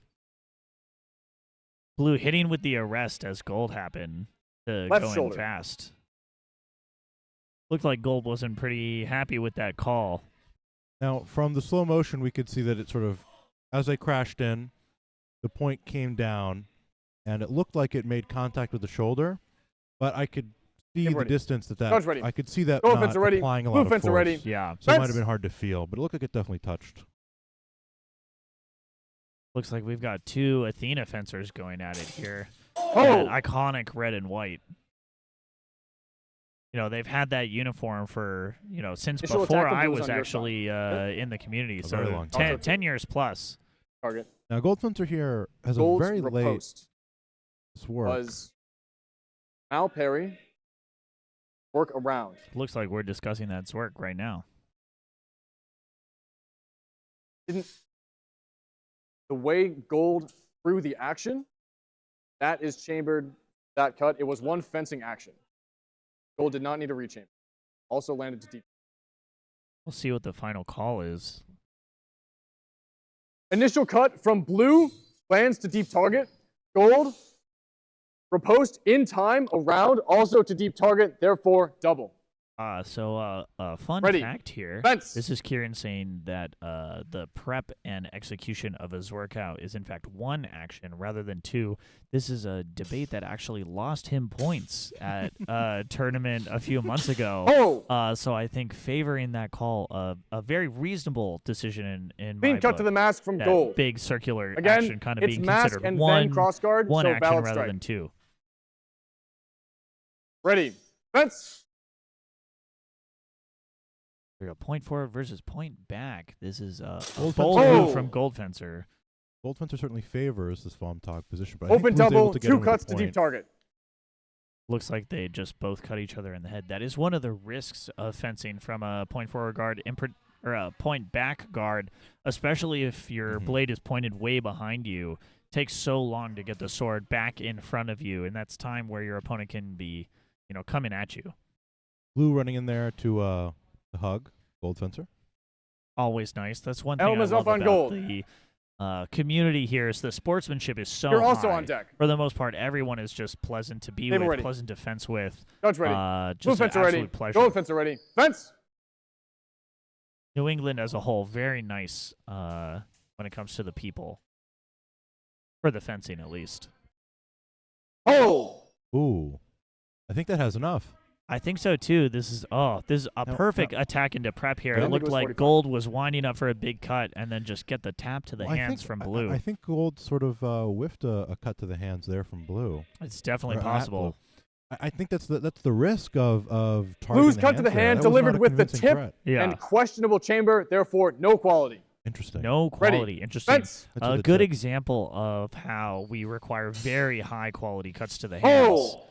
Speaker 2: Blue hitting with the arrest as Gold happened to
Speaker 3: Left
Speaker 2: go in
Speaker 3: shoulder.
Speaker 2: fast. Looked like Gold wasn't pretty happy with that call.
Speaker 1: Now, from the slow motion, we could see that it sort of, as they crashed in, the point came down, and it looked like it made contact with the shoulder, but I could see
Speaker 3: Get
Speaker 1: the
Speaker 3: ready.
Speaker 1: distance that
Speaker 3: Judge ready.
Speaker 1: I could see that
Speaker 3: Gold
Speaker 1: not
Speaker 3: fencer ready.
Speaker 1: applying a
Speaker 3: Blue
Speaker 1: lot of
Speaker 3: fencer
Speaker 1: force.
Speaker 3: ready.
Speaker 2: Yeah,
Speaker 1: So it might
Speaker 3: Fence.
Speaker 1: have been hard to feel, but it looked like it definitely touched.
Speaker 2: looks like we've got 2 Athena fencers going at it here.
Speaker 3: Oh!
Speaker 2: That iconic red and white. You know, they've had that uniform for, since
Speaker 3: Initial
Speaker 2: before
Speaker 3: attack of
Speaker 2: I
Speaker 3: Blue's
Speaker 2: was
Speaker 3: on your
Speaker 2: actually in the community.
Speaker 1: A
Speaker 2: So
Speaker 1: very long
Speaker 2: 10,
Speaker 3: time.
Speaker 2: 10 years plus.
Speaker 3: Target.
Speaker 1: Now, Gold Fencer here has
Speaker 3: Gold's
Speaker 1: a very late
Speaker 3: riposte
Speaker 1: work.
Speaker 3: was Al Perry. Work around.
Speaker 2: Looks like we're discussing that's work right now.
Speaker 3: The way Gold threw the action, that is chambered, that cut. It was one fencing action. Gold did not need a rechamber. Also landed to deep.
Speaker 2: We'll see what the final call is.
Speaker 3: Initial cut from Blue, lands to deep target. Gold, riposte in time, around, also to deep target, therefore double.
Speaker 2: Fun
Speaker 3: Ready.
Speaker 2: fact here.
Speaker 3: Fence.
Speaker 2: This is Kieran saying that the prep and execution of a Zorkow is in fact one action rather than two. This is a debate that actually lost him points at a tournament a few months ago.
Speaker 3: Oh!
Speaker 2: So I think favoring that call, a very reasonable decision in my
Speaker 3: Being cut
Speaker 2: book.
Speaker 3: to the mask from
Speaker 2: That
Speaker 3: gold.
Speaker 2: big circular
Speaker 3: Again,
Speaker 2: action kind of
Speaker 3: it's
Speaker 2: being
Speaker 3: mask
Speaker 2: considered
Speaker 3: and
Speaker 2: one
Speaker 3: then cross guard, so
Speaker 2: action
Speaker 3: valid
Speaker 2: rather
Speaker 3: strike.
Speaker 2: than two.
Speaker 3: Ready. Fence.
Speaker 2: We got point forward versus point back. This is a
Speaker 1: Gold
Speaker 2: bold
Speaker 1: Fencer.
Speaker 2: move
Speaker 3: Oh.
Speaker 2: from Gold Fencer.
Speaker 1: Gold Fencer certainly favors this Tog position, but I think
Speaker 3: Open
Speaker 1: Blue's able
Speaker 3: double,
Speaker 1: to get
Speaker 3: 2
Speaker 1: him with a
Speaker 3: cuts to deep
Speaker 1: point.
Speaker 3: target.
Speaker 2: Looks like they just both cut each other in the head. That is one of the risks of fencing from a point forward guard or a point back guard, especially if your blade is pointed way behind you. It takes so long to get the sword back in front of you, and that's time where your opponent can be, coming at you.
Speaker 1: Blue running in there to hug Gold Fencer.
Speaker 2: Always nice. That's one thing
Speaker 3: Elm
Speaker 2: I
Speaker 3: is
Speaker 2: love
Speaker 3: up on
Speaker 2: about
Speaker 3: gold.
Speaker 2: the community here is the sportsmanship is so
Speaker 3: You're also
Speaker 2: high.
Speaker 3: on deck.
Speaker 2: For the most part, everyone is just pleasant to be
Speaker 3: Table
Speaker 2: with,
Speaker 3: ready.
Speaker 2: pleasant to fence with.
Speaker 3: Judge ready.
Speaker 2: Just
Speaker 3: Blue
Speaker 2: an
Speaker 3: fencer ready.
Speaker 2: absolute pleasure.
Speaker 3: Gold fencer ready. Fence.
Speaker 2: New England as a whole, very nice when it comes to the people. For the fencing, at least.
Speaker 3: Oh!
Speaker 1: Ooh, I think that has enough.
Speaker 2: I think so, too. This is a
Speaker 1: No,
Speaker 2: perfect attack into prep here.
Speaker 1: I
Speaker 2: It
Speaker 1: think
Speaker 2: looked
Speaker 3: it was
Speaker 2: like
Speaker 3: 45.
Speaker 2: Gold was winding up for a big cut and then just get the tap to the
Speaker 1: Well,
Speaker 2: hands from Blue.
Speaker 1: I think Gold sort of whiffed a cut to the hands there from Blue.
Speaker 2: It's definitely
Speaker 1: Or at
Speaker 2: possible.
Speaker 1: Blue. I think that's the risk of targeting
Speaker 3: Blue's
Speaker 1: the
Speaker 3: cut to the
Speaker 1: hands there.
Speaker 3: hand,
Speaker 1: That was not
Speaker 3: delivered
Speaker 1: a
Speaker 3: with the
Speaker 1: convincing
Speaker 3: tip.
Speaker 1: threat.
Speaker 2: Yeah.
Speaker 3: And questionable chamber, therefore no quality.
Speaker 1: Interesting.
Speaker 2: No
Speaker 3: Ready.
Speaker 2: quality. Interesting.
Speaker 3: Fence.
Speaker 1: That's
Speaker 2: A
Speaker 1: with the
Speaker 2: good
Speaker 1: tip.
Speaker 2: example of how we require very high quality cuts to the hands.
Speaker 3: Oh!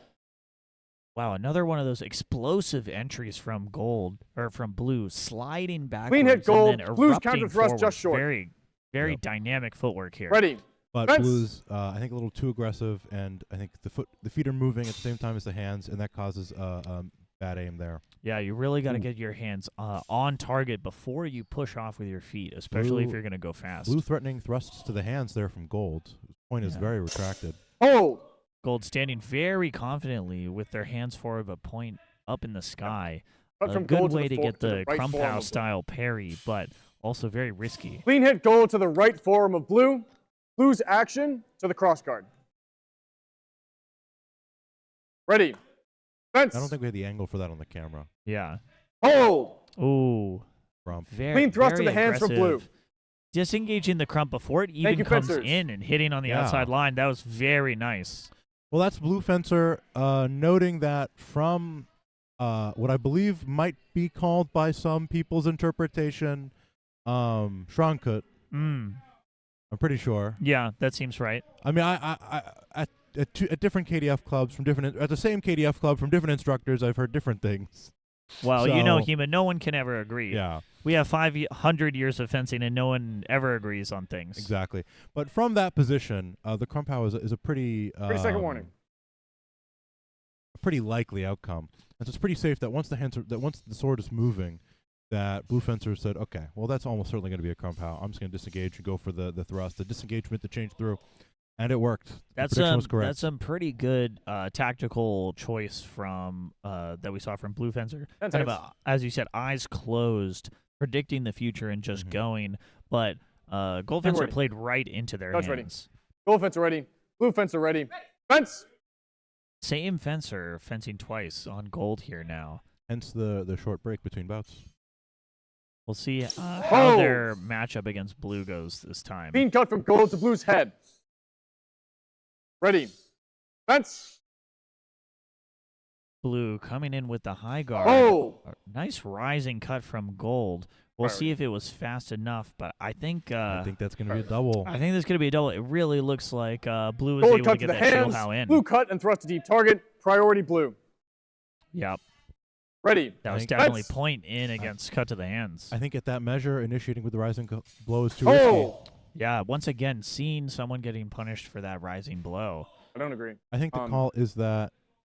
Speaker 2: Wow, another one of those explosive entries from Gold or from Blue, sliding backwards
Speaker 3: Clean hit Gold.
Speaker 2: and then
Speaker 3: Blue's
Speaker 2: erupting
Speaker 3: counter thrust
Speaker 2: forward.
Speaker 3: just short.
Speaker 2: Very, very
Speaker 1: Yep.
Speaker 2: dynamic footwork here.
Speaker 3: Ready.
Speaker 1: But
Speaker 3: Fence.
Speaker 1: Blue's, I think, a little too aggressive, and I think the feet are moving at the same time as the hands, and that causes bad aim there.
Speaker 2: Yeah, you really got to
Speaker 1: Ooh.
Speaker 2: get your hands on target before you push off with your feet, especially if
Speaker 1: Blue-
Speaker 2: you're going to go fast.
Speaker 1: Blue threatening thrusts to the hands there from Gold. His point is
Speaker 2: Yeah.
Speaker 1: very retracted.
Speaker 3: Oh!
Speaker 2: Gold standing very confidently with their hands forward but point up in the sky.
Speaker 3: Cut
Speaker 2: A
Speaker 3: from
Speaker 2: good
Speaker 3: gold
Speaker 2: way
Speaker 3: to
Speaker 2: to get the
Speaker 3: right forearm
Speaker 2: Crumpow
Speaker 3: of
Speaker 2: style parry, but also very risky.
Speaker 3: Clean hit Gold to the right forearm of Blue. Blue's action to the cross guard. Ready. Fence.
Speaker 1: I don't think we had the angle for that on the camera.
Speaker 2: Yeah.
Speaker 3: Hold.
Speaker 2: Ooh.
Speaker 1: Crump.
Speaker 2: Very,
Speaker 3: Clean thrust to
Speaker 2: very
Speaker 3: the hands from Blue.
Speaker 2: aggressive. Disengaging the crump before it even
Speaker 3: you,
Speaker 2: comes
Speaker 3: fencers.
Speaker 2: in and hitting on the
Speaker 1: Yeah.
Speaker 2: outside line. That was very nice.
Speaker 1: Well, that's Blue Fencer noting that from what I believe might be called by some people's interpretation, Shronkut.
Speaker 2: Mm.
Speaker 1: I'm pretty sure.
Speaker 2: Yeah, that seems right.
Speaker 1: I mean, at different KDF clubs from different at the same KDF club from different instructors, I've heard different things.
Speaker 2: Well, you know,
Speaker 1: So-
Speaker 2: Hema, no one can ever agree.
Speaker 1: Yeah,
Speaker 2: We have 500 years of fencing, and no one ever agrees on things.
Speaker 1: exactly. But from that position, the Crumpow is a pretty
Speaker 3: 30-second warning.
Speaker 1: a pretty likely outcome. And so it's pretty safe that once once the sword is moving, that Blue Fencer said, okay, well that's almost certainly going to be a Crumpow. I'm just going to disengage and go for the thrust, the disengagement, the change through, and it worked.
Speaker 2: That's
Speaker 1: the prediction was correct.
Speaker 2: that's some pretty good tactical choice from that we saw from Blue Fencer.
Speaker 3: 10
Speaker 2: Kind of
Speaker 3: seconds.
Speaker 2: as you said, eyes closed, predicting the future and just
Speaker 1: Mhm.
Speaker 2: going. But Gold
Speaker 3: Get
Speaker 2: Fencer
Speaker 3: ready.
Speaker 2: played right into their
Speaker 3: Touch
Speaker 2: hands.
Speaker 3: ready. Gold fencer ready. Blue fencer ready. Fence.
Speaker 2: Same fencer fencing twice on Gold here now.
Speaker 1: Hence the short break between bouts.
Speaker 2: We'll see how
Speaker 3: Oh!
Speaker 2: their matchup against Blue goes this time.
Speaker 3: Being cut from Gold to Blue's head. Ready. Fence.
Speaker 2: Blue coming in with the high guard.
Speaker 3: Oh!
Speaker 2: Nice rising cut from Gold. We'll see if it was fast enough, but I think
Speaker 1: I think that's going to be a double.
Speaker 2: this is going to be a double. It really looks like Blue was
Speaker 3: Gold
Speaker 2: able to
Speaker 3: cut to
Speaker 2: get
Speaker 3: the
Speaker 2: that shield
Speaker 3: hands.
Speaker 2: how in.
Speaker 3: Blue cut and thrust to deep target. Priority Blue.
Speaker 2: Yep,
Speaker 3: Ready.
Speaker 2: that was
Speaker 1: think-
Speaker 2: definitely
Speaker 3: Fence.
Speaker 2: point in against cut to the hands.
Speaker 1: I think at that measure, initiating with the rising blow is too risky.
Speaker 3: Oh!
Speaker 2: Yeah, once again, seeing someone getting punished for that rising blow.
Speaker 3: I don't agree.
Speaker 1: I think the
Speaker 3: On-
Speaker 1: call is that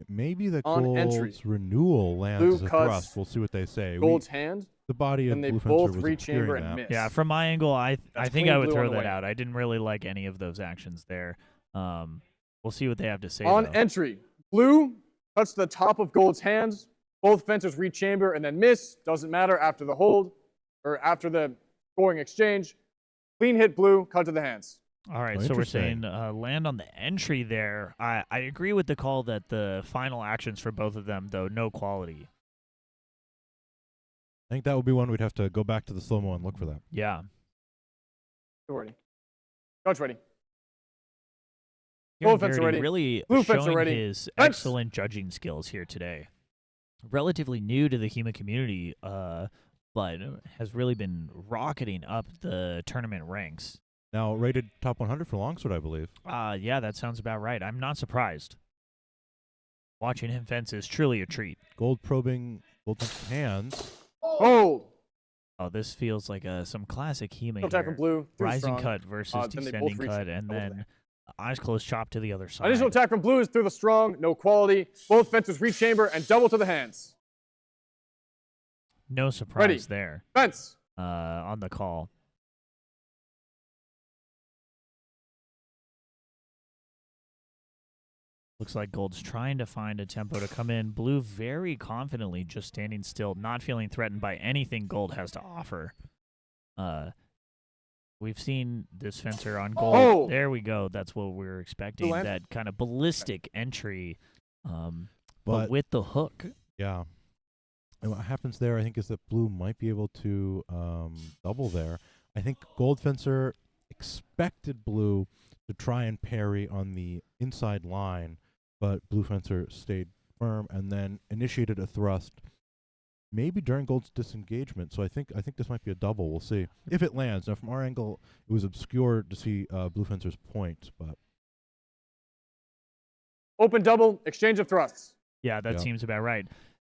Speaker 1: maybe the
Speaker 3: on
Speaker 1: Gold's
Speaker 3: entry.
Speaker 1: renewal lands
Speaker 3: Blue
Speaker 1: as a
Speaker 3: cuts
Speaker 1: thrust. We'll see what they say.
Speaker 3: Gold's hand.
Speaker 1: The body of
Speaker 3: and they
Speaker 1: Blue
Speaker 3: both
Speaker 1: Fencer was
Speaker 3: rechamber
Speaker 1: obscuring
Speaker 3: and
Speaker 1: that.
Speaker 3: miss.
Speaker 2: Yeah, from my angle, I
Speaker 3: That's
Speaker 2: think
Speaker 3: clean
Speaker 2: I would
Speaker 3: blue
Speaker 2: throw
Speaker 3: on the
Speaker 2: that
Speaker 3: way.
Speaker 2: out. I didn't really like any of those actions there. We'll see what they have to say.
Speaker 3: On
Speaker 2: though.
Speaker 3: entry. Blue cuts to the top of Gold's hands. Both fencers rechamber and then miss. Doesn't matter after the hold or after the scoring exchange. Clean hit blue, cut to the hands.
Speaker 2: All right, so we're saying land on the entry there. I agree with the call that the final actions for both of them, though, no quality.
Speaker 1: I think that would be one we'd have to go back to the slow-mo and look for that.
Speaker 2: Yeah.
Speaker 3: Ready. Coach ready.
Speaker 2: Here
Speaker 3: Gold fence
Speaker 2: Verity
Speaker 3: ready.
Speaker 2: really
Speaker 3: Blue fence
Speaker 2: showing
Speaker 3: ready.
Speaker 2: his
Speaker 3: Fence.
Speaker 2: excellent judging skills here today. Relatively new to the human community, but has really been rocketing up the tournament ranks.
Speaker 1: Now rated top 100 for Longsword, I believe.
Speaker 2: Yeah, that sounds about right. I'm not surprised. Watching him fence is truly a treat.
Speaker 1: Gold probing Gold fence hands.
Speaker 3: Hold.
Speaker 2: Oh, this feels like some classic Hema
Speaker 3: Attack from
Speaker 2: here.
Speaker 3: blue. Too
Speaker 2: Rising
Speaker 3: strong.
Speaker 2: cut versus
Speaker 3: Then they
Speaker 2: descending
Speaker 3: both reach
Speaker 2: cut, and
Speaker 3: over
Speaker 2: then
Speaker 3: there.
Speaker 2: eyes closed chop to the other side.
Speaker 3: Initial attack from blue is through the strong. No quality. Both fences rechamber and double to the hands.
Speaker 2: No surprise
Speaker 3: Ready.
Speaker 2: there
Speaker 3: Fence.
Speaker 2: on the call. Looks like Gold's trying to find a tempo to come in. Blue very confidently just standing still, not feeling threatened by anything Gold has to offer. We've seen this fencer on Gold.
Speaker 3: Oh.
Speaker 2: There we go. That's what we were expecting.
Speaker 3: Land.
Speaker 2: That kind of ballistic entry, but
Speaker 1: But
Speaker 2: with the hook.
Speaker 1: yeah. And what happens there, I think, is that blue might be able to double there. I think Gold Fencer expected blue to try and parry on the inside line, but Blue Fencer stayed firm and then initiated a thrust, maybe during Gold's disengagement. So I think this might be a double. We'll see if it lands. Now, from our angle, it was obscure to see Blue Fencer's point, but
Speaker 3: Open double. Exchange of thrusts.
Speaker 2: Yeah, that
Speaker 1: Yeah.
Speaker 2: seems about right.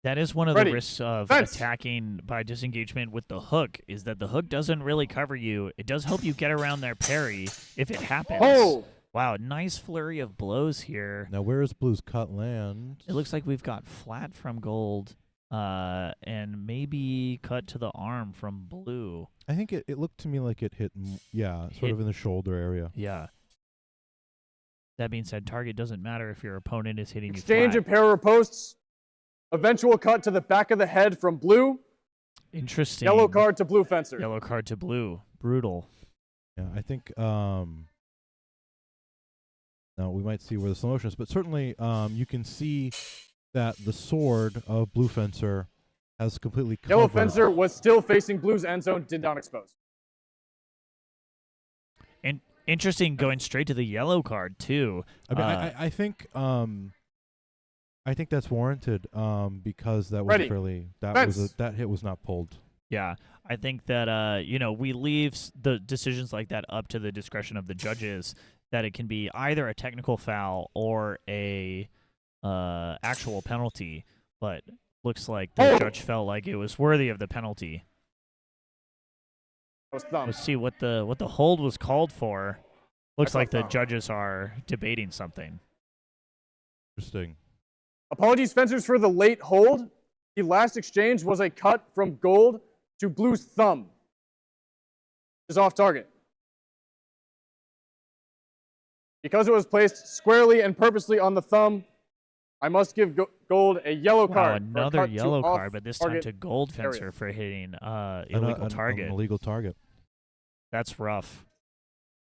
Speaker 2: That is one of
Speaker 3: Ready.
Speaker 2: the risks of
Speaker 3: Fence.
Speaker 2: attacking by disengagement with the hook, is that the hook doesn't really cover you. It does help you get around their parry if it happens.
Speaker 3: Hold.
Speaker 2: Wow, nice flurry of blows here.
Speaker 1: now where is Blue's cut land?
Speaker 2: It looks like we've got flat from Gold, and maybe cut to the arm from Blue.
Speaker 1: I think it looked to me like it hit, sort
Speaker 2: Hit-
Speaker 1: of in the shoulder area.
Speaker 2: Yeah. That being said, target doesn't matter if your opponent is hitting
Speaker 3: Exchange
Speaker 2: you
Speaker 3: of
Speaker 2: flat.
Speaker 3: pair posts. Eventual cut to the back of the head from blue.
Speaker 2: Interesting.
Speaker 3: Yellow card to blue fencer.
Speaker 2: Yellow card to Blue. Brutal.
Speaker 1: Yeah, I think now we might see where the slow motion is, but certainly you can see that the sword of Blue Fencer has completely covered.
Speaker 3: Yellow fencer was still facing blue's end zone. Did not expose.
Speaker 2: And interesting going straight to the yellow card, too.
Speaker 1: I mean, I think that's warranted because that was
Speaker 3: Ready. Fence.
Speaker 1: that hit was not pulled.
Speaker 2: Yeah, I think that we leave the decisions like that up to the discretion of the judges. That it can be either a technical foul or a actual penalty. But looks like the judge felt like it was worthy of the penalty.
Speaker 3: That was thumb.
Speaker 2: Let's see what the hold was called for. Looks
Speaker 3: That's a
Speaker 2: like the
Speaker 3: thumb.
Speaker 2: judges are debating something.
Speaker 1: Interesting.
Speaker 3: Apologies, fencers, for the late hold. The last exchange was a cut from Gold to blue's thumb. Is off target. Because it was placed squarely and purposely on the thumb, I must give Gold a yellow
Speaker 2: Wow,
Speaker 3: card. for a
Speaker 2: another
Speaker 3: cut to
Speaker 2: yellow
Speaker 3: off
Speaker 2: card, but this time
Speaker 3: target
Speaker 2: to Gold
Speaker 3: area.
Speaker 2: Fencer for hitting
Speaker 1: An
Speaker 2: illegal target.
Speaker 1: illegal target.
Speaker 2: That's rough.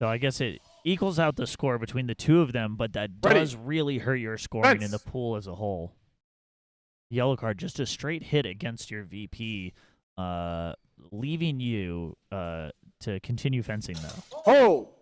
Speaker 2: So I guess it equals out the score between the two of them, but that
Speaker 3: Ready.
Speaker 2: does really hurt your scoring in the
Speaker 3: Fence.
Speaker 2: pool as a whole. Yellow card, just a straight hit against your VP, leaving you to continue fencing, though.
Speaker 3: Hold.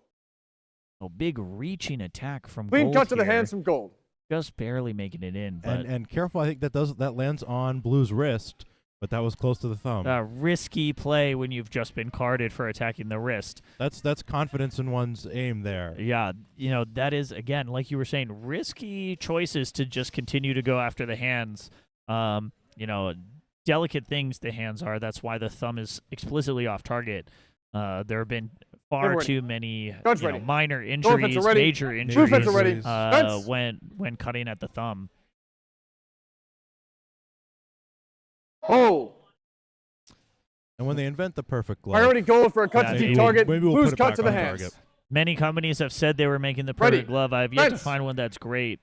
Speaker 2: A big reaching attack from
Speaker 3: Clean
Speaker 2: Gold
Speaker 3: cut to the
Speaker 2: here,
Speaker 3: hands from Gold.
Speaker 2: just barely making it in. But
Speaker 1: And careful, I think that lands on Blue's wrist, but that was close to the thumb.
Speaker 2: risky play when you've just been carded for attacking the wrist.
Speaker 1: That's confidence in one's aim there.
Speaker 2: Yeah, that is, again, like you were saying, risky choices to just continue to go after the hands. Delicate things the hands are. That's why the thumb is explicitly off target. There have been far
Speaker 3: Ready.
Speaker 2: too many
Speaker 3: Guns ready.
Speaker 2: minor
Speaker 3: Fencer
Speaker 2: injuries,
Speaker 3: ready.
Speaker 2: major
Speaker 3: Blue
Speaker 2: injuries
Speaker 3: fencer ready. Fence.
Speaker 2: when cutting at the thumb.
Speaker 3: Hold.
Speaker 1: And when they invent the perfect glove,
Speaker 3: Priority Gold for a cut
Speaker 2: Yeah,
Speaker 3: to
Speaker 2: maybe
Speaker 3: deep target.
Speaker 1: maybe we'll
Speaker 3: Blue's
Speaker 1: put it
Speaker 3: cut
Speaker 1: back
Speaker 3: to the
Speaker 1: on
Speaker 3: hands.
Speaker 1: target.
Speaker 2: Many companies have said they were making the
Speaker 3: Ready.
Speaker 2: perfect glove. I have yet to
Speaker 3: Fence.
Speaker 2: find one that's great.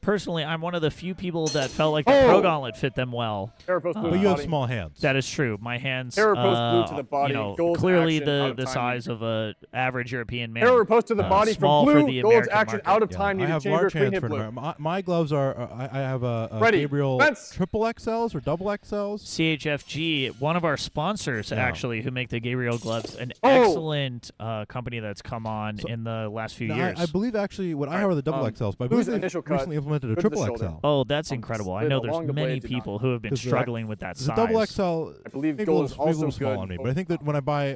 Speaker 2: Personally, I'm one of the few people that felt like the Pro Gauntlet fit them well.
Speaker 3: Terror Post Blue
Speaker 1: But
Speaker 3: to
Speaker 1: you
Speaker 3: the
Speaker 1: have
Speaker 3: body.
Speaker 1: small hands.
Speaker 2: That is true. My hands,
Speaker 3: Terror Post Blue to the body. Gold's
Speaker 2: clearly
Speaker 3: action, out
Speaker 2: the
Speaker 3: of time.
Speaker 2: size of a average European man.
Speaker 3: Terror Post to the body
Speaker 2: small
Speaker 3: from
Speaker 2: for
Speaker 3: Blue.
Speaker 2: the
Speaker 3: Gold's
Speaker 2: American
Speaker 3: action
Speaker 2: market.
Speaker 3: out of
Speaker 1: Yeah,
Speaker 3: time.
Speaker 1: I
Speaker 3: Needed
Speaker 1: have
Speaker 3: chamber.
Speaker 1: large
Speaker 3: Clean
Speaker 1: hands
Speaker 3: hit
Speaker 1: for
Speaker 3: Blue.
Speaker 1: my gloves are. I have a
Speaker 3: Ready.
Speaker 1: Gabriel
Speaker 3: Fence.
Speaker 1: triple XLs or double XLs.
Speaker 2: CHFG, one of our sponsors,
Speaker 1: Yeah.
Speaker 2: actually, who make the Gabriel gloves, an
Speaker 3: Oh.
Speaker 2: excellent company that's come on in the last few
Speaker 1: No,
Speaker 2: years.
Speaker 1: I believe actually what I have are the double XLs, but I
Speaker 3: Blue's
Speaker 1: believe they've
Speaker 3: initial cut,
Speaker 1: recently implemented a
Speaker 3: good to the
Speaker 1: triple
Speaker 3: shoulder.
Speaker 1: XL.
Speaker 2: Oh, that's incredible. I
Speaker 3: slid
Speaker 2: know
Speaker 3: along
Speaker 2: there's
Speaker 3: the blade,
Speaker 2: many
Speaker 3: did not.
Speaker 2: people who have been
Speaker 1: 'Cause the-
Speaker 2: struggling with that
Speaker 1: The
Speaker 2: size.
Speaker 1: double XL,
Speaker 3: I believe
Speaker 1: maybe
Speaker 3: gold
Speaker 1: a
Speaker 3: is
Speaker 1: little, maybe a
Speaker 3: also
Speaker 1: little small
Speaker 3: good.
Speaker 1: on me, but I think that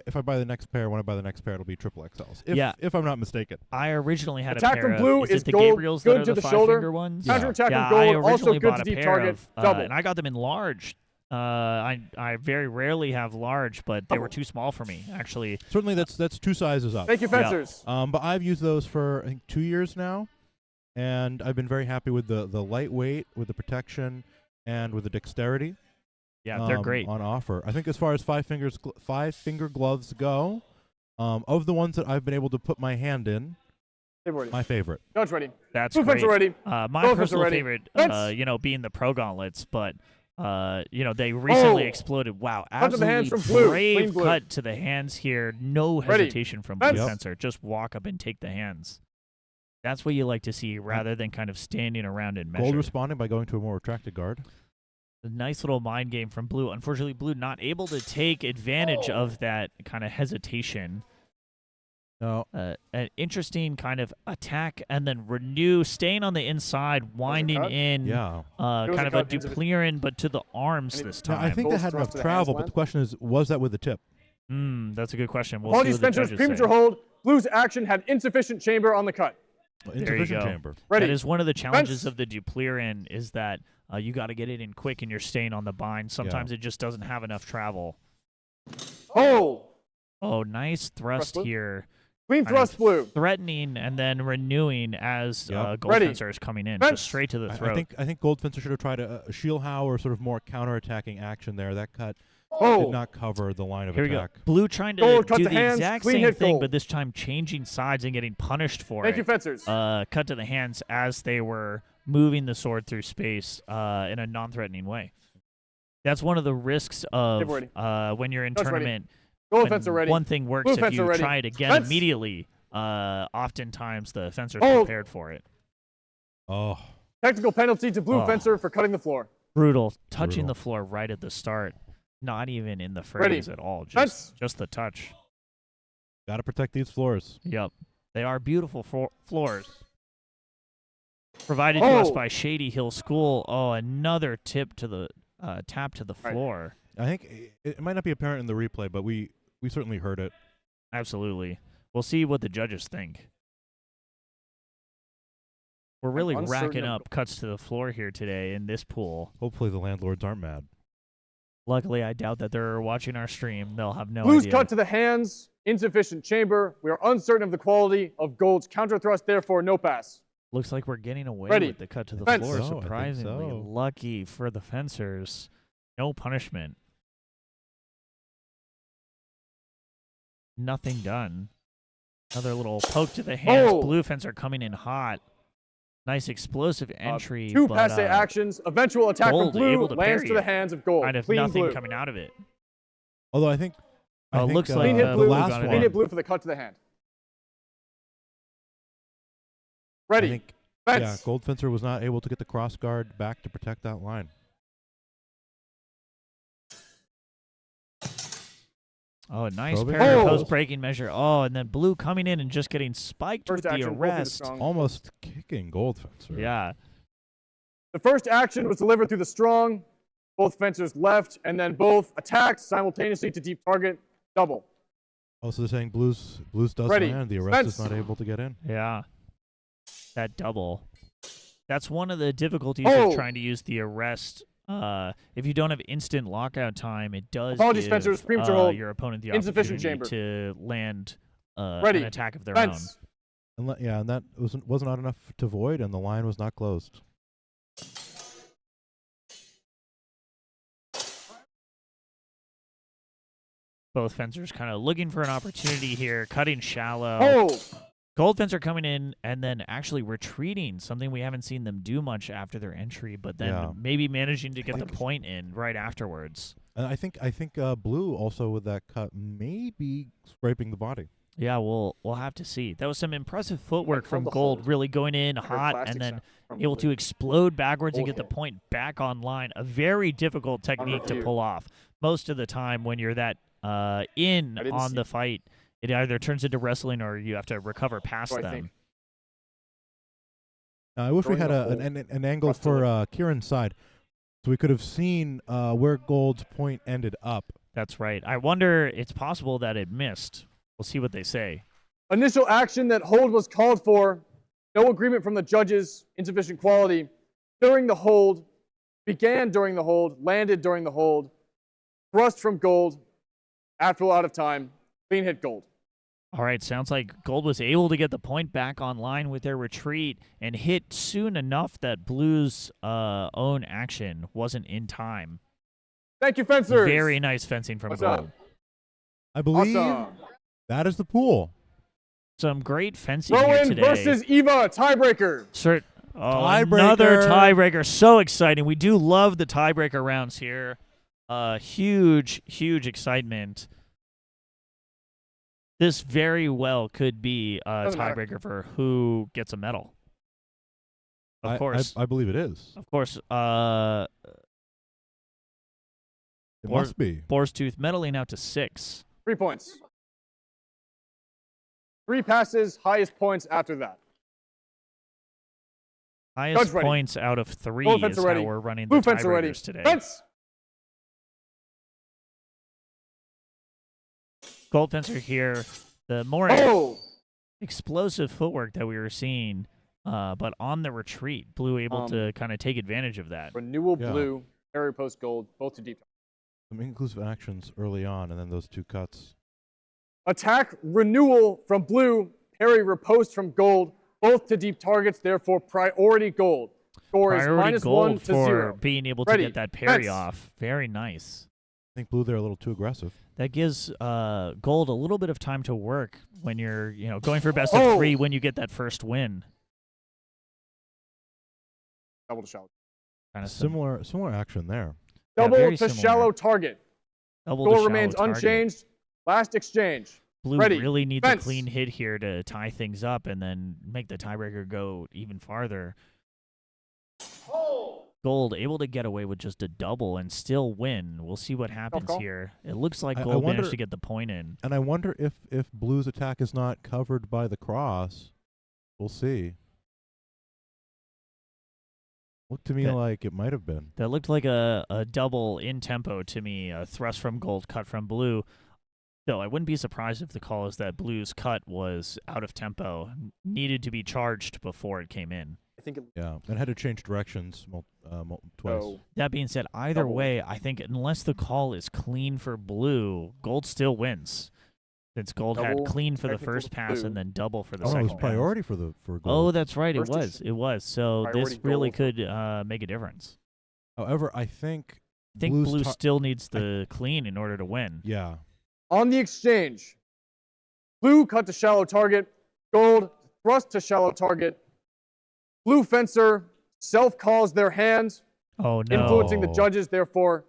Speaker 1: if I buy the next pair, it'll be triple XLs. If I'm not mistaken.
Speaker 2: I originally had
Speaker 3: Attack
Speaker 2: a
Speaker 3: from
Speaker 2: pair
Speaker 3: Blue
Speaker 2: of,
Speaker 3: is
Speaker 2: it the
Speaker 3: gold,
Speaker 2: Gabriels
Speaker 3: good
Speaker 2: that are
Speaker 3: to
Speaker 2: the
Speaker 3: the shoulder.
Speaker 2: five-finger ones?
Speaker 1: Yeah.
Speaker 3: Counterattack
Speaker 2: Yeah,
Speaker 3: from
Speaker 2: I
Speaker 3: Gold, also
Speaker 2: originally
Speaker 3: good
Speaker 2: bought
Speaker 3: to
Speaker 2: a
Speaker 3: deep
Speaker 2: pair
Speaker 3: target.
Speaker 2: of,
Speaker 3: Double.
Speaker 2: and I got them in large. I very rarely have large, but they were too small for me, actually.
Speaker 1: Certainly, that's two sizes up.
Speaker 3: Thank you, fencers.
Speaker 1: But I've used those for I think 2 years now, and I've been very happy with the lightweight, with the protection, and with the dexterity.
Speaker 2: Yeah, they're great.
Speaker 1: On offer. I think as far as five finger gloves go, of the ones that I've been able to put my hand in,
Speaker 3: They've already.
Speaker 1: my favorite.
Speaker 3: Judge ready.
Speaker 2: That's
Speaker 3: Blue
Speaker 2: great.
Speaker 3: fence ready.
Speaker 2: My
Speaker 3: Gold fence
Speaker 2: personal
Speaker 3: already.
Speaker 2: favorite,
Speaker 3: Fence.
Speaker 2: being the Pro Gauntlets, but they recently
Speaker 3: Oh.
Speaker 2: exploded. Wow,
Speaker 3: Cut to the hands
Speaker 2: absolutely
Speaker 3: from Blue.
Speaker 2: brave
Speaker 3: Clean Blue.
Speaker 2: cut to the hands here. No
Speaker 3: Ready.
Speaker 2: hesitation from Blue
Speaker 3: Fence.
Speaker 1: Yep.
Speaker 2: Fencer. Just walk up and take the hands. That's what you like to see, rather than kind of standing around and measure.
Speaker 1: Gold responding by going to a more retracted guard.
Speaker 2: A nice little mind game from Blue. Unfortunately, Blue not able to take advantage of that kind of hesitation.
Speaker 1: No,
Speaker 2: An interesting kind of attack and then renew, staying on the inside, winding
Speaker 3: cut.
Speaker 2: in,
Speaker 1: yeah.
Speaker 3: was
Speaker 2: kind
Speaker 3: a
Speaker 2: of a
Speaker 3: cut into the-
Speaker 2: duplirin, but to the arms
Speaker 3: And it-
Speaker 2: this
Speaker 1: Now,
Speaker 2: time.
Speaker 1: I think that
Speaker 3: Gold's
Speaker 1: had
Speaker 3: thrust
Speaker 1: enough
Speaker 3: to the
Speaker 1: travel,
Speaker 3: hands
Speaker 1: but the question is, was that with the tip?
Speaker 2: That's a good question. We'll
Speaker 3: Apologies,
Speaker 2: see what the
Speaker 3: fencers.
Speaker 2: judges
Speaker 3: Premature
Speaker 2: say.
Speaker 3: hold. Blue's action had insufficient chamber on the cut.
Speaker 1: Insufficient
Speaker 2: go.
Speaker 1: chamber.
Speaker 3: Ready.
Speaker 2: That is one of the challenges
Speaker 3: Fence.
Speaker 2: of the duplirin, is that you got to get it in quick and you're staying on the bind. Sometimes it just doesn't have enough travel.
Speaker 3: Hold.
Speaker 2: Oh, nice thrust
Speaker 3: Blue.
Speaker 2: here.
Speaker 3: Clean
Speaker 2: Kind
Speaker 3: thrust
Speaker 2: of
Speaker 3: Blue.
Speaker 2: Threatening and then renewing as
Speaker 1: Yep.
Speaker 2: Gold
Speaker 3: Ready.
Speaker 2: Fencer is coming in,
Speaker 3: Fence.
Speaker 2: just straight to the
Speaker 1: I
Speaker 2: throat.
Speaker 1: think Gold Fencer should have tried a shield how or sort of more counterattacking action there. That cut did
Speaker 3: Hold.
Speaker 1: not cover the line of
Speaker 2: Here we go.
Speaker 1: attack.
Speaker 2: Blue trying to
Speaker 3: Gold, cut
Speaker 2: do
Speaker 3: the
Speaker 2: the
Speaker 3: hands,
Speaker 2: exact
Speaker 3: clean
Speaker 2: same
Speaker 3: hit
Speaker 2: thing,
Speaker 3: gold.
Speaker 2: but this time changing sides and getting punished for
Speaker 3: Thank
Speaker 2: it.
Speaker 3: you, fencers.
Speaker 2: Cut to the hands as they were moving the sword through space in a non-threatening way. That's one of the risks of
Speaker 3: ready.
Speaker 2: when you're in
Speaker 3: Judge ready.
Speaker 2: tournament.
Speaker 3: Gold
Speaker 2: when
Speaker 3: fencer ready.
Speaker 2: One thing works
Speaker 3: Blue
Speaker 2: if
Speaker 3: fencer
Speaker 2: you
Speaker 3: ready.
Speaker 2: try it again
Speaker 3: Fence.
Speaker 2: immediately. Oftentimes the fencer's
Speaker 3: Hold.
Speaker 2: prepared for it.
Speaker 1: Oh,
Speaker 3: Technical penalty to Blue
Speaker 2: Oh.
Speaker 3: fencer for cutting the floor.
Speaker 2: Brutal. Touching
Speaker 1: Brutal.
Speaker 2: the floor right at the start. Not even in the
Speaker 3: Ready.
Speaker 2: phrase at all.
Speaker 3: Fence.
Speaker 2: Just the touch.
Speaker 1: got to protect these floors.
Speaker 2: Yep. They are beautiful floors. Provided to us
Speaker 3: Oh.
Speaker 2: by Shady Hill School. Oh, another tip to the tap to the
Speaker 3: Right.
Speaker 2: floor.
Speaker 1: I think it might not be apparent in the replay, but we certainly heard it.
Speaker 2: Absolutely. We'll see what the judges think. We're really
Speaker 3: uncertain
Speaker 2: racking
Speaker 3: of-
Speaker 2: up cuts to the floor here today in this pool.
Speaker 1: Hopefully the landlords aren't mad.
Speaker 2: Luckily, I doubt that they're watching our stream. They'll have no
Speaker 3: Blue's
Speaker 2: idea.
Speaker 3: cut to the hands. Insufficient chamber. We are uncertain of the quality of Gold's counter thrust. Therefore, no pass.
Speaker 2: Looks like we're getting away
Speaker 3: Ready.
Speaker 2: with the cut to the
Speaker 3: Fence.
Speaker 2: floor.
Speaker 1: So, I think
Speaker 2: Surprisingly,
Speaker 1: so.
Speaker 2: lucky for the fencers. No punishment. Nothing done. Another little poke to the hands.
Speaker 3: Oh.
Speaker 2: Blue fencer coming in hot. Nice explosive entry.
Speaker 3: Two
Speaker 2: but,
Speaker 3: passe actions. Eventual attack
Speaker 2: Gold
Speaker 3: from Blue
Speaker 2: able to
Speaker 3: lands
Speaker 2: parry
Speaker 3: to the
Speaker 2: it.
Speaker 3: hands of Gold.
Speaker 2: kind of
Speaker 3: Clean
Speaker 2: nothing
Speaker 3: Blue.
Speaker 2: coming out of it.
Speaker 1: Although I think
Speaker 2: Looks like,
Speaker 3: Clean hit
Speaker 2: uh,
Speaker 3: Blue.
Speaker 1: the last
Speaker 2: got it
Speaker 3: Clean
Speaker 2: in.
Speaker 3: hit Blue for the cut to the hand. Ready.
Speaker 1: I think
Speaker 3: Fence.
Speaker 1: Gold Fencer was not able to get the cross guard back to protect that line.
Speaker 2: Oh, nice
Speaker 1: Probing.
Speaker 2: parry
Speaker 3: Oh.
Speaker 2: post breaking measure. Oh, and then Blue coming in and just getting spiked
Speaker 3: First
Speaker 2: with the
Speaker 3: action. Both of the
Speaker 2: arrest.
Speaker 3: strong.
Speaker 1: Almost kicking Gold Fencer.
Speaker 2: Yeah.
Speaker 3: The first action was delivered through the strong. Both fencers left, and then both attacked simultaneously to deep target. Double.
Speaker 1: Also saying Blues does
Speaker 3: Ready.
Speaker 1: land. The arrest is
Speaker 3: Fence.
Speaker 1: not able to get in.
Speaker 2: Yeah. That double. That's one of the difficulties
Speaker 3: Oh.
Speaker 2: of trying to use the arrest. If you don't have instant lockout time, it does
Speaker 3: Apologies,
Speaker 2: give
Speaker 3: fencers. Premature hold.
Speaker 2: your opponent the
Speaker 3: Insufficient
Speaker 2: opportunity
Speaker 3: chamber.
Speaker 2: to land
Speaker 3: Ready.
Speaker 2: an attack of their
Speaker 3: Fence.
Speaker 2: own.
Speaker 1: And that wasn't not enough to void, and the line was not closed.
Speaker 2: Both fencers kind of looking for an opportunity here, cutting shallow.
Speaker 3: Hold.
Speaker 2: Gold Fence are coming in and then actually retreating, something we haven't seen them do much after their entry, but then maybe managing to get the point in right afterwards.
Speaker 1: And I think blue also with that cut maybe scraping the body.
Speaker 2: Yeah, we'll have to see. That was some impressive footwork from Gold, really going in hot and then able to explode backwards and get the point back online. A very difficult technique to pull off. Most of the time when you're that in on the fight, it either turns into wrestling or you have to recover past them.
Speaker 1: I wish we had an angle for Kieran's side, so we could have seen where Gold's point ended up.
Speaker 2: That's right. I wonder, it's possible that it missed. We'll see what they say.
Speaker 3: Initial action that hold was called for. No agreement from the judges. Insufficient quality. During the hold. Began during the hold. Landed during the hold. Thrust from Gold. After out of time. Clean hit Gold.
Speaker 2: All right, sounds like Gold was able to get the point back online with their retreat and hit soon enough that Blue's own action wasn't in time.
Speaker 3: Thank you, fencers.
Speaker 2: Very nice fencing from Gold.
Speaker 1: I believe that is the pool.
Speaker 2: Some great fencing here today.
Speaker 3: Rowan versus Eva, tiebreaker.
Speaker 2: Another tiebreaker. So exciting. We do love the tiebreaker rounds here. Huge excitement. This very well could be a tiebreaker for who gets a medal. Of course.
Speaker 1: I believe it is.
Speaker 2: Of course.
Speaker 1: It must be.
Speaker 2: Boar's Tooth medaling out to 6.
Speaker 3: 3 points. 3 passes, highest points after that.
Speaker 2: Highest points out of 3 is how we're running the tiebreakers today.
Speaker 3: Fence!
Speaker 2: Gold Fencer here. The more explosive footwork that we were seeing, but on the retreat, Blue able to kind of take advantage of that.
Speaker 3: Renewal Blue, parry post Gold, both to deep.
Speaker 1: Some inclusive actions early on, and then those 2 cuts.
Speaker 3: Attack Renewal from Blue, parry riposte from Gold, both to deep targets, therefore priority Gold. Score is -1 to 0.
Speaker 2: Being able to get that parry off. Very nice.
Speaker 1: I think Blue, they're a little too aggressive.
Speaker 2: That gives Gold a little bit of time to work when you're, going for best of 3 when you get that first win.
Speaker 3: Double to shallow.
Speaker 1: Kind of similar action there.
Speaker 3: Double to shallow target.
Speaker 2: Score
Speaker 3: remains unchanged. Last exchange.
Speaker 2: Blue really needs a clean hit here to tie things up and then make the tiebreaker go even farther. Gold able to get away with just a double and still win. We'll see what happens here. It looks like Gold managed to get the point in.
Speaker 1: And I wonder if Blue's attack is not covered by the cross. We'll see. Looked to me like it might have been.
Speaker 2: That looked like a double in tempo to me. A thrust from Gold, cut from Blue. Though I wouldn't be surprised if the call is that Blue's cut was out of tempo, needed to be charged before it came in.
Speaker 3: I think
Speaker 1: and had to change directions twice.
Speaker 2: That being said, either way, I think unless the call is clean for Blue, Gold still wins. Since Gold had clean for the first pass and then double for the second.
Speaker 1: It was priority for Gold.
Speaker 2: Oh, that's right. It was. So this really could make a difference.
Speaker 1: However, I think
Speaker 2: Blue still needs the clean in order to win.
Speaker 1: Yeah.
Speaker 3: On the exchange, Blue cut to shallow target, Gold thrust to shallow target. Blue fencer self-calls their hand, influencing the judges, therefore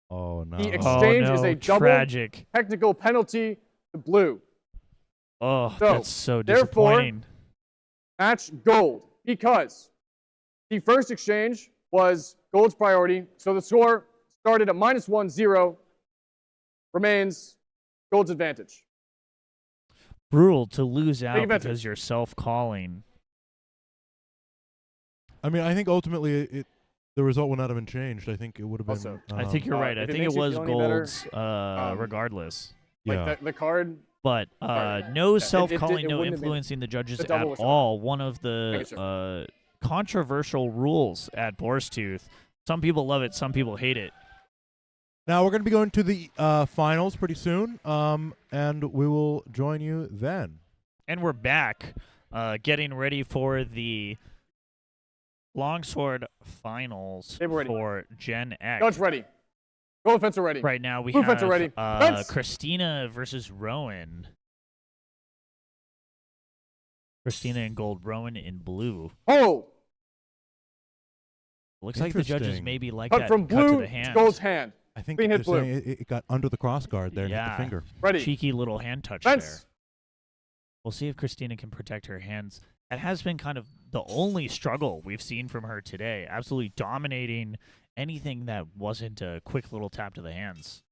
Speaker 3: the exchange is a double technical penalty to Blue.
Speaker 2: Oh, that's so disappointing.
Speaker 3: Therefore, match Gold, because the first exchange was Gold's priority, so the score started at -1-0, remains Gold's advantage.
Speaker 2: Brutal to lose out because you're self-calling.
Speaker 1: I mean, I think ultimately the result would not have been changed. I think it would have been.
Speaker 2: I think you're right. I think it was Gold's regardless.
Speaker 3: Like the card.
Speaker 2: But no self-calling, no influencing the judges at all. One of the controversial rules at Boar's Tooth. Some people love it. Some people hate it.
Speaker 1: Now we're going to be going to the finals pretty soon, and we will join you then.
Speaker 2: And we're back, getting ready for the Longsword finals for Gen X.
Speaker 3: Judge ready. Gold fencer ready.
Speaker 2: Right now we
Speaker 3: Blue
Speaker 2: have
Speaker 3: fencer ready.
Speaker 2: Christina versus Rowan. Christina in gold, Rowan in blue.
Speaker 3: Hold.
Speaker 2: Looks like the judges
Speaker 1: Interesting.
Speaker 2: maybe like
Speaker 3: Cut
Speaker 2: that
Speaker 3: from
Speaker 2: cut to
Speaker 3: blue
Speaker 2: the
Speaker 3: to
Speaker 2: hand.
Speaker 3: gold's hand.
Speaker 1: I think
Speaker 3: Clean
Speaker 1: they're
Speaker 3: hit blue.
Speaker 1: saying it got under the cross guard there and hit
Speaker 2: Yeah.
Speaker 1: the finger.
Speaker 3: Ready.
Speaker 2: Cheeky little hand touch there.
Speaker 3: Fence.
Speaker 2: We'll see if Christina can protect her hands. That has been kind of the only struggle we've seen from her today. Absolutely dominating anything that wasn't a quick little tap to the hands.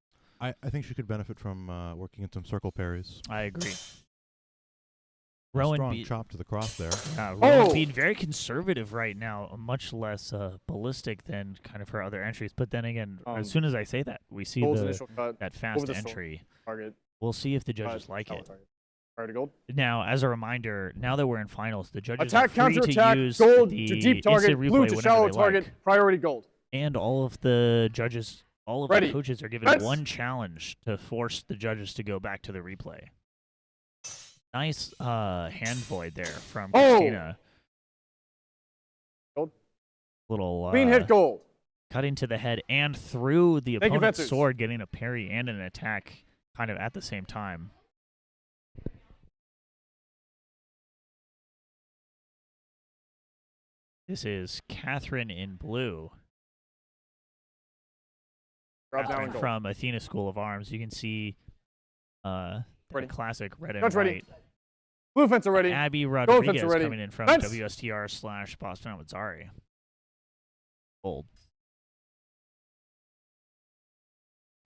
Speaker 1: I think she could benefit from working in some circle parries.
Speaker 2: I agree.
Speaker 1: A
Speaker 2: Rowan
Speaker 1: strong chop to the cross there.
Speaker 2: Rowan being very conservative right now, much less ballistic than kind of her other entries. But then again, as soon as I say that, we see
Speaker 3: Gold's initial cut.
Speaker 2: that fast
Speaker 3: the sword.
Speaker 2: entry.
Speaker 3: Target.
Speaker 2: We'll see if the judges like
Speaker 3: shallow
Speaker 2: it.
Speaker 3: target. Priority gold.
Speaker 2: Now, as a reminder, now that we're in finals, the judges
Speaker 3: Attack,
Speaker 2: are free
Speaker 3: counter
Speaker 2: to
Speaker 3: attack,
Speaker 2: use
Speaker 3: gold
Speaker 2: the
Speaker 3: to deep target,
Speaker 2: instant replay
Speaker 3: blue to
Speaker 2: whenever
Speaker 3: shallow
Speaker 2: they
Speaker 3: target,
Speaker 2: like.
Speaker 3: priority gold.
Speaker 2: And all of the judges, all of
Speaker 3: Ready.
Speaker 2: the coaches are given
Speaker 3: Fence.
Speaker 2: one challenge to force the judges to go back to the replay. Nice hand void there from Christina.
Speaker 3: Gold.
Speaker 2: Little
Speaker 3: Clean hit gold.
Speaker 2: cutting to the head and through the
Speaker 3: Thank you,
Speaker 2: opponent's
Speaker 3: fencers.
Speaker 2: sword, getting a parry and an attack kind of at the same time. This is Catherine in blue.
Speaker 3: Drop down
Speaker 2: Catherine
Speaker 3: and gold.
Speaker 2: from Athena School of Arms. You can see the
Speaker 3: Ready.
Speaker 2: classic red and
Speaker 3: Judge
Speaker 2: white.
Speaker 3: ready. Blue fence are ready.
Speaker 2: Abby
Speaker 3: fence
Speaker 2: Rodriguez
Speaker 3: are ready.
Speaker 2: coming in from
Speaker 3: Fence.
Speaker 2: WSTR/Boston Armizare. Gold.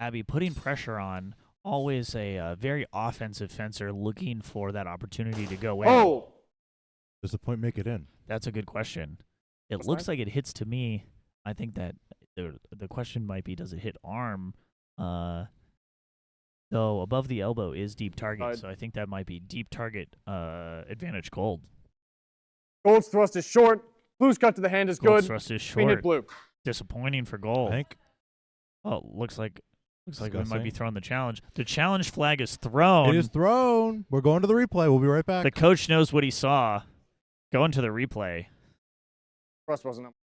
Speaker 2: Abby putting pressure on. Always a very offensive fencer looking for that opportunity to go in.
Speaker 3: Oh.
Speaker 1: Does the point make it in?
Speaker 2: That's a good question. It
Speaker 3: That's
Speaker 2: looks
Speaker 3: fine.
Speaker 2: like it hits to me. I think that the question might be, does it hit arm? Though above the elbow is deep target, so I think that might be deep target advantage gold.
Speaker 3: Gold's thrust is short. Blue's cut to the hand is
Speaker 2: Gold
Speaker 3: good.
Speaker 2: thrust is
Speaker 3: Clean hit
Speaker 2: short.
Speaker 3: blue.
Speaker 2: Disappointing for gold.
Speaker 1: I think
Speaker 2: Oh, looks like we might be
Speaker 1: Discussing.
Speaker 2: throwing the challenge. The challenge flag is thrown.
Speaker 1: it is thrown. We're going to the replay. We'll be right back.
Speaker 2: The coach knows what he saw. Going to the replay.
Speaker 3: Thrust wasn't up.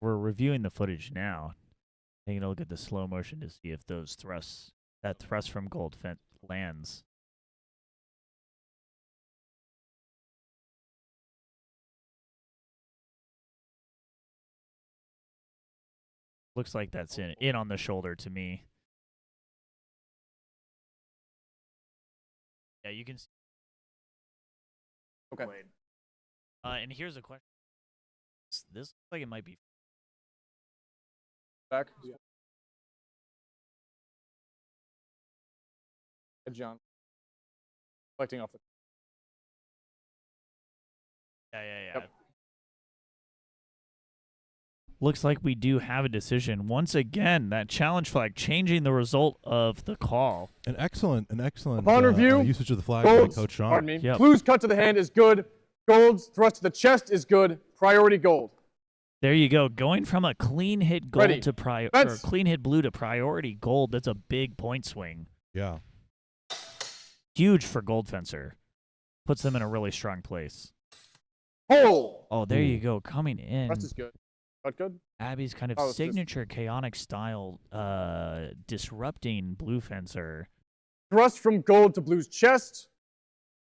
Speaker 2: We're reviewing the footage now. Taking a look at the slow motion to see if that thrust from gold lands. Looks like that's in on the shoulder to me. Yeah, you can see.
Speaker 3: Okay.
Speaker 2: And here's a question. This looks like it might be.
Speaker 3: Back. Yeah. John. Reflecting off the.
Speaker 2: Yeah.
Speaker 3: Yep.
Speaker 2: Looks like we do have a decision. Once again, that challenge flag changing the result of the call.
Speaker 1: An excellent
Speaker 3: Upon review,
Speaker 1: usage of the flag by
Speaker 3: Gold's,
Speaker 1: Coach Sean.
Speaker 3: pardon me.
Speaker 2: Yep.
Speaker 3: Blue's cut to the hand is good. Gold's thrust to the chest is good. Priority gold.
Speaker 2: There you go. Going from a clean hit gold
Speaker 3: Ready.
Speaker 2: to or
Speaker 3: Fence.
Speaker 2: clean hit blue to priority gold. That's a big point swing.
Speaker 1: Yeah.
Speaker 2: Huge for Gold Fencer. Puts them in a really strong place.
Speaker 3: Hole.
Speaker 2: Oh, there you
Speaker 1: Ooh.
Speaker 2: go. Coming in.
Speaker 3: Thrust is good. Cut good.
Speaker 2: Abby's kind of
Speaker 3: Oh, it's just-
Speaker 2: signature chaotic style disrupting Blue Fencer.
Speaker 3: Thrust from gold to blue's chest.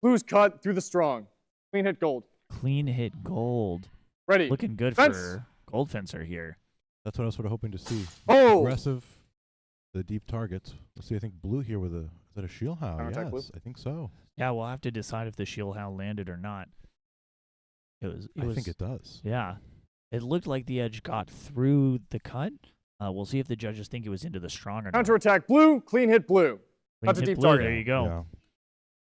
Speaker 3: Blue's cut through the strong. Clean hit gold.
Speaker 2: Clean hit gold.
Speaker 3: Ready.
Speaker 2: Looking good
Speaker 3: Fence.
Speaker 2: for Gold Fencer here.
Speaker 1: That's what I was sort of hoping to see.
Speaker 3: Oh.
Speaker 1: Aggressive, the deep targets. Let's see, I think blue here with is that a shield how?
Speaker 3: Counterattack blue?
Speaker 1: Yes, I think so.
Speaker 2: Yeah, we'll have to decide if the shield how landed or not.
Speaker 1: I think it does.
Speaker 2: Yeah. It looked like the edge got through the cut. We'll see if the judges think it was into the strong or not.
Speaker 3: Counterattack blue. Clean hit blue.
Speaker 2: Clean
Speaker 3: That's a
Speaker 2: hit
Speaker 3: deep
Speaker 2: blue,
Speaker 3: target.
Speaker 2: There you go.
Speaker 1: Yeah.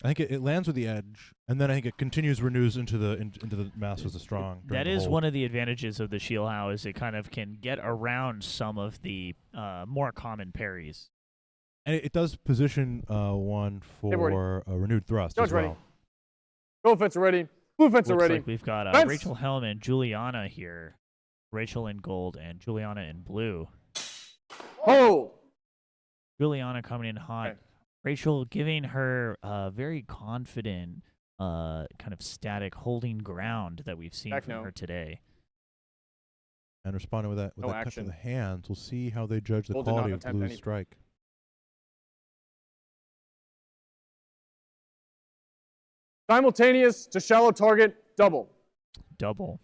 Speaker 1: I think it lands with the edge, and then I think it renews into the mass with the strong.
Speaker 2: That is one of the advantages of the shield how is it kind of can get around some of the more common parries.
Speaker 1: And it does position one for a renewed thrust
Speaker 3: Judge
Speaker 1: as well.
Speaker 3: ready. Gold fence are ready. Blue fence are
Speaker 2: Looks
Speaker 3: ready.
Speaker 2: like we've got
Speaker 3: Fence.
Speaker 2: Rachel Helm and Juliana here. Rachel in gold and Juliana in blue.
Speaker 3: Hole.
Speaker 2: Juliana coming in hot.
Speaker 3: Okay.
Speaker 2: Rachel giving her very confident, kind of static holding ground that we've seen
Speaker 3: Heck
Speaker 2: from
Speaker 3: no.
Speaker 2: her today.
Speaker 1: And responding with that
Speaker 3: No
Speaker 1: cut to
Speaker 3: action.
Speaker 1: the hands. We'll see how they judge the
Speaker 3: Gold did not
Speaker 1: quality of
Speaker 3: attempt
Speaker 1: Blue's
Speaker 3: anything.
Speaker 1: strike.
Speaker 3: Simultaneous to shallow target, double.
Speaker 2: Double.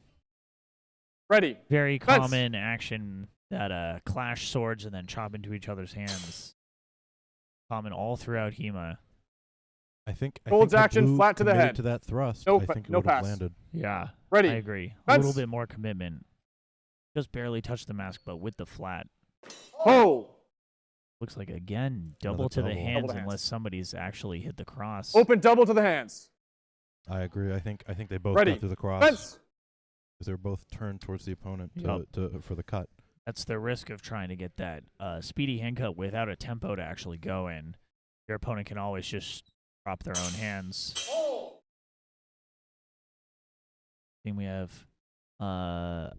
Speaker 3: Ready.
Speaker 2: Very
Speaker 3: Fence.
Speaker 2: common action that clash swords and then chop into each other's hands. Common all throughout HEMA.
Speaker 1: I think
Speaker 3: Gold's
Speaker 1: had
Speaker 3: action
Speaker 1: Blue
Speaker 3: flat to the
Speaker 1: committed
Speaker 3: head.
Speaker 1: to that thrust,
Speaker 3: No
Speaker 1: I
Speaker 3: pa-
Speaker 1: think it
Speaker 3: no
Speaker 1: would have
Speaker 3: pass.
Speaker 1: landed.
Speaker 2: Yeah,
Speaker 3: Ready.
Speaker 2: I agree. A
Speaker 3: Fence.
Speaker 2: little bit more commitment. Just barely touched the mask, but with the flat.
Speaker 3: Ho!
Speaker 2: Looks like, again, double
Speaker 1: Another
Speaker 2: to the
Speaker 1: double.
Speaker 2: hands
Speaker 3: Double to hands.
Speaker 2: unless somebody's actually hit the cross.
Speaker 3: Open double to the hands.
Speaker 1: I agree. I think they both
Speaker 3: Ready.
Speaker 1: got through the cross
Speaker 3: Fence.
Speaker 1: because they were both turned towards the opponent
Speaker 2: Yup.
Speaker 1: for the cut.
Speaker 2: That's the risk of trying to get that speedy hand cut without a tempo to actually go in. Your opponent can always just drop their own hands. Then we have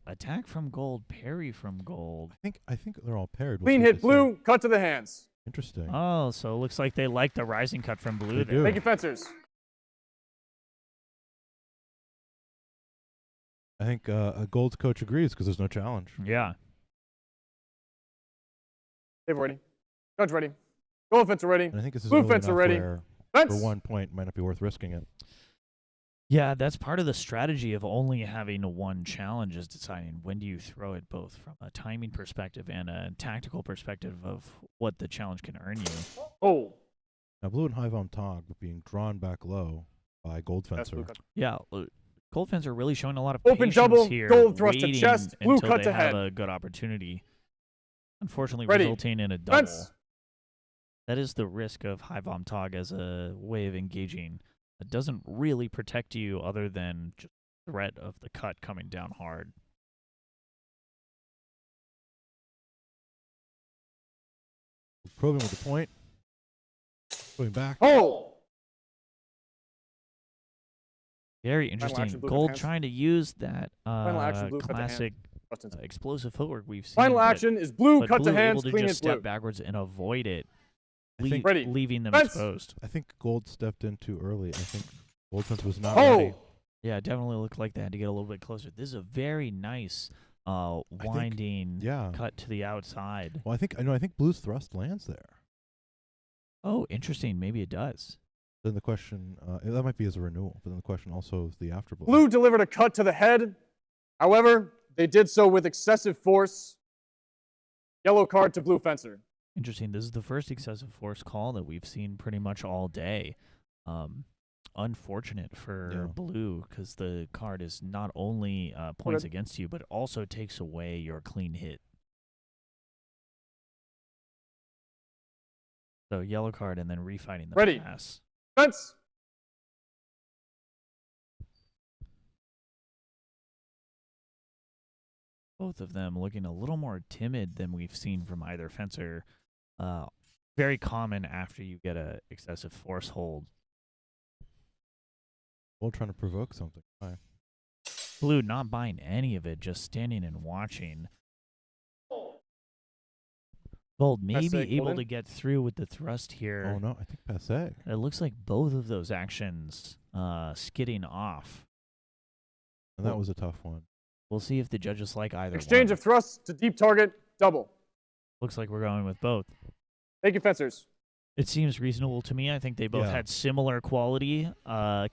Speaker 2: attack from gold, parry from gold.
Speaker 1: I think they're all paired. We'll
Speaker 3: Clean
Speaker 1: see what
Speaker 3: hit
Speaker 1: they say.
Speaker 3: blue, cut to the hands.
Speaker 1: Interesting.
Speaker 2: Oh, so it looks like they like the rising cut from blue
Speaker 1: They
Speaker 2: there.
Speaker 1: do.
Speaker 3: Thank you, fencers.
Speaker 1: I think a Gold's coach agrees because there's no challenge.
Speaker 2: Yeah.
Speaker 3: They've ready. Judge ready. Gold fencer ready.
Speaker 1: And I think this is
Speaker 3: Blue
Speaker 1: early
Speaker 3: fencer
Speaker 1: enough
Speaker 3: ready.
Speaker 1: where
Speaker 3: Fence.
Speaker 1: for 1 point might not be worth risking it.
Speaker 2: Yeah, that's part of the strategy of only having one challenge is deciding when do you throw it, both from a timing perspective and a tactical perspective of what the challenge can earn you.
Speaker 3: Oh.
Speaker 1: Now Blue and High Vom Tog being drawn back low by Gold
Speaker 3: That's
Speaker 1: Fencer.
Speaker 3: blue cut.
Speaker 2: Yeah, Gold Fence are really showing a lot of
Speaker 3: Open
Speaker 2: patience
Speaker 3: double,
Speaker 2: here,
Speaker 3: gold thrust to
Speaker 2: waiting
Speaker 3: chest, blue
Speaker 2: until
Speaker 3: cut
Speaker 2: they
Speaker 3: to
Speaker 2: have
Speaker 3: head.
Speaker 2: a good opportunity. Unfortunately,
Speaker 3: Ready.
Speaker 2: resulting in a double.
Speaker 3: Fence.
Speaker 2: That is the risk of High Vom Tog as a way of engaging. It doesn't really protect you other than just the threat of the cut coming down hard.
Speaker 1: Probing with the point. Going back.
Speaker 3: Oh.
Speaker 2: Very
Speaker 3: Final
Speaker 2: interesting.
Speaker 3: action, blue cut
Speaker 2: Gold
Speaker 3: hands.
Speaker 2: trying to use that
Speaker 3: Final action, blue cut to hand.
Speaker 2: classic
Speaker 3: Thrust into-
Speaker 2: explosive footwork we've seen.
Speaker 3: Final
Speaker 2: but-
Speaker 3: action is blue,
Speaker 2: but
Speaker 3: cut
Speaker 2: blue
Speaker 3: to hands,
Speaker 2: able to
Speaker 3: clean
Speaker 2: just
Speaker 3: hit blue.
Speaker 2: step backwards and avoid it,
Speaker 1: I think
Speaker 3: Ready.
Speaker 2: leaving them
Speaker 3: Fence.
Speaker 2: exposed.
Speaker 1: I think Gold stepped in too early. I think Gold Fencer was not
Speaker 3: Oh.
Speaker 1: ready.
Speaker 2: Yeah, it definitely looked like they had to get a little bit closer. This is a very nice winding
Speaker 1: Yeah.
Speaker 2: cut to the outside.
Speaker 1: Well, I think Blue's thrust lands there.
Speaker 2: Oh, interesting. Maybe it does.
Speaker 1: Then the question that might be as a renewal, but then the question also is the afterblow.
Speaker 3: Blue delivered a cut to the head. However, they did so with excessive force. Yellow card to blue fencer.
Speaker 2: Interesting. This is the first excessive force call that we've seen pretty much all day. Unfortunate for
Speaker 1: Yeah.
Speaker 2: blue because the card is not only points against you, but also takes away your clean hit. So yellow card and then refighting the
Speaker 3: Ready.
Speaker 2: pass.
Speaker 3: Fence.
Speaker 2: Both of them looking a little more timid than we've seen from either fencer. Very common after you get a excessive force hold.
Speaker 1: Gold trying to provoke something. Hi.
Speaker 2: Blue not buying any of it, just standing and watching. Gold maybe
Speaker 3: Passe,
Speaker 2: able
Speaker 3: Golden.
Speaker 2: to get through with the thrust here.
Speaker 1: Oh no, I think passe.
Speaker 2: It looks like both of those actions skidding off.
Speaker 1: And that was a tough one.
Speaker 2: We'll see if the judges like either
Speaker 3: Exchange
Speaker 2: one.
Speaker 3: of thrusts to deep target. Double.
Speaker 2: Looks like we're going with both.
Speaker 3: Thank you, fencers.
Speaker 2: It seems reasonable to me. I think they both
Speaker 1: Yeah.
Speaker 2: had similar quality.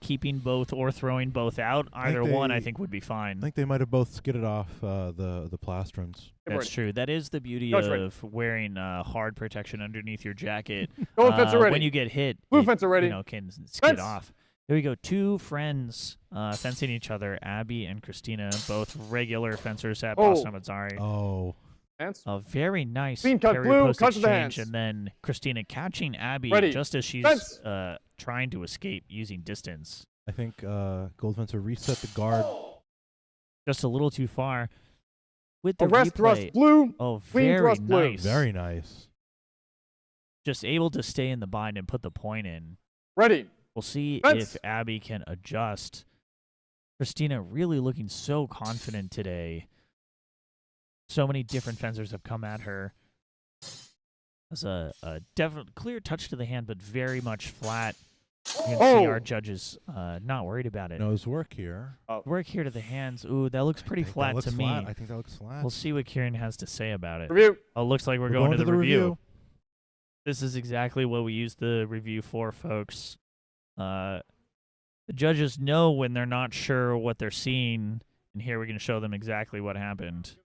Speaker 2: Keeping both or throwing both out, either one I
Speaker 1: they-
Speaker 2: think would be fine.
Speaker 1: I think they might have both skidded off the plastrons.
Speaker 2: That's true. That is the beauty
Speaker 3: Judge ready.
Speaker 2: of wearing hard protection underneath your jacket.
Speaker 3: Gold fencer ready.
Speaker 2: When you get hit,
Speaker 3: Blue
Speaker 2: it,
Speaker 3: fencer ready.
Speaker 2: can skid
Speaker 3: Fence.
Speaker 2: off. Here we go. Two friends fencing each other. Abby and Christina, both regular fencers at
Speaker 3: Oh.
Speaker 2: Boston Armizare.
Speaker 1: Oh,
Speaker 3: Hands.
Speaker 2: A very nice
Speaker 3: Clean cut
Speaker 2: parry
Speaker 3: blue,
Speaker 2: post
Speaker 3: cut to the
Speaker 2: exchange,
Speaker 3: hands.
Speaker 2: and then Christina catching Abby
Speaker 3: Ready.
Speaker 2: just as she's
Speaker 3: Fence.
Speaker 2: trying to escape using distance.
Speaker 1: I think Gold Fencer reset the guard.
Speaker 2: Just a little too far. With the
Speaker 3: Arrest
Speaker 2: replay,
Speaker 3: thrust blue.
Speaker 2: oh,
Speaker 3: clean
Speaker 2: very
Speaker 3: thrust blue.
Speaker 2: nice.
Speaker 1: Very nice.
Speaker 2: Just able to stay in the bind and put the point in.
Speaker 3: Ready.
Speaker 2: We'll see
Speaker 3: Fence.
Speaker 2: if Abby can adjust. Christina really looking so confident today. So many different fencers have come at her. That's a definite clear touch to the hand, but very much flat. You can see our judges not worried about it.
Speaker 1: Nose work here.
Speaker 2: Work here to the hands. Ooh, that looks pretty flat to me.
Speaker 1: I think that looks flat.
Speaker 2: We'll see what Kieran has to say about it.
Speaker 3: Review.
Speaker 2: Oh, looks like we're going to the review. This is exactly what we use the review for, folks. The judges know when they're not sure what they're seeing, and here we're going to show them exactly what happened.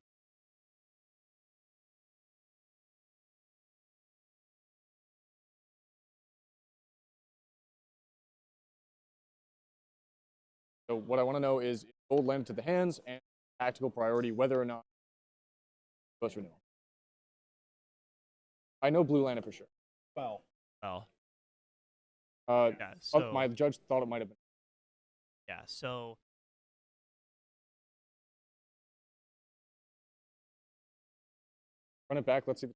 Speaker 3: So what I want to know is if gold landed to the hands and tactical priority, whether or not plus or no. I know blue landed for sure.
Speaker 4: Well,
Speaker 2: Yeah, so,
Speaker 3: my judge thought it might have been.
Speaker 2: yeah, so
Speaker 3: Run it back. Let's see.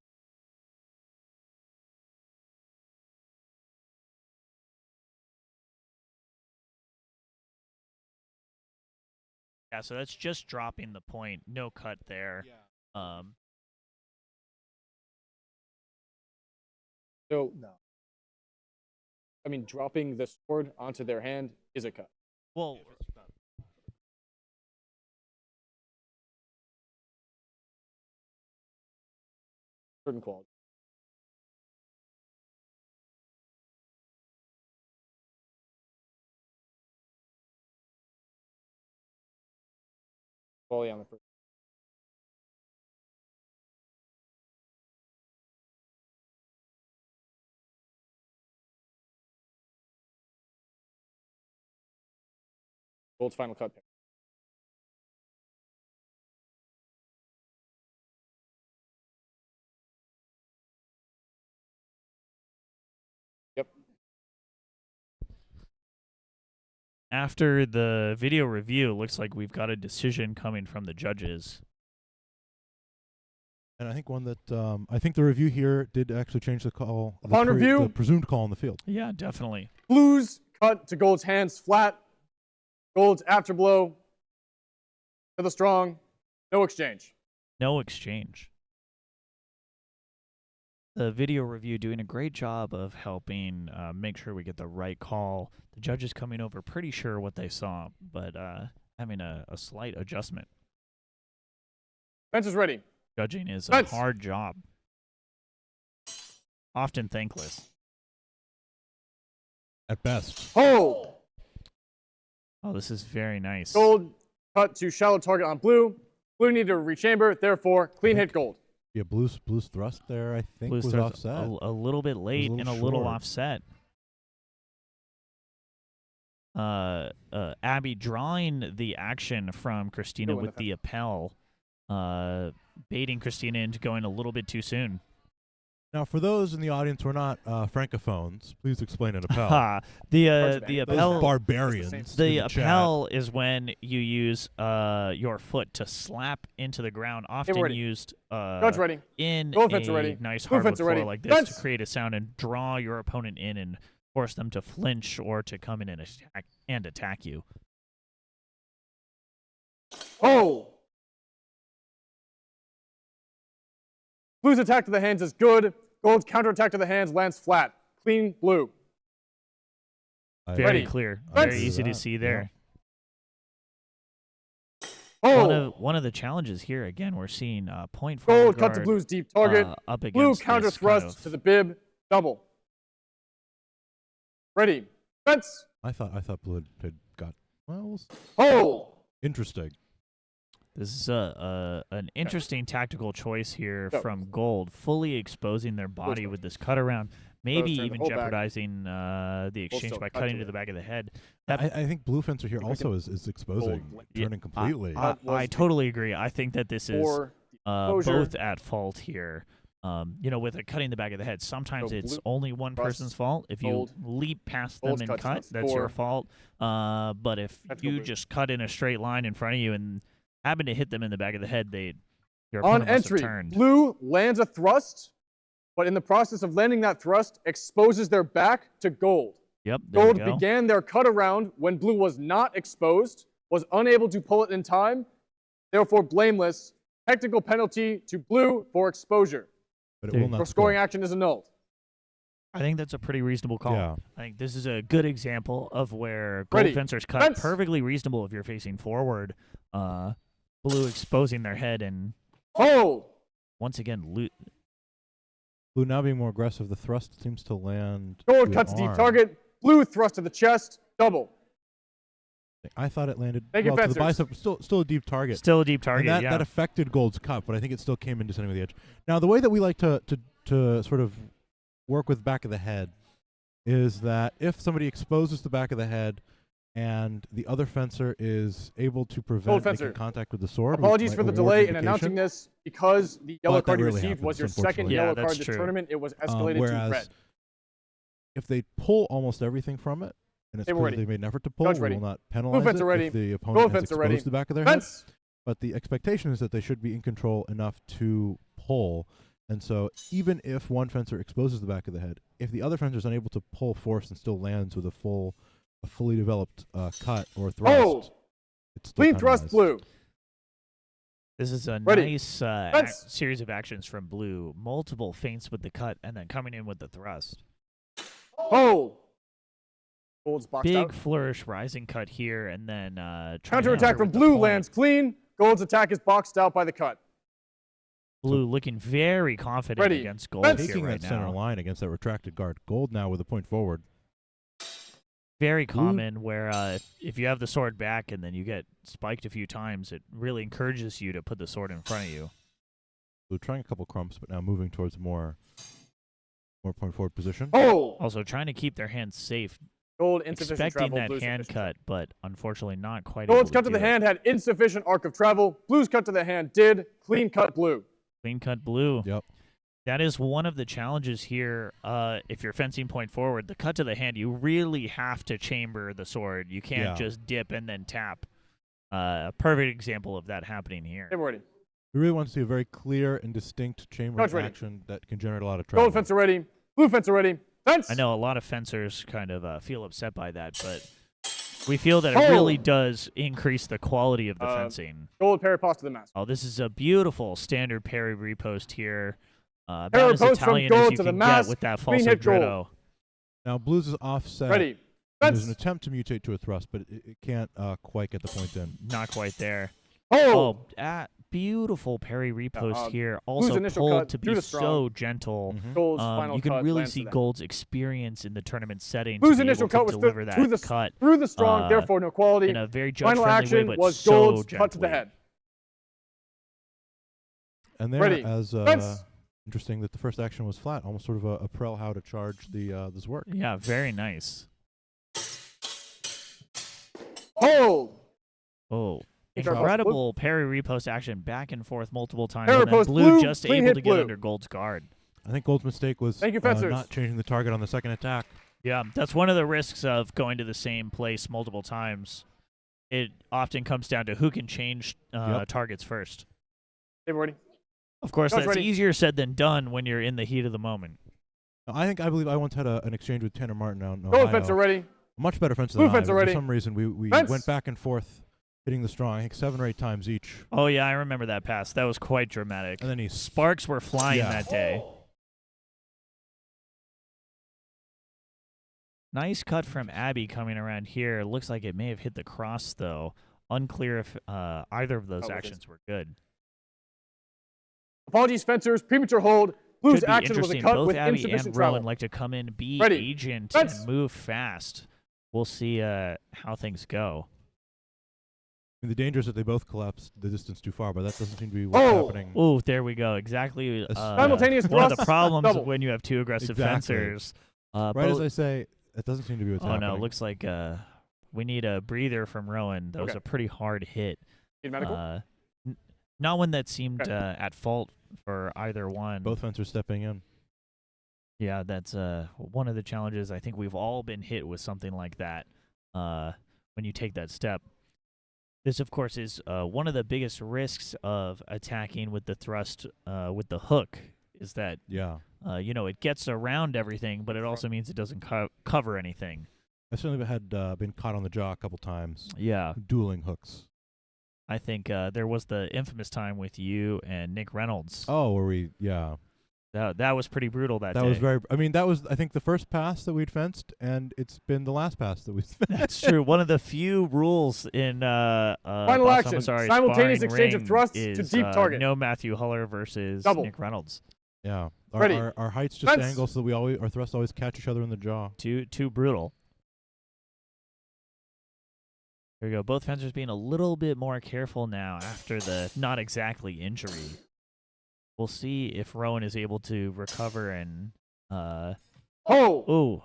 Speaker 2: yeah, so that's just dropping the point. No cut there.
Speaker 3: So
Speaker 4: no.
Speaker 3: I mean, dropping the sword onto their hand is a cut.
Speaker 2: Well,
Speaker 3: Certain quality. Quality on the first. Gold's final cut. Yep.
Speaker 2: after the video review, it looks like we've got a decision coming from the judges.
Speaker 1: And I think one that I think the review here did actually change the call.
Speaker 3: Upon review,
Speaker 1: the presumed call on the field.
Speaker 2: Yeah, definitely.
Speaker 3: Blues cut to Gold's hands flat. Gold's after blow to the strong. No exchange.
Speaker 2: No exchange. The video review doing a great job of helping make sure we get the right call. The judges coming over pretty sure what they saw, but having a slight adjustment.
Speaker 3: Bench is ready.
Speaker 2: Judging is a
Speaker 3: Fence.
Speaker 2: hard job. Often thankless.
Speaker 1: At best.
Speaker 3: Hold.
Speaker 2: Oh, this is very nice.
Speaker 3: Gold cut to shallow target on blue. Blue needed to rechamber, therefore clean hit gold.
Speaker 1: Yeah, blue's thrust there, I think,
Speaker 2: Blues
Speaker 1: was
Speaker 2: starts
Speaker 1: offset.
Speaker 2: a little bit late and a little
Speaker 1: short.
Speaker 2: offset. Abby drawing the action from Christina with the appel, baiting Christina into going a little bit too soon.
Speaker 1: Now, for those in the audience who are not francophones, please explain an appel.
Speaker 2: The
Speaker 3: Those
Speaker 2: appel.
Speaker 1: Barbarians.
Speaker 2: The
Speaker 1: in chat.
Speaker 2: appel is when you use your foot to slap into the ground, often
Speaker 3: ready.
Speaker 2: used
Speaker 3: Judge ready.
Speaker 2: in
Speaker 3: Gold fence are
Speaker 2: a
Speaker 3: ready.
Speaker 2: nice
Speaker 3: Blue
Speaker 2: hardwood
Speaker 3: fence are
Speaker 2: floor
Speaker 3: ready.
Speaker 2: like this
Speaker 3: Fence.
Speaker 2: to create a sound and draw your opponent in and force them to flinch or to come in and attack you.
Speaker 3: Hold. Blue's attack to the hands is good. Gold's counterattack to the hands lands flat. Clean blue.
Speaker 2: Very
Speaker 3: Ready.
Speaker 2: clear.
Speaker 3: Fence.
Speaker 2: Very easy to see there.
Speaker 3: Hold.
Speaker 2: One of the challenges here, again, we're seeing point
Speaker 3: Gold
Speaker 2: forward
Speaker 3: cut to
Speaker 2: guard,
Speaker 3: blue's deep target.
Speaker 2: up against
Speaker 3: Blue
Speaker 2: this
Speaker 3: counter
Speaker 2: kind
Speaker 3: thrust
Speaker 2: of-
Speaker 3: to the bib. Double. Ready. Fence.
Speaker 1: I thought blue had got
Speaker 3: Hold.
Speaker 1: interesting.
Speaker 2: This is an interesting tactical choice here
Speaker 3: Go.
Speaker 2: from Gold, fully exposing their body with this cut around, maybe
Speaker 3: turn the
Speaker 2: even
Speaker 3: whole back.
Speaker 2: jeopardizing the exchange
Speaker 3: still
Speaker 2: by
Speaker 3: cut
Speaker 2: cutting
Speaker 3: to
Speaker 2: to the
Speaker 3: it.
Speaker 2: back of the head.
Speaker 1: I think blue fencer here also is exposing,
Speaker 2: Yeah.
Speaker 1: turning completely.
Speaker 2: I totally agree. I think that this is
Speaker 3: Or exposure.
Speaker 2: both at fault here. With it cutting the back of the head, sometimes
Speaker 3: So
Speaker 2: it's
Speaker 3: blue,
Speaker 2: only one
Speaker 3: thrust,
Speaker 2: person's fault. If you
Speaker 3: gold,
Speaker 2: leap past them
Speaker 3: gold's
Speaker 2: and
Speaker 3: cut
Speaker 2: cut,
Speaker 3: thrust,
Speaker 2: that's your
Speaker 3: or
Speaker 2: fault. But if
Speaker 3: tactical
Speaker 2: you
Speaker 3: blue.
Speaker 2: just cut in a straight line in front of you and happen to hit them in the back of the head, your
Speaker 3: on
Speaker 2: opponent must have
Speaker 3: entry,
Speaker 2: turned.
Speaker 3: blue lands a thrust, but in the process of landing that thrust, exposes their back to gold.
Speaker 2: Yep, there
Speaker 3: Gold
Speaker 2: you go.
Speaker 3: began their cut around when blue was not exposed, was unable to pull it in time, therefore blameless. Technical penalty to blue for exposure.
Speaker 1: but it
Speaker 2: There-
Speaker 1: will
Speaker 3: Your
Speaker 1: not
Speaker 3: scoring
Speaker 1: score.
Speaker 3: action is annulled.
Speaker 2: I think that's a pretty reasonable call.
Speaker 1: Yeah.
Speaker 2: I think this is a good example of where
Speaker 3: Ready.
Speaker 2: gold fencers cut
Speaker 3: Fence.
Speaker 2: perfectly reasonable if you're facing forward. Blue exposing their head and
Speaker 3: Hold.
Speaker 2: once again
Speaker 1: Blue now being more aggressive. The thrust seems to land.
Speaker 3: Gold
Speaker 1: to
Speaker 3: cuts
Speaker 1: an
Speaker 3: deep
Speaker 1: arm.
Speaker 3: target. Blue thrust to the chest. Double.
Speaker 1: I thought it landed
Speaker 3: Thank you,
Speaker 1: well to the
Speaker 3: fencers.
Speaker 1: bicep. Still a deep target.
Speaker 2: still a deep target.
Speaker 1: And that,
Speaker 2: yeah.
Speaker 1: that affected Gold's cut, but I think it still came into something with the edge. Now, the way that we like to sort of work with back of the head is that if somebody exposes the back of the head and the other fencer is able to prevent
Speaker 3: fencer.
Speaker 1: making contact with the sword. we
Speaker 3: Apologies
Speaker 1: might
Speaker 3: for the
Speaker 1: award
Speaker 3: delay in
Speaker 1: vindication.
Speaker 3: announcing this. Because the yellow
Speaker 1: But that
Speaker 3: card you
Speaker 1: rarely
Speaker 3: received was your
Speaker 1: happens,
Speaker 3: second
Speaker 1: unfortunately.
Speaker 3: yellow
Speaker 2: Yeah,
Speaker 3: card
Speaker 2: that's
Speaker 3: of the
Speaker 2: true.
Speaker 3: tournament, it was escalated to
Speaker 1: Whereas
Speaker 3: red.
Speaker 1: if they pull almost everything from it, and it's
Speaker 3: They were
Speaker 1: because
Speaker 3: ready.
Speaker 1: they made an effort to pull,
Speaker 3: Judge
Speaker 1: we
Speaker 3: ready.
Speaker 1: will not penalize
Speaker 3: fencer
Speaker 1: it
Speaker 3: ready.
Speaker 1: if the
Speaker 3: Gold
Speaker 1: opponent has
Speaker 3: fencer
Speaker 1: exposed
Speaker 3: ready.
Speaker 1: the back of their head.
Speaker 3: Fence.
Speaker 1: But the expectation is that they should be in control enough to pull. And so even if one fencer exposes the back of the head, if the other fencer is unable to pull force and still lands with a fully developed cut or thrust,
Speaker 3: Hold.
Speaker 1: it's still
Speaker 3: Clean thrust,
Speaker 1: penalized.
Speaker 3: blue.
Speaker 2: This is a
Speaker 3: Ready.
Speaker 2: nice
Speaker 3: Fence.
Speaker 2: series of actions from Blue. Multiple feints with the cut and then coming in with the thrust.
Speaker 3: Hold. Gold's boxed
Speaker 2: Big
Speaker 3: out.
Speaker 2: flourish, rising cut here, and then trying to
Speaker 3: Counterattack
Speaker 2: enter
Speaker 3: from
Speaker 2: with the
Speaker 3: blue
Speaker 2: point.
Speaker 3: lands clean. Gold's attack is boxed out by the cut.
Speaker 2: Blue looking very confident
Speaker 3: Ready.
Speaker 2: against Gold
Speaker 3: Fence.
Speaker 2: here
Speaker 1: Taking
Speaker 2: right
Speaker 1: that center
Speaker 2: now.
Speaker 1: line against that retracted guard. Gold now with a point forward.
Speaker 2: Very common where if you have the sword back and then you get spiked a few times, it really encourages you to put the sword in front of you.
Speaker 1: Blue trying a couple crumps, but now moving towards more point forward position.
Speaker 3: Hold.
Speaker 2: Also trying to keep their hands safe,
Speaker 3: Gold insufficient
Speaker 2: expecting
Speaker 3: travel.
Speaker 2: that
Speaker 3: Blue's
Speaker 2: hand
Speaker 3: sufficient.
Speaker 2: cut, but unfortunately not quite
Speaker 3: Gold's
Speaker 2: able
Speaker 3: cut to
Speaker 2: do
Speaker 3: the
Speaker 2: it.
Speaker 3: hand had insufficient arc of travel. Blue's cut to the hand did. Clean cut blue.
Speaker 2: Clean cut Blue.
Speaker 1: Yep.
Speaker 2: That is one of the challenges here. If you're fencing point forward, the cut to the hand, you really have to chamber the sword. You can't
Speaker 1: Yeah.
Speaker 2: just dip and then tap. A perfect example of that happening here.
Speaker 3: Hey, we're ready.
Speaker 1: We really want to see a very clear and distinct chamber
Speaker 3: Judge ready.
Speaker 1: action that can generate a lot of travel.
Speaker 3: Gold fencer ready. Blue fencer ready. Fence.
Speaker 2: I know a lot of fencers kind of feel upset by that, but we feel that it
Speaker 3: Hold.
Speaker 2: really does increase the quality of the fencing.
Speaker 3: Gold parry pass to the mask.
Speaker 2: Oh, this is a beautiful standard parry repost here.
Speaker 3: Parry
Speaker 2: About as
Speaker 3: post from
Speaker 2: Italian as
Speaker 3: gold
Speaker 2: you
Speaker 3: to the
Speaker 2: can
Speaker 3: mask.
Speaker 2: get with that
Speaker 3: Clean
Speaker 2: falso
Speaker 3: hit gold.
Speaker 2: dritto.
Speaker 1: Now Blues is offset.
Speaker 3: Ready.
Speaker 1: And there's
Speaker 3: Fence.
Speaker 1: an attempt to mutate to a thrust, but it can't quite get the point in.
Speaker 2: Not quite there.
Speaker 3: Hold.
Speaker 2: Oh, beautiful parry repost here.
Speaker 3: Blue's
Speaker 2: Also
Speaker 3: initial
Speaker 2: pulled
Speaker 3: cut
Speaker 2: to
Speaker 3: due
Speaker 2: be
Speaker 3: to strong.
Speaker 2: so gentle.
Speaker 1: Mhm.
Speaker 3: Gold's final
Speaker 2: You can
Speaker 3: cut
Speaker 2: really
Speaker 3: lands to
Speaker 2: see
Speaker 3: them.
Speaker 2: Gold's experience in the tournament setting
Speaker 3: Blue's
Speaker 2: to be
Speaker 3: initial
Speaker 2: able to
Speaker 3: cut was
Speaker 2: deliver
Speaker 3: through
Speaker 2: that
Speaker 3: the
Speaker 2: cut
Speaker 3: through the strong, therefore no quality.
Speaker 2: in a very judge-friendly
Speaker 3: Final action
Speaker 2: way, but
Speaker 3: was
Speaker 2: so
Speaker 3: Gold's
Speaker 2: gently.
Speaker 3: cut to the head.
Speaker 1: And there,
Speaker 3: Ready.
Speaker 1: as
Speaker 3: Fence.
Speaker 1: interesting that the first action was flat, almost sort of a Prel how to charge this work.
Speaker 2: Yeah, very nice.
Speaker 3: Hold.
Speaker 2: Oh,
Speaker 3: Keep our
Speaker 2: incredible parry repost action back and forth multiple times.
Speaker 3: Parry
Speaker 2: And then
Speaker 3: post
Speaker 2: Blue
Speaker 3: blue,
Speaker 2: just
Speaker 3: clean
Speaker 2: able
Speaker 3: hit
Speaker 2: to
Speaker 3: blue.
Speaker 2: get under Gold's guard.
Speaker 1: I think Gold's mistake was
Speaker 3: Thank you, fencers.
Speaker 1: not changing the target on the second attack.
Speaker 2: Yeah, that's one of the risks of going to the same place multiple times. It often comes down to who can change
Speaker 1: Yep.
Speaker 2: targets first.
Speaker 3: Hey, we're ready.
Speaker 2: Of course,
Speaker 3: Judge
Speaker 2: that's
Speaker 3: ready.
Speaker 2: easier said than done when you're in the heat of the moment.
Speaker 1: I believe I once had an exchange with Tanner Martin out in
Speaker 3: Gold
Speaker 1: Ohio.
Speaker 3: fencer ready.
Speaker 1: A much better fencer
Speaker 3: Blue
Speaker 1: than I.
Speaker 3: fencer
Speaker 1: but
Speaker 3: ready.
Speaker 1: For some reason, we
Speaker 3: Fence.
Speaker 1: went back and forth hitting the strong, I think 7 or 8 times each.
Speaker 2: Oh, yeah, I remember that pass. That was quite dramatic.
Speaker 1: And then he
Speaker 2: Sparks were flying
Speaker 1: Yeah.
Speaker 2: that day. Nice cut from Abby coming around here. Looks like it may have hit the cross, though. Unclear if either of those
Speaker 3: Oh, it is.
Speaker 2: actions were good.
Speaker 3: Apologies, fencers. Premature hold. Blue's
Speaker 2: Could be
Speaker 3: action was a
Speaker 2: interesting.
Speaker 3: cut
Speaker 2: Both
Speaker 3: with
Speaker 2: Abby
Speaker 3: insufficient
Speaker 2: and
Speaker 3: travel.
Speaker 2: Rowan like to come in, be
Speaker 3: Ready.
Speaker 2: agent,
Speaker 3: Fence.
Speaker 2: and move fast. We'll see how things go.
Speaker 1: the danger is that they both collapsed the distance too far, but that doesn't seem to be what's
Speaker 3: Oh.
Speaker 1: happening.
Speaker 2: Oh, there we go. Exactly.
Speaker 3: Simultaneous
Speaker 2: one of the
Speaker 3: thrusts,
Speaker 2: problems
Speaker 3: double.
Speaker 2: when you have two aggressive
Speaker 1: Exactly.
Speaker 2: fencers.
Speaker 1: Right
Speaker 2: both-
Speaker 1: as I say, that doesn't seem to be what's
Speaker 2: Oh
Speaker 1: happening.
Speaker 2: no, looks like we need a breather from Rowan. That was
Speaker 3: Okay.
Speaker 2: a pretty hard hit.
Speaker 3: Need medical?
Speaker 2: Not one that seemed
Speaker 3: Okay.
Speaker 2: at fault for either one.
Speaker 1: Both fencers stepping in.
Speaker 2: Yeah, that's one of the challenges. I think we've all been hit with something like that when you take that step. This, of course, is one of the biggest risks of attacking with the thrust with the hook, is that
Speaker 1: Yeah.
Speaker 2: it gets around everything, but it also means it doesn't cover anything.
Speaker 1: I certainly had been caught on the jaw a couple times.
Speaker 2: Yeah,
Speaker 1: Dueling hooks.
Speaker 2: I think there was the infamous time with you and Nick Reynolds.
Speaker 1: Oh, where we, yeah.
Speaker 2: That was pretty brutal that
Speaker 1: That
Speaker 2: day.
Speaker 1: was very. I mean, that was I think the first pass that we'd fenced, and it's been the last pass that we've fenced.
Speaker 2: That's true. One of the few rules in
Speaker 3: Final
Speaker 2: Boss
Speaker 3: action.
Speaker 2: Armizare's
Speaker 3: Simultaneous
Speaker 2: sparring
Speaker 3: exchange of
Speaker 2: ring
Speaker 3: thrusts
Speaker 2: is,
Speaker 3: to deep target.
Speaker 2: No Matthew Huller versus
Speaker 3: Double.
Speaker 2: Nick Reynolds.
Speaker 1: Yeah.
Speaker 3: Ready.
Speaker 1: Our heights just
Speaker 3: Fence.
Speaker 1: angle so that our thrusts always catch each other in the jaw.
Speaker 2: Too brutal. There we go. Both fencers being a little bit more careful now after the not exactly injury. We'll see if Rowan is able to recover and
Speaker 3: Oh!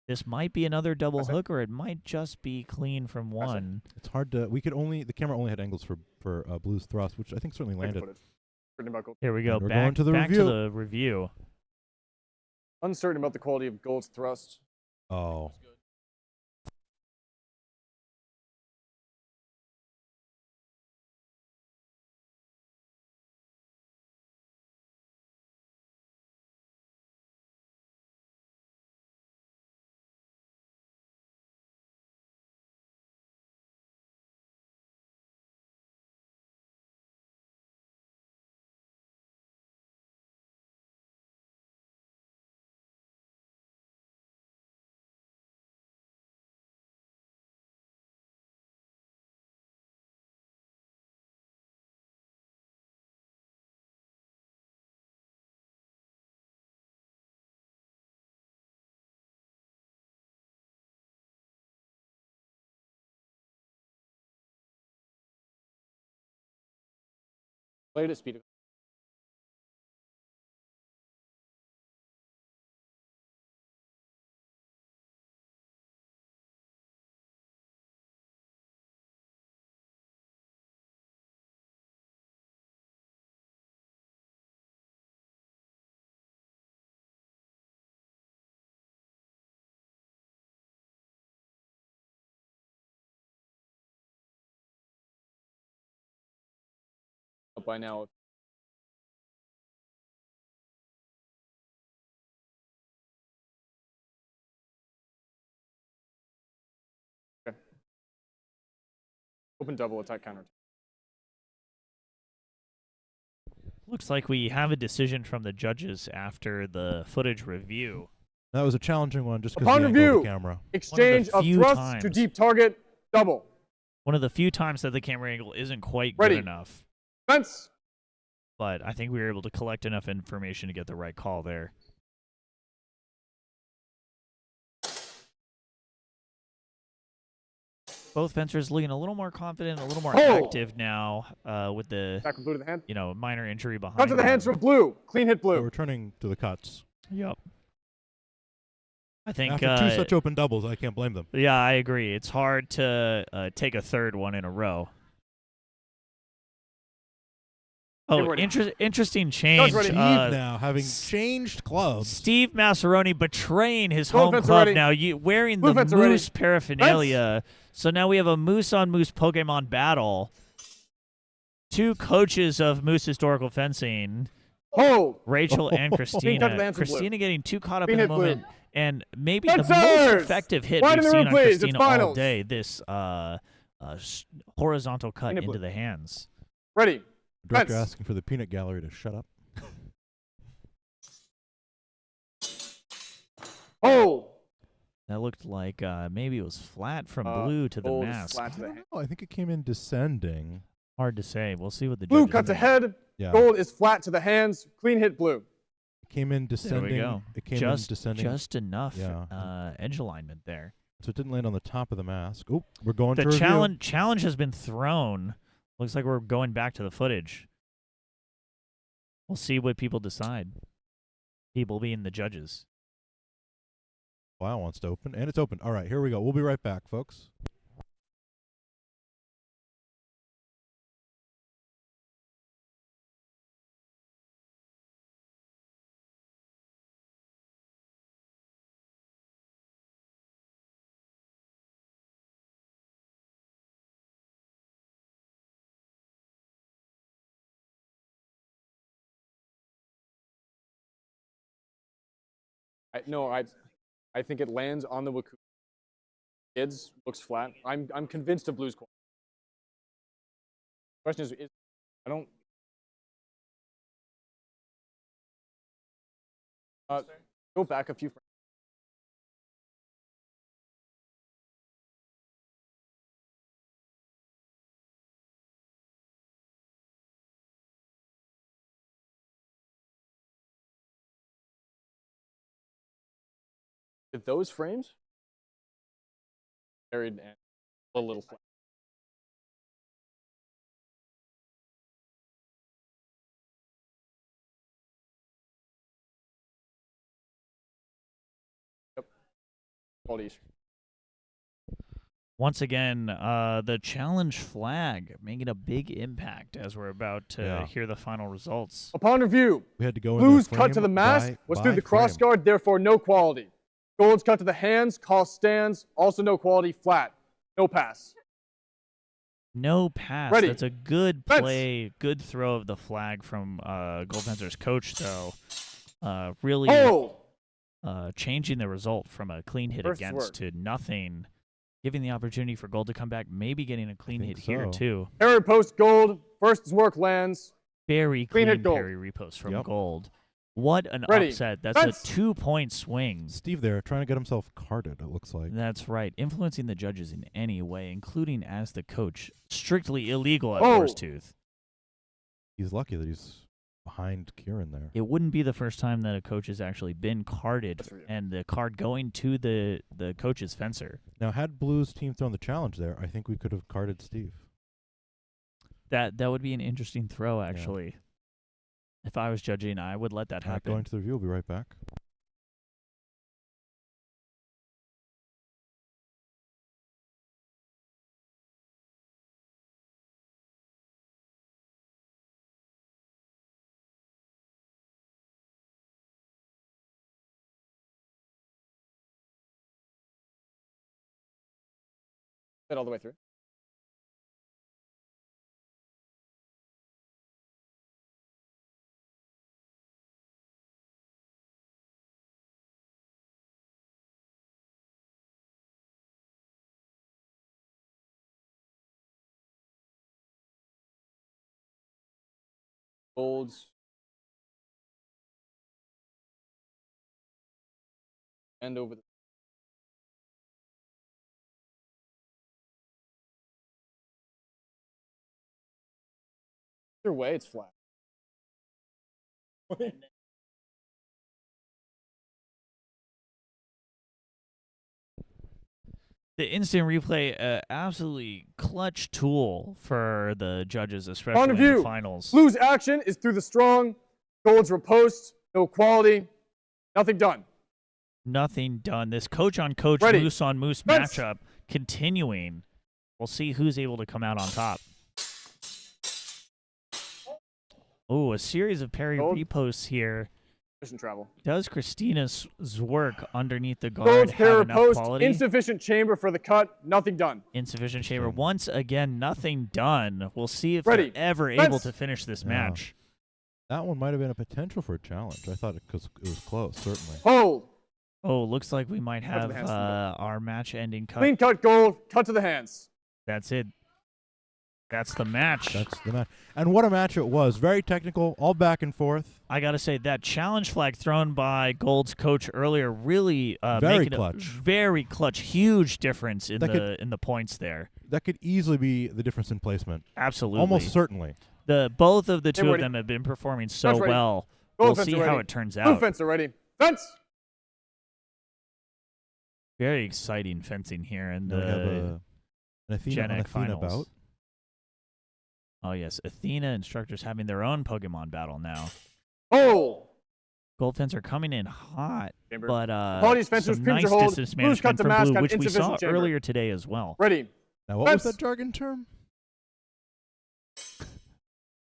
Speaker 2: This might be another double
Speaker 3: That's it.
Speaker 2: hook, or it might just be clean from
Speaker 3: That's it.
Speaker 2: one.
Speaker 1: It's hard to. The camera only had angles for Blue's thrust, which I think certainly landed.
Speaker 2: Here we go.
Speaker 1: And we're
Speaker 2: Back
Speaker 1: going to the
Speaker 2: back
Speaker 1: review.
Speaker 2: to the review.
Speaker 3: Uncertain about the quality of Gold's thrust.
Speaker 1: Oh.
Speaker 3: Played at speed. By now. Okay. Open double attack counter.
Speaker 2: Looks like we have a decision from the judges after the footage review.
Speaker 1: That was a challenging one just because
Speaker 3: Upon
Speaker 1: of the angle of
Speaker 3: review.
Speaker 1: the camera.
Speaker 3: Exchange of
Speaker 2: few
Speaker 3: thrust to
Speaker 2: times.
Speaker 3: deep target. Double.
Speaker 2: One of the few times that the camera angle isn't quite
Speaker 3: Ready.
Speaker 2: good enough.
Speaker 3: Fence.
Speaker 2: But I think we were able to collect enough information to get the right call there. Both fencers looking a little more confident, a little more active now with the
Speaker 3: Back from blue to the hand.
Speaker 2: minor injury behind.
Speaker 3: Cut to the hands
Speaker 2: them.
Speaker 3: from blue. Clean hit
Speaker 1: So
Speaker 3: blue.
Speaker 1: returning to the cuts.
Speaker 2: Yep. I think
Speaker 1: After two such open doubles, I can't blame them.
Speaker 2: yeah, I agree. It's hard to take a third one in a row. Oh,
Speaker 3: ready.
Speaker 2: interesting change.
Speaker 3: ready.
Speaker 1: Steve now, having changed clubs.
Speaker 2: Steve Massaroni betraying his
Speaker 3: Gold
Speaker 2: home
Speaker 3: fence
Speaker 2: club
Speaker 3: ready.
Speaker 2: now, wearing
Speaker 3: Blue
Speaker 2: the
Speaker 3: fence ready.
Speaker 2: moose paraphernalia. So now we have a moose-on-moose Pokemon battle. Two coaches of moose historical fencing,
Speaker 3: Hold.
Speaker 2: Rachel and
Speaker 3: Being cut to the
Speaker 2: Christina.
Speaker 3: hands from blue.
Speaker 2: Christina getting too caught up
Speaker 3: Green
Speaker 2: in the
Speaker 3: hit blue.
Speaker 2: moment, and maybe the most
Speaker 3: Fencers!
Speaker 2: effective hit
Speaker 3: Wide in
Speaker 2: we've
Speaker 3: the
Speaker 2: seen
Speaker 3: room,
Speaker 2: on
Speaker 3: please. It's
Speaker 2: Christina all
Speaker 3: finals.
Speaker 2: day. This horizontal cut
Speaker 3: Green hit
Speaker 2: into
Speaker 3: blue.
Speaker 2: the hands.
Speaker 3: Ready.
Speaker 1: Director
Speaker 3: Fence.
Speaker 1: asking for the peanut gallery to shut up.
Speaker 3: Hold.
Speaker 2: That looked like maybe it was flat from
Speaker 3: Uh,
Speaker 2: blue to the
Speaker 3: Gold is
Speaker 2: mask.
Speaker 3: flat to the
Speaker 1: I don't
Speaker 3: hand.
Speaker 1: know. I think it came in descending.
Speaker 2: Hard to say. We'll see what the
Speaker 3: Blue
Speaker 2: judges
Speaker 3: cut to
Speaker 2: think.
Speaker 3: head.
Speaker 1: Yeah.
Speaker 3: Gold is flat to the hands. Clean hit blue.
Speaker 1: It came in descending.
Speaker 2: There we go.
Speaker 1: It came
Speaker 2: just
Speaker 1: in descending.
Speaker 2: just enough
Speaker 1: Yeah.
Speaker 2: edge alignment there.
Speaker 1: So it didn't land on the top of the mask. Oh, we're going
Speaker 2: The
Speaker 1: to review.
Speaker 2: challenge has been thrown. Looks like we're going back to the footage. We'll see what people decide. People being the judges.
Speaker 1: Wow wants to open, and it's open. All right, here we go. We'll be right back, folks.
Speaker 3: I think it lands on the Waku. Kids looks flat. I'm convinced of blue's corner. Question is I don't Go back a few frames. If those frames buried and a little flat. Yep. Qualities.
Speaker 2: Once again, the challenge flag making a big impact as we're about to hear the final results.
Speaker 3: Upon review,
Speaker 1: We had to go
Speaker 3: blue's
Speaker 1: in
Speaker 3: cut to the mask was through the cross guard, therefore no quality. Gold's cut to the hands, cost stands, also no quality, flat. No pass.
Speaker 2: No pass.
Speaker 3: Ready.
Speaker 2: That's a good play, good throw of the flag from Gold Fencer's coach, though. Really changing the result from a clean hit
Speaker 3: First
Speaker 2: against
Speaker 3: work.
Speaker 2: to nothing, giving the opportunity for Gold to come back, maybe getting a clean hit here,
Speaker 1: so.
Speaker 2: too.
Speaker 3: Parry post Gold, first work lands.
Speaker 2: Very
Speaker 3: Clean
Speaker 2: clean
Speaker 3: hit Gold.
Speaker 2: parry repost from
Speaker 1: Yep.
Speaker 2: Gold. What an
Speaker 3: Ready.
Speaker 2: upset. That's
Speaker 3: Fence.
Speaker 2: a 2-point swing.
Speaker 1: Steve there trying to get himself carded, it looks like.
Speaker 2: That's right. Influencing the judges in any way, including as the coach. Strictly illegal at
Speaker 3: Oh.
Speaker 2: Horsetooth.
Speaker 1: He's lucky that he's behind Kieran there.
Speaker 2: It wouldn't be the first time that a coach has actually been carded
Speaker 3: That's for you.
Speaker 2: and the card going to the coach's fencer.
Speaker 1: Now, had Blue's team thrown the challenge there, I think we could have carded Steve.
Speaker 2: That would be an interesting throw, actually. If I was judging, I would let that
Speaker 1: Not
Speaker 2: happen.
Speaker 1: going to the review. We'll be right back.
Speaker 3: Hit all the way through. Golds. And over the. Either way, it's flat.
Speaker 2: The instant replay, absolutely clutch tool for the judges, especially
Speaker 3: On
Speaker 2: in
Speaker 3: review.
Speaker 2: the finals.
Speaker 3: Blue's action is through the strong. Gold's riposte. No quality. Nothing done.
Speaker 2: Nothing done. This coach-on-coach,
Speaker 3: Ready.
Speaker 2: moose-on-moose
Speaker 3: Fence.
Speaker 2: matchup continuing. We'll see who's able to come out on top. Oh, a series of parry
Speaker 3: Gold.
Speaker 2: reposts here.
Speaker 3: Mission travel.
Speaker 2: Does Christina's work underneath the guard
Speaker 3: Gold's
Speaker 2: have
Speaker 3: parry
Speaker 2: enough
Speaker 3: post.
Speaker 2: quality?
Speaker 3: Insufficient chamber for the cut. Nothing done.
Speaker 2: Insufficient chamber. Once again, nothing done. We'll see if
Speaker 3: Ready.
Speaker 2: they're ever
Speaker 3: Fence.
Speaker 2: able to finish this match.
Speaker 1: That one might have been a potential for a challenge. I thought it was close, certainly.
Speaker 3: Hold.
Speaker 2: Oh, looks like we might
Speaker 3: Cut to
Speaker 2: have
Speaker 3: the hands from Gold.
Speaker 2: our match-ending cut.
Speaker 3: Clean cut Gold. Cut to the hands.
Speaker 2: That's it. That's the match.
Speaker 1: That's the match. And what a match it was. Very technical, all back and forth.
Speaker 2: I got to say, that challenge flag thrown by Gold's coach earlier really
Speaker 1: Very
Speaker 2: making
Speaker 1: clutch.
Speaker 2: a very clutch, huge difference in
Speaker 1: That
Speaker 2: the points there.
Speaker 1: That could easily be the difference in placement.
Speaker 2: Absolutely.
Speaker 1: Almost certainly.
Speaker 2: Both of the two of
Speaker 3: ready.
Speaker 2: them have been performing so
Speaker 3: Fence ready.
Speaker 2: well.
Speaker 3: Gold
Speaker 2: We'll
Speaker 3: fence
Speaker 2: see
Speaker 3: ready.
Speaker 2: how it turns
Speaker 3: Blue
Speaker 2: out.
Speaker 3: fence are ready. Fence.
Speaker 2: Very exciting fencing here in
Speaker 1: Now we have
Speaker 2: the
Speaker 1: an Athena,
Speaker 2: Gen
Speaker 1: an
Speaker 2: Ec
Speaker 1: Athena
Speaker 2: finals.
Speaker 1: bout.
Speaker 2: Oh yes, Athena instructors having their own Pokemon battle now.
Speaker 3: Hold.
Speaker 2: Gold fence are coming in hot,
Speaker 3: Chamber.
Speaker 2: but
Speaker 3: Apologies, fencers,
Speaker 2: some
Speaker 3: pincer
Speaker 2: nice
Speaker 3: hold.
Speaker 2: distance
Speaker 3: Blue's cut
Speaker 2: management
Speaker 3: to
Speaker 2: from
Speaker 3: mask
Speaker 2: Blue,
Speaker 3: on
Speaker 2: which we saw
Speaker 3: insufficient chamber.
Speaker 2: earlier today as well.
Speaker 3: Ready.
Speaker 1: Now, what was
Speaker 3: Fence.
Speaker 1: that jargon term?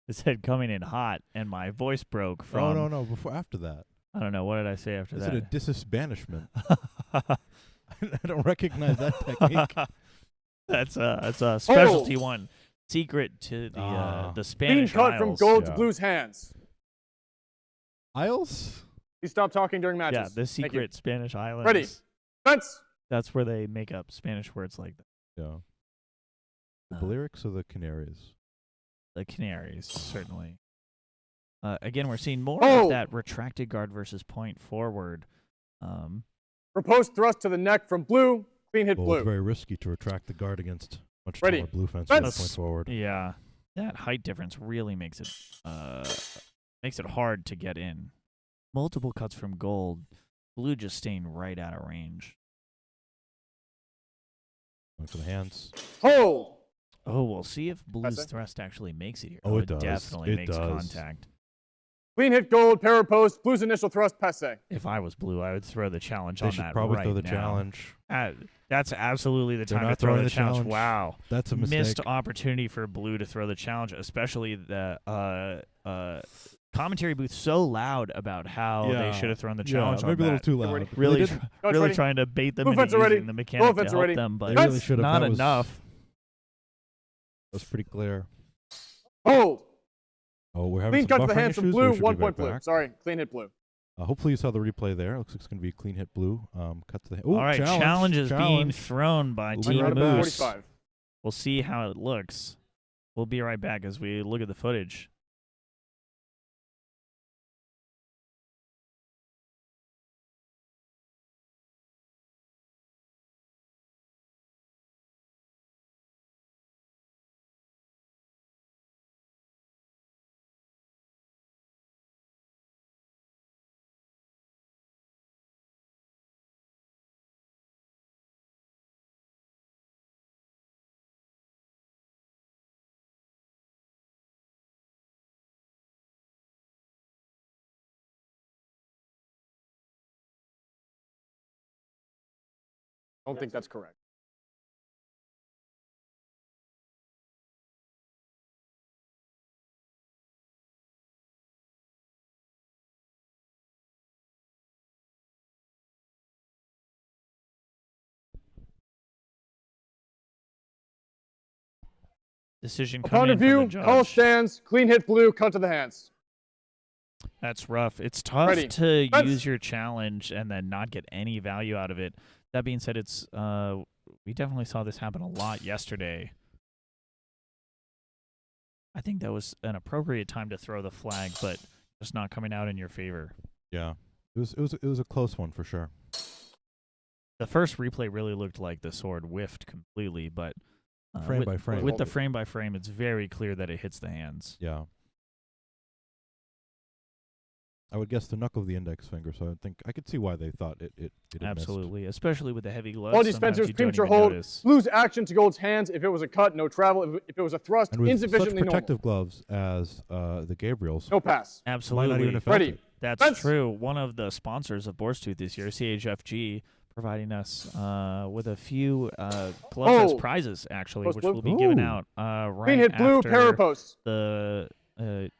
Speaker 2: It said coming in hot, and my voice broke from.
Speaker 1: No. Before, after that.
Speaker 2: I don't know. What did I say after
Speaker 1: Is
Speaker 2: that?
Speaker 1: it a disbanishment? I don't recognize that technique.
Speaker 2: That's a specialty one. Secret to the
Speaker 3: Clean
Speaker 2: Spanish
Speaker 3: cut from
Speaker 2: Isles.
Speaker 3: Gold to
Speaker 1: Yeah.
Speaker 3: Blue's hands.
Speaker 1: Isles?
Speaker 3: Please stop talking during matches.
Speaker 2: Yeah, the
Speaker 3: Thank you.
Speaker 2: secret Spanish islands.
Speaker 3: Ready. Fence.
Speaker 2: That's where they make up Spanish words like that.
Speaker 1: Yeah. The
Speaker 2: Uh,
Speaker 1: Balearics or the Canaries?
Speaker 2: The Canaries, certainly. Again, we're seeing more
Speaker 3: Oh!
Speaker 2: of that retracted guard versus point forward.
Speaker 3: Proposed thrust to the neck from blue. Clean hit
Speaker 1: Well,
Speaker 3: blue.
Speaker 1: it's very risky to retract the guard against much
Speaker 3: Ready.
Speaker 1: taller blue fence
Speaker 3: Fence.
Speaker 1: point forward.
Speaker 2: Yeah, that height difference really makes it hard to get in. Multiple cuts from gold. Blue just staying right out of range.
Speaker 1: Going for the hands.
Speaker 3: Hold.
Speaker 2: Oh, we'll see if Blue's
Speaker 3: That's it.
Speaker 2: thrust actually makes it here.
Speaker 1: Oh, it does.
Speaker 2: Definitely
Speaker 1: It
Speaker 2: makes
Speaker 1: does.
Speaker 2: contact.
Speaker 3: Clean hit gold. Para post. Blue's initial thrust. Passe.
Speaker 2: If I was Blue, I would throw the challenge
Speaker 1: They
Speaker 2: on
Speaker 1: should
Speaker 2: that
Speaker 1: probably
Speaker 2: right
Speaker 1: throw the
Speaker 2: now.
Speaker 1: challenge.
Speaker 2: That's absolutely the
Speaker 1: They're
Speaker 2: time to
Speaker 1: not
Speaker 2: throw
Speaker 1: throwing
Speaker 2: the
Speaker 1: the
Speaker 2: challenge.
Speaker 1: challenge.
Speaker 2: Wow.
Speaker 1: That's a mistake.
Speaker 2: Missed opportunity for Blue to throw the challenge, especially the commentary booth so loud about how they should have thrown the challenge on
Speaker 1: maybe a little
Speaker 2: that.
Speaker 1: too
Speaker 3: Get
Speaker 1: loud.
Speaker 3: ready.
Speaker 1: but they
Speaker 2: Really,
Speaker 1: didn't.
Speaker 3: Guys
Speaker 2: really
Speaker 3: ready?
Speaker 2: trying to bait them
Speaker 3: Blue
Speaker 2: into
Speaker 3: fence are ready.
Speaker 2: using the mechanic to
Speaker 3: fence are
Speaker 2: help
Speaker 3: ready.
Speaker 2: them, but
Speaker 1: They really should have.
Speaker 2: not
Speaker 1: That was-
Speaker 2: enough.
Speaker 1: That was pretty clear.
Speaker 3: Hold.
Speaker 1: Oh, we're having
Speaker 3: Clean
Speaker 1: some
Speaker 3: cut to the
Speaker 1: buffering
Speaker 3: hands from
Speaker 1: issues.
Speaker 3: blue.
Speaker 1: We should
Speaker 3: 1
Speaker 1: be
Speaker 3: point
Speaker 1: right
Speaker 3: blue.
Speaker 1: back.
Speaker 3: Sorry. Clean hit blue.
Speaker 1: Hopefully you saw the replay there. Looks like it's going to be clean hit blue. Cut to the. Ooh,
Speaker 2: All right, challenge is being thrown by
Speaker 1: We'll be
Speaker 2: Team
Speaker 1: right back.
Speaker 2: Moose.
Speaker 3: 45.
Speaker 2: We'll see how it looks. We'll be right back as we look at the footage.
Speaker 3: I don't think that's correct.
Speaker 2: Decision
Speaker 3: Upon
Speaker 2: coming in from the
Speaker 3: review, call
Speaker 2: judge.
Speaker 3: stands. Clean hit blue. Cut to the hands.
Speaker 2: That's rough. It's tough
Speaker 3: Ready.
Speaker 2: to
Speaker 3: Fence.
Speaker 2: use your challenge and then not get any value out of it. That being said, it's we definitely saw this happen a lot yesterday. I think that was an appropriate time to throw the flag, but just not coming out in your favor.
Speaker 1: Yeah, it was a close one for sure.
Speaker 2: The first replay really looked like the sword whiffed completely, but
Speaker 1: Frame by frame.
Speaker 2: with the frame by frame, it's very clear that it hits the hands.
Speaker 1: Yeah. I would guess the knuckle of the index finger, so I could see why they thought it had missed.
Speaker 2: Absolutely, especially with the heavy gloves.
Speaker 3: All
Speaker 2: sometimes
Speaker 3: dispensers,
Speaker 2: you don't
Speaker 3: premature
Speaker 2: even
Speaker 3: hold.
Speaker 2: notice.
Speaker 3: Blue's action to gold's hands. If it was a cut, no travel. If it was a thrust,
Speaker 1: And with such
Speaker 3: insufficiently
Speaker 1: protective gloves as the Gabriels,
Speaker 3: normal. No pass.
Speaker 1: might not
Speaker 2: Absolutely.
Speaker 1: even affect
Speaker 3: Ready.
Speaker 1: it.
Speaker 2: That's
Speaker 3: Fence.
Speaker 2: true. One of the sponsors of Boar's Tooth this year, CHFG, providing us with a few gloves as prizes, actually,
Speaker 3: Post
Speaker 2: which
Speaker 3: blue.
Speaker 2: will be given
Speaker 1: Ooh.
Speaker 2: out right
Speaker 3: Clean hit blue.
Speaker 2: after
Speaker 3: Para post.
Speaker 2: the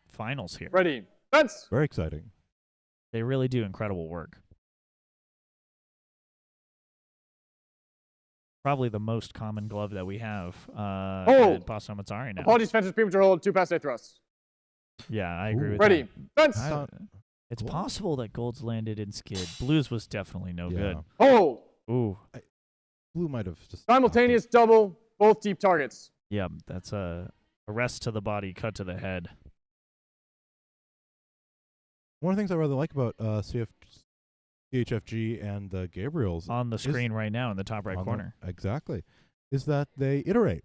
Speaker 2: finals here.
Speaker 3: Ready. Fence.
Speaker 1: Very exciting.
Speaker 2: They really do incredible work. Probably the most common glove that we have at Boss Armizare now.
Speaker 3: Apologies, fences, premature hold. 2 pass, 8 thrusts.
Speaker 2: Yeah, I agree
Speaker 1: Ooh.
Speaker 2: with
Speaker 3: Ready.
Speaker 2: that.
Speaker 3: Fence.
Speaker 2: It's
Speaker 1: Cool.
Speaker 2: possible that Gold's landed in skid. Blues was definitely no good.
Speaker 3: Hold.
Speaker 2: Ooh,
Speaker 1: Blue might have just
Speaker 3: Simultaneous double. Both deep targets.
Speaker 2: yeah, that's a arrest to the body, cut to the head.
Speaker 1: One of the things I rather like about CHFG and the Gabriels
Speaker 2: On the screen right now in the top right
Speaker 1: on the-
Speaker 2: corner.
Speaker 1: exactly, is that they iterate.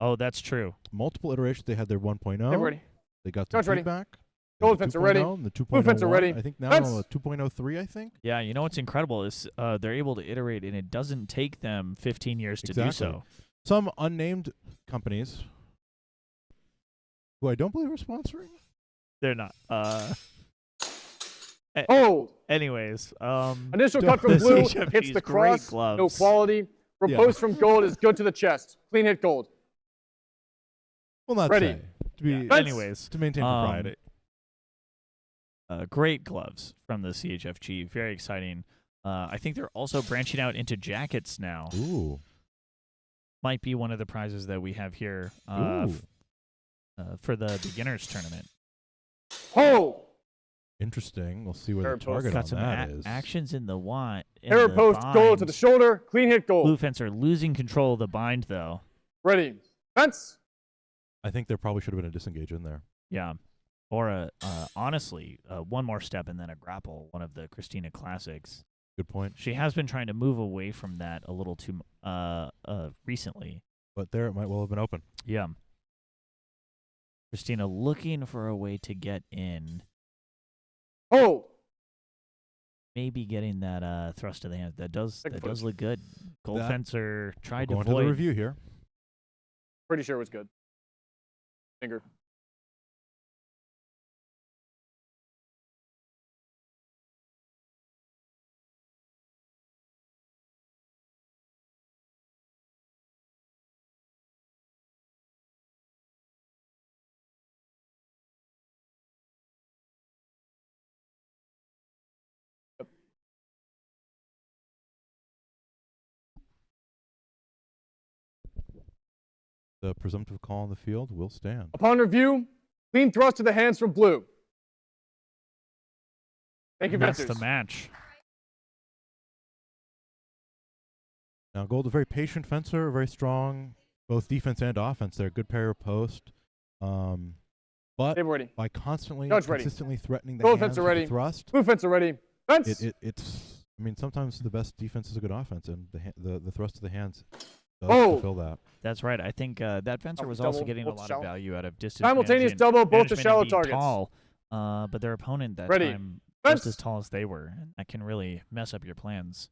Speaker 2: Oh, that's true.
Speaker 1: Multiple iterations. They had their 1.0.
Speaker 3: Get ready.
Speaker 1: They got some
Speaker 3: Judge ready.
Speaker 1: feedback.
Speaker 3: Gold
Speaker 1: There's
Speaker 3: fence are ready.
Speaker 1: 2.0 and the 2.01.
Speaker 3: Blue fence are ready.
Speaker 1: I think now
Speaker 3: Fence.
Speaker 1: 2.03, I think.
Speaker 2: Yeah, you know what's incredible is they're able to iterate, and it doesn't take them 15 years to do
Speaker 1: Exactly.
Speaker 2: so.
Speaker 1: Some unnamed companies who I don't believe are sponsoring.
Speaker 2: They're not.
Speaker 3: Hold.
Speaker 2: Anyways,
Speaker 3: Initial
Speaker 1: Don't-
Speaker 3: cut from
Speaker 2: the
Speaker 3: blue.
Speaker 2: CHFG's
Speaker 3: Hits the
Speaker 2: great
Speaker 3: cross. No
Speaker 2: gloves.
Speaker 3: quality. Proposed from gold is good to the chest. Clean hit gold.
Speaker 1: Well, not
Speaker 3: Ready.
Speaker 1: say. To be
Speaker 2: Yeah, anyways,
Speaker 1: to maintain propriety.
Speaker 2: great gloves from the CHFG. Very exciting. I think they're also branching out into jackets now.
Speaker 1: Ooh.
Speaker 2: Might be one of the prizes that we have here
Speaker 1: Ooh.
Speaker 2: for the beginners tournament.
Speaker 3: Hold.
Speaker 1: Interesting. We'll see where
Speaker 3: Hair
Speaker 1: the
Speaker 3: post.
Speaker 1: target
Speaker 2: Got
Speaker 1: on
Speaker 2: some
Speaker 1: that is.
Speaker 2: actions in the
Speaker 3: Hair post gold to the shoulder. Clean hit gold.
Speaker 2: Blue fence are losing control of the bind, though.
Speaker 3: Ready. Fence.
Speaker 1: I think there probably should have been a disengage in there.
Speaker 2: Yeah. Or honestly, one more step and then a grapple, one of the Christina classics.
Speaker 1: Good point.
Speaker 2: She has been trying to move away from that a little too recently.
Speaker 1: But there it might well have been open.
Speaker 2: Yeah. Christina looking for a way to get in.
Speaker 3: Oh,
Speaker 2: Maybe getting that thrust to the hands. That does look good. Gold
Speaker 1: That-
Speaker 2: Fencer tried to
Speaker 1: Going to the
Speaker 2: avoid.
Speaker 1: review here.
Speaker 3: pretty sure it was good. Finger.
Speaker 1: The presumptive call on the field will stand.
Speaker 3: Upon review, clean thrust to the hands from blue. Thank you,
Speaker 2: That's
Speaker 3: fencers.
Speaker 2: the match.
Speaker 1: Now, Gold, a very patient fencer, very strong, both defense and offense there. Good parry or post. But
Speaker 3: Table ready.
Speaker 1: by constantly,
Speaker 3: Judge ready.
Speaker 1: consistently threatening the
Speaker 3: Gold
Speaker 1: hands
Speaker 3: fencer
Speaker 1: with the
Speaker 3: ready.
Speaker 1: thrust,
Speaker 3: Blue fencer ready. Fence.
Speaker 1: it's. I mean, sometimes the best defense is a good offense, and the thrust of the hands does
Speaker 3: Oh.
Speaker 1: fulfill that.
Speaker 2: That's right. I think that fencer
Speaker 3: Oh,
Speaker 2: was also
Speaker 3: double,
Speaker 2: getting a
Speaker 3: both
Speaker 2: lot
Speaker 3: shallow.
Speaker 2: of value out of distance.
Speaker 3: Simultaneous
Speaker 2: management-
Speaker 3: double, both to
Speaker 2: management and
Speaker 3: shallow
Speaker 2: being
Speaker 3: targets.
Speaker 2: Tall, but their opponent that
Speaker 3: Ready.
Speaker 2: time
Speaker 3: Fence.
Speaker 2: just as tall as they were, and that can really mess up your plans.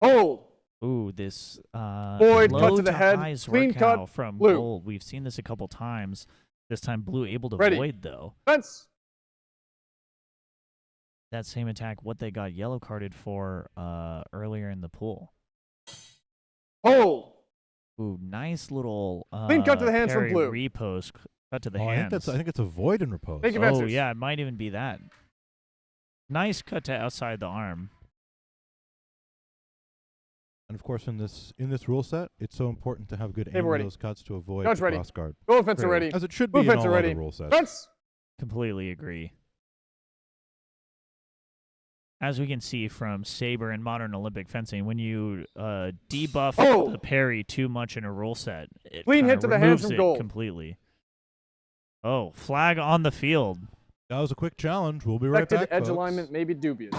Speaker 3: Hold.
Speaker 2: Ooh, this
Speaker 3: Void, cut
Speaker 2: low
Speaker 3: to the head,
Speaker 2: high
Speaker 3: clean
Speaker 2: sword
Speaker 3: cut,
Speaker 2: cow from
Speaker 3: blue.
Speaker 2: Gold. We've seen this a couple times. This time Blue able to
Speaker 3: Ready.
Speaker 2: void though.
Speaker 3: Fence.
Speaker 2: That same attack, what they got yellow carded for earlier in the pool.
Speaker 3: Hold.
Speaker 2: Ooh, nice little
Speaker 3: Clean cut to the hands from
Speaker 2: parry
Speaker 3: blue.
Speaker 2: repost cut to the
Speaker 1: I think
Speaker 2: hands.
Speaker 1: I think it's a void in repose.
Speaker 3: Thank you,
Speaker 2: Oh
Speaker 3: fencers.
Speaker 2: yeah, it might even be that. Nice cut to outside the arm.
Speaker 1: And of course, in this rule set, it's so important to have good aim
Speaker 3: Table
Speaker 1: in
Speaker 3: ready.
Speaker 1: those cuts to avoid
Speaker 3: Judge
Speaker 1: the
Speaker 3: ready.
Speaker 1: cross guard,
Speaker 3: Gold fencer
Speaker 2: True.
Speaker 3: ready.
Speaker 1: as it should
Speaker 3: Blue
Speaker 1: be in
Speaker 3: fencer
Speaker 1: all
Speaker 3: ready.
Speaker 1: other rule sets.
Speaker 3: Fence.
Speaker 2: Completely agree. As we can see from Saber and modern Olympic fencing, when you debuff
Speaker 3: Oh!
Speaker 2: the parry too much in a rule set, it
Speaker 3: Clean
Speaker 2: kinda
Speaker 3: hit to the hands
Speaker 2: removes
Speaker 3: from
Speaker 2: it
Speaker 3: Gold.
Speaker 2: completely. Oh, flag on the field.
Speaker 1: That was a quick challenge. We'll be right
Speaker 3: Expected
Speaker 1: back,
Speaker 3: edge
Speaker 1: folks.
Speaker 3: alignment may be dubious.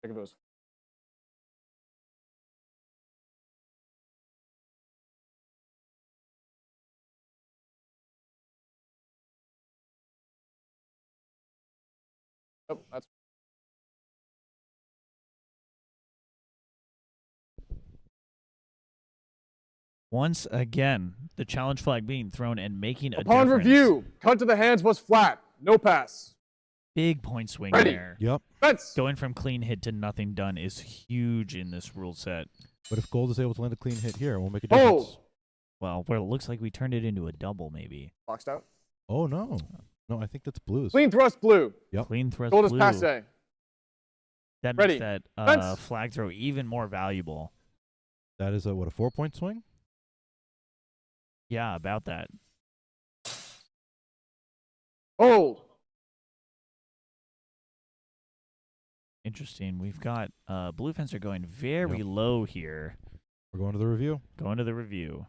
Speaker 3: Check those. Oh, that's
Speaker 2: Once again, the challenge flag being thrown and making a
Speaker 3: upon
Speaker 2: difference.
Speaker 3: review. Cut to the hands was flat. No pass.
Speaker 2: Big point swing
Speaker 3: Ready.
Speaker 2: there.
Speaker 1: Yep.
Speaker 3: Fence.
Speaker 2: Going from clean hit to nothing done is huge in this rule set.
Speaker 1: But if Gold is able to land a clean hit here, it will make a
Speaker 3: Oh.
Speaker 1: difference.
Speaker 2: Well, where it looks like we turned it into a double, maybe.
Speaker 3: Boxed out.
Speaker 1: Oh no, no, I think that's Blues.
Speaker 3: Clean thrust blue.
Speaker 1: Yep.
Speaker 2: Clean thrust
Speaker 3: Gold is
Speaker 2: blue.
Speaker 3: passe.
Speaker 2: That
Speaker 3: Ready.
Speaker 2: makes that
Speaker 3: Fence.
Speaker 2: flag throw even more valuable.
Speaker 1: That is a 4-point swing.
Speaker 2: Yeah, about that.
Speaker 3: Hold.
Speaker 2: Interesting. We've got Blue Fencer going very
Speaker 1: Yep.
Speaker 2: low here.
Speaker 1: We're going to the review.
Speaker 2: Going to the review.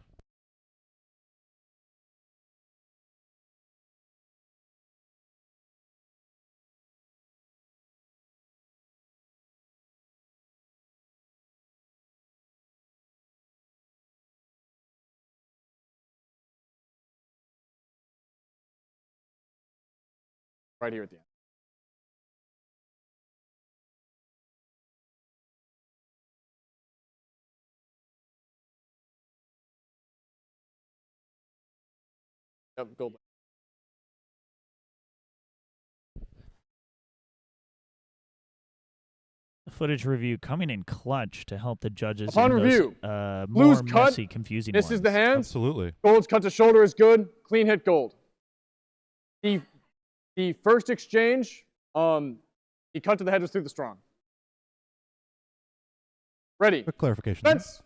Speaker 3: Right here at the end. Yep, gold.
Speaker 2: The footage review coming in clutch to help the judges
Speaker 3: Upon
Speaker 2: in those,
Speaker 3: review,
Speaker 2: more
Speaker 3: Blue's cut.
Speaker 2: messy, confusing
Speaker 3: This
Speaker 2: ones.
Speaker 3: is the hands.
Speaker 1: Absolutely.
Speaker 3: Gold's cut to shoulder is good. Clean hit gold. The first exchange, he cut to the head was through the strong. Ready.
Speaker 1: Quick clarification. there.
Speaker 3: Fence.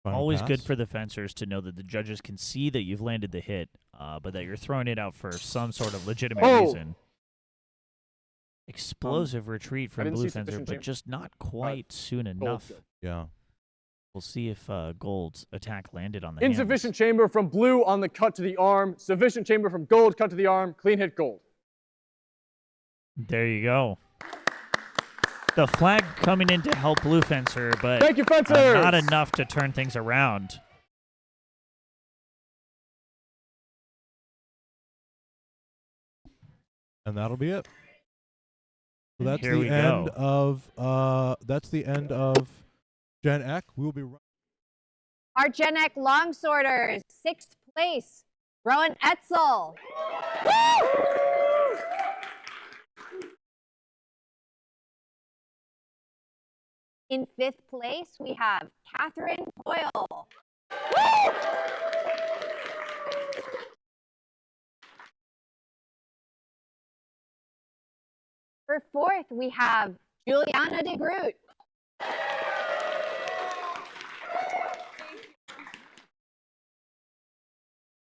Speaker 1: Final
Speaker 2: Always good
Speaker 1: pass.
Speaker 2: for the fencers to know that the judges can see that you've landed the hit, but that you're throwing it out for some sort of legitimate
Speaker 3: Oh.
Speaker 2: reason. explosive retreat from
Speaker 3: didn't
Speaker 2: Blue
Speaker 3: see
Speaker 2: Fencer,
Speaker 3: sufficient
Speaker 2: but
Speaker 3: chamber.
Speaker 2: just not quite soon
Speaker 3: Gold's
Speaker 2: enough.
Speaker 3: good.
Speaker 1: Yeah.
Speaker 2: We'll see if Gold's attack landed on the
Speaker 3: Insufficient
Speaker 2: hands.
Speaker 3: chamber from blue on the cut to the arm. Sufficient chamber from gold, cut to the arm. Clean hit gold.
Speaker 2: There you go. The flag coming in to help Blue Fencer, but
Speaker 3: Thank you, fencers!
Speaker 2: not enough to turn things around.
Speaker 1: And that'll be it. So
Speaker 2: And
Speaker 1: that's
Speaker 2: here
Speaker 1: the
Speaker 2: we
Speaker 1: end
Speaker 2: go.
Speaker 1: of Gen Ec. We will be
Speaker 4: Our Gen Ec Longsworders, 6th place, Rowan Etzel. In 5th place, we have Catherine Boyle. For 4th, we have Juliana de Groot.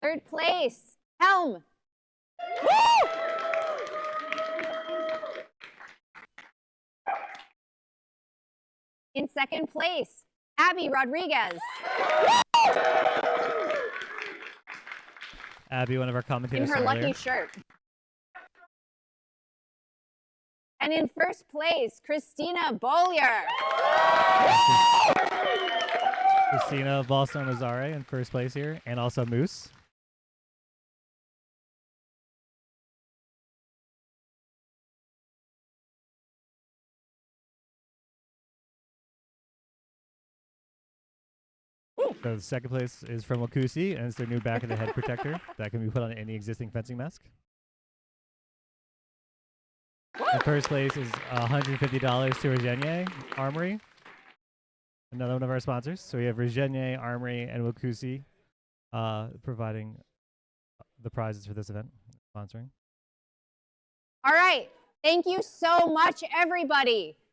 Speaker 4: Third place, Helm. In 2nd place, Abby Rodriguez.
Speaker 5: Abby, one of our
Speaker 4: In
Speaker 5: commentators
Speaker 4: her
Speaker 5: from
Speaker 4: lucky
Speaker 5: earlier.
Speaker 4: shirt. And in 1st place, Christina Bollier.
Speaker 5: Christina of Boston Armizare in first place here, and also Moose. So the second place is from Wakusi, and it's their new back of the head protector that can be put on any existing fencing mask. And first place is $150 to Regenier Armory, another one of our sponsors. So we have Regenier Armory and Wakusi providing the prizes for this event, sponsoring.
Speaker 4: All right. Thank you so much, everybody.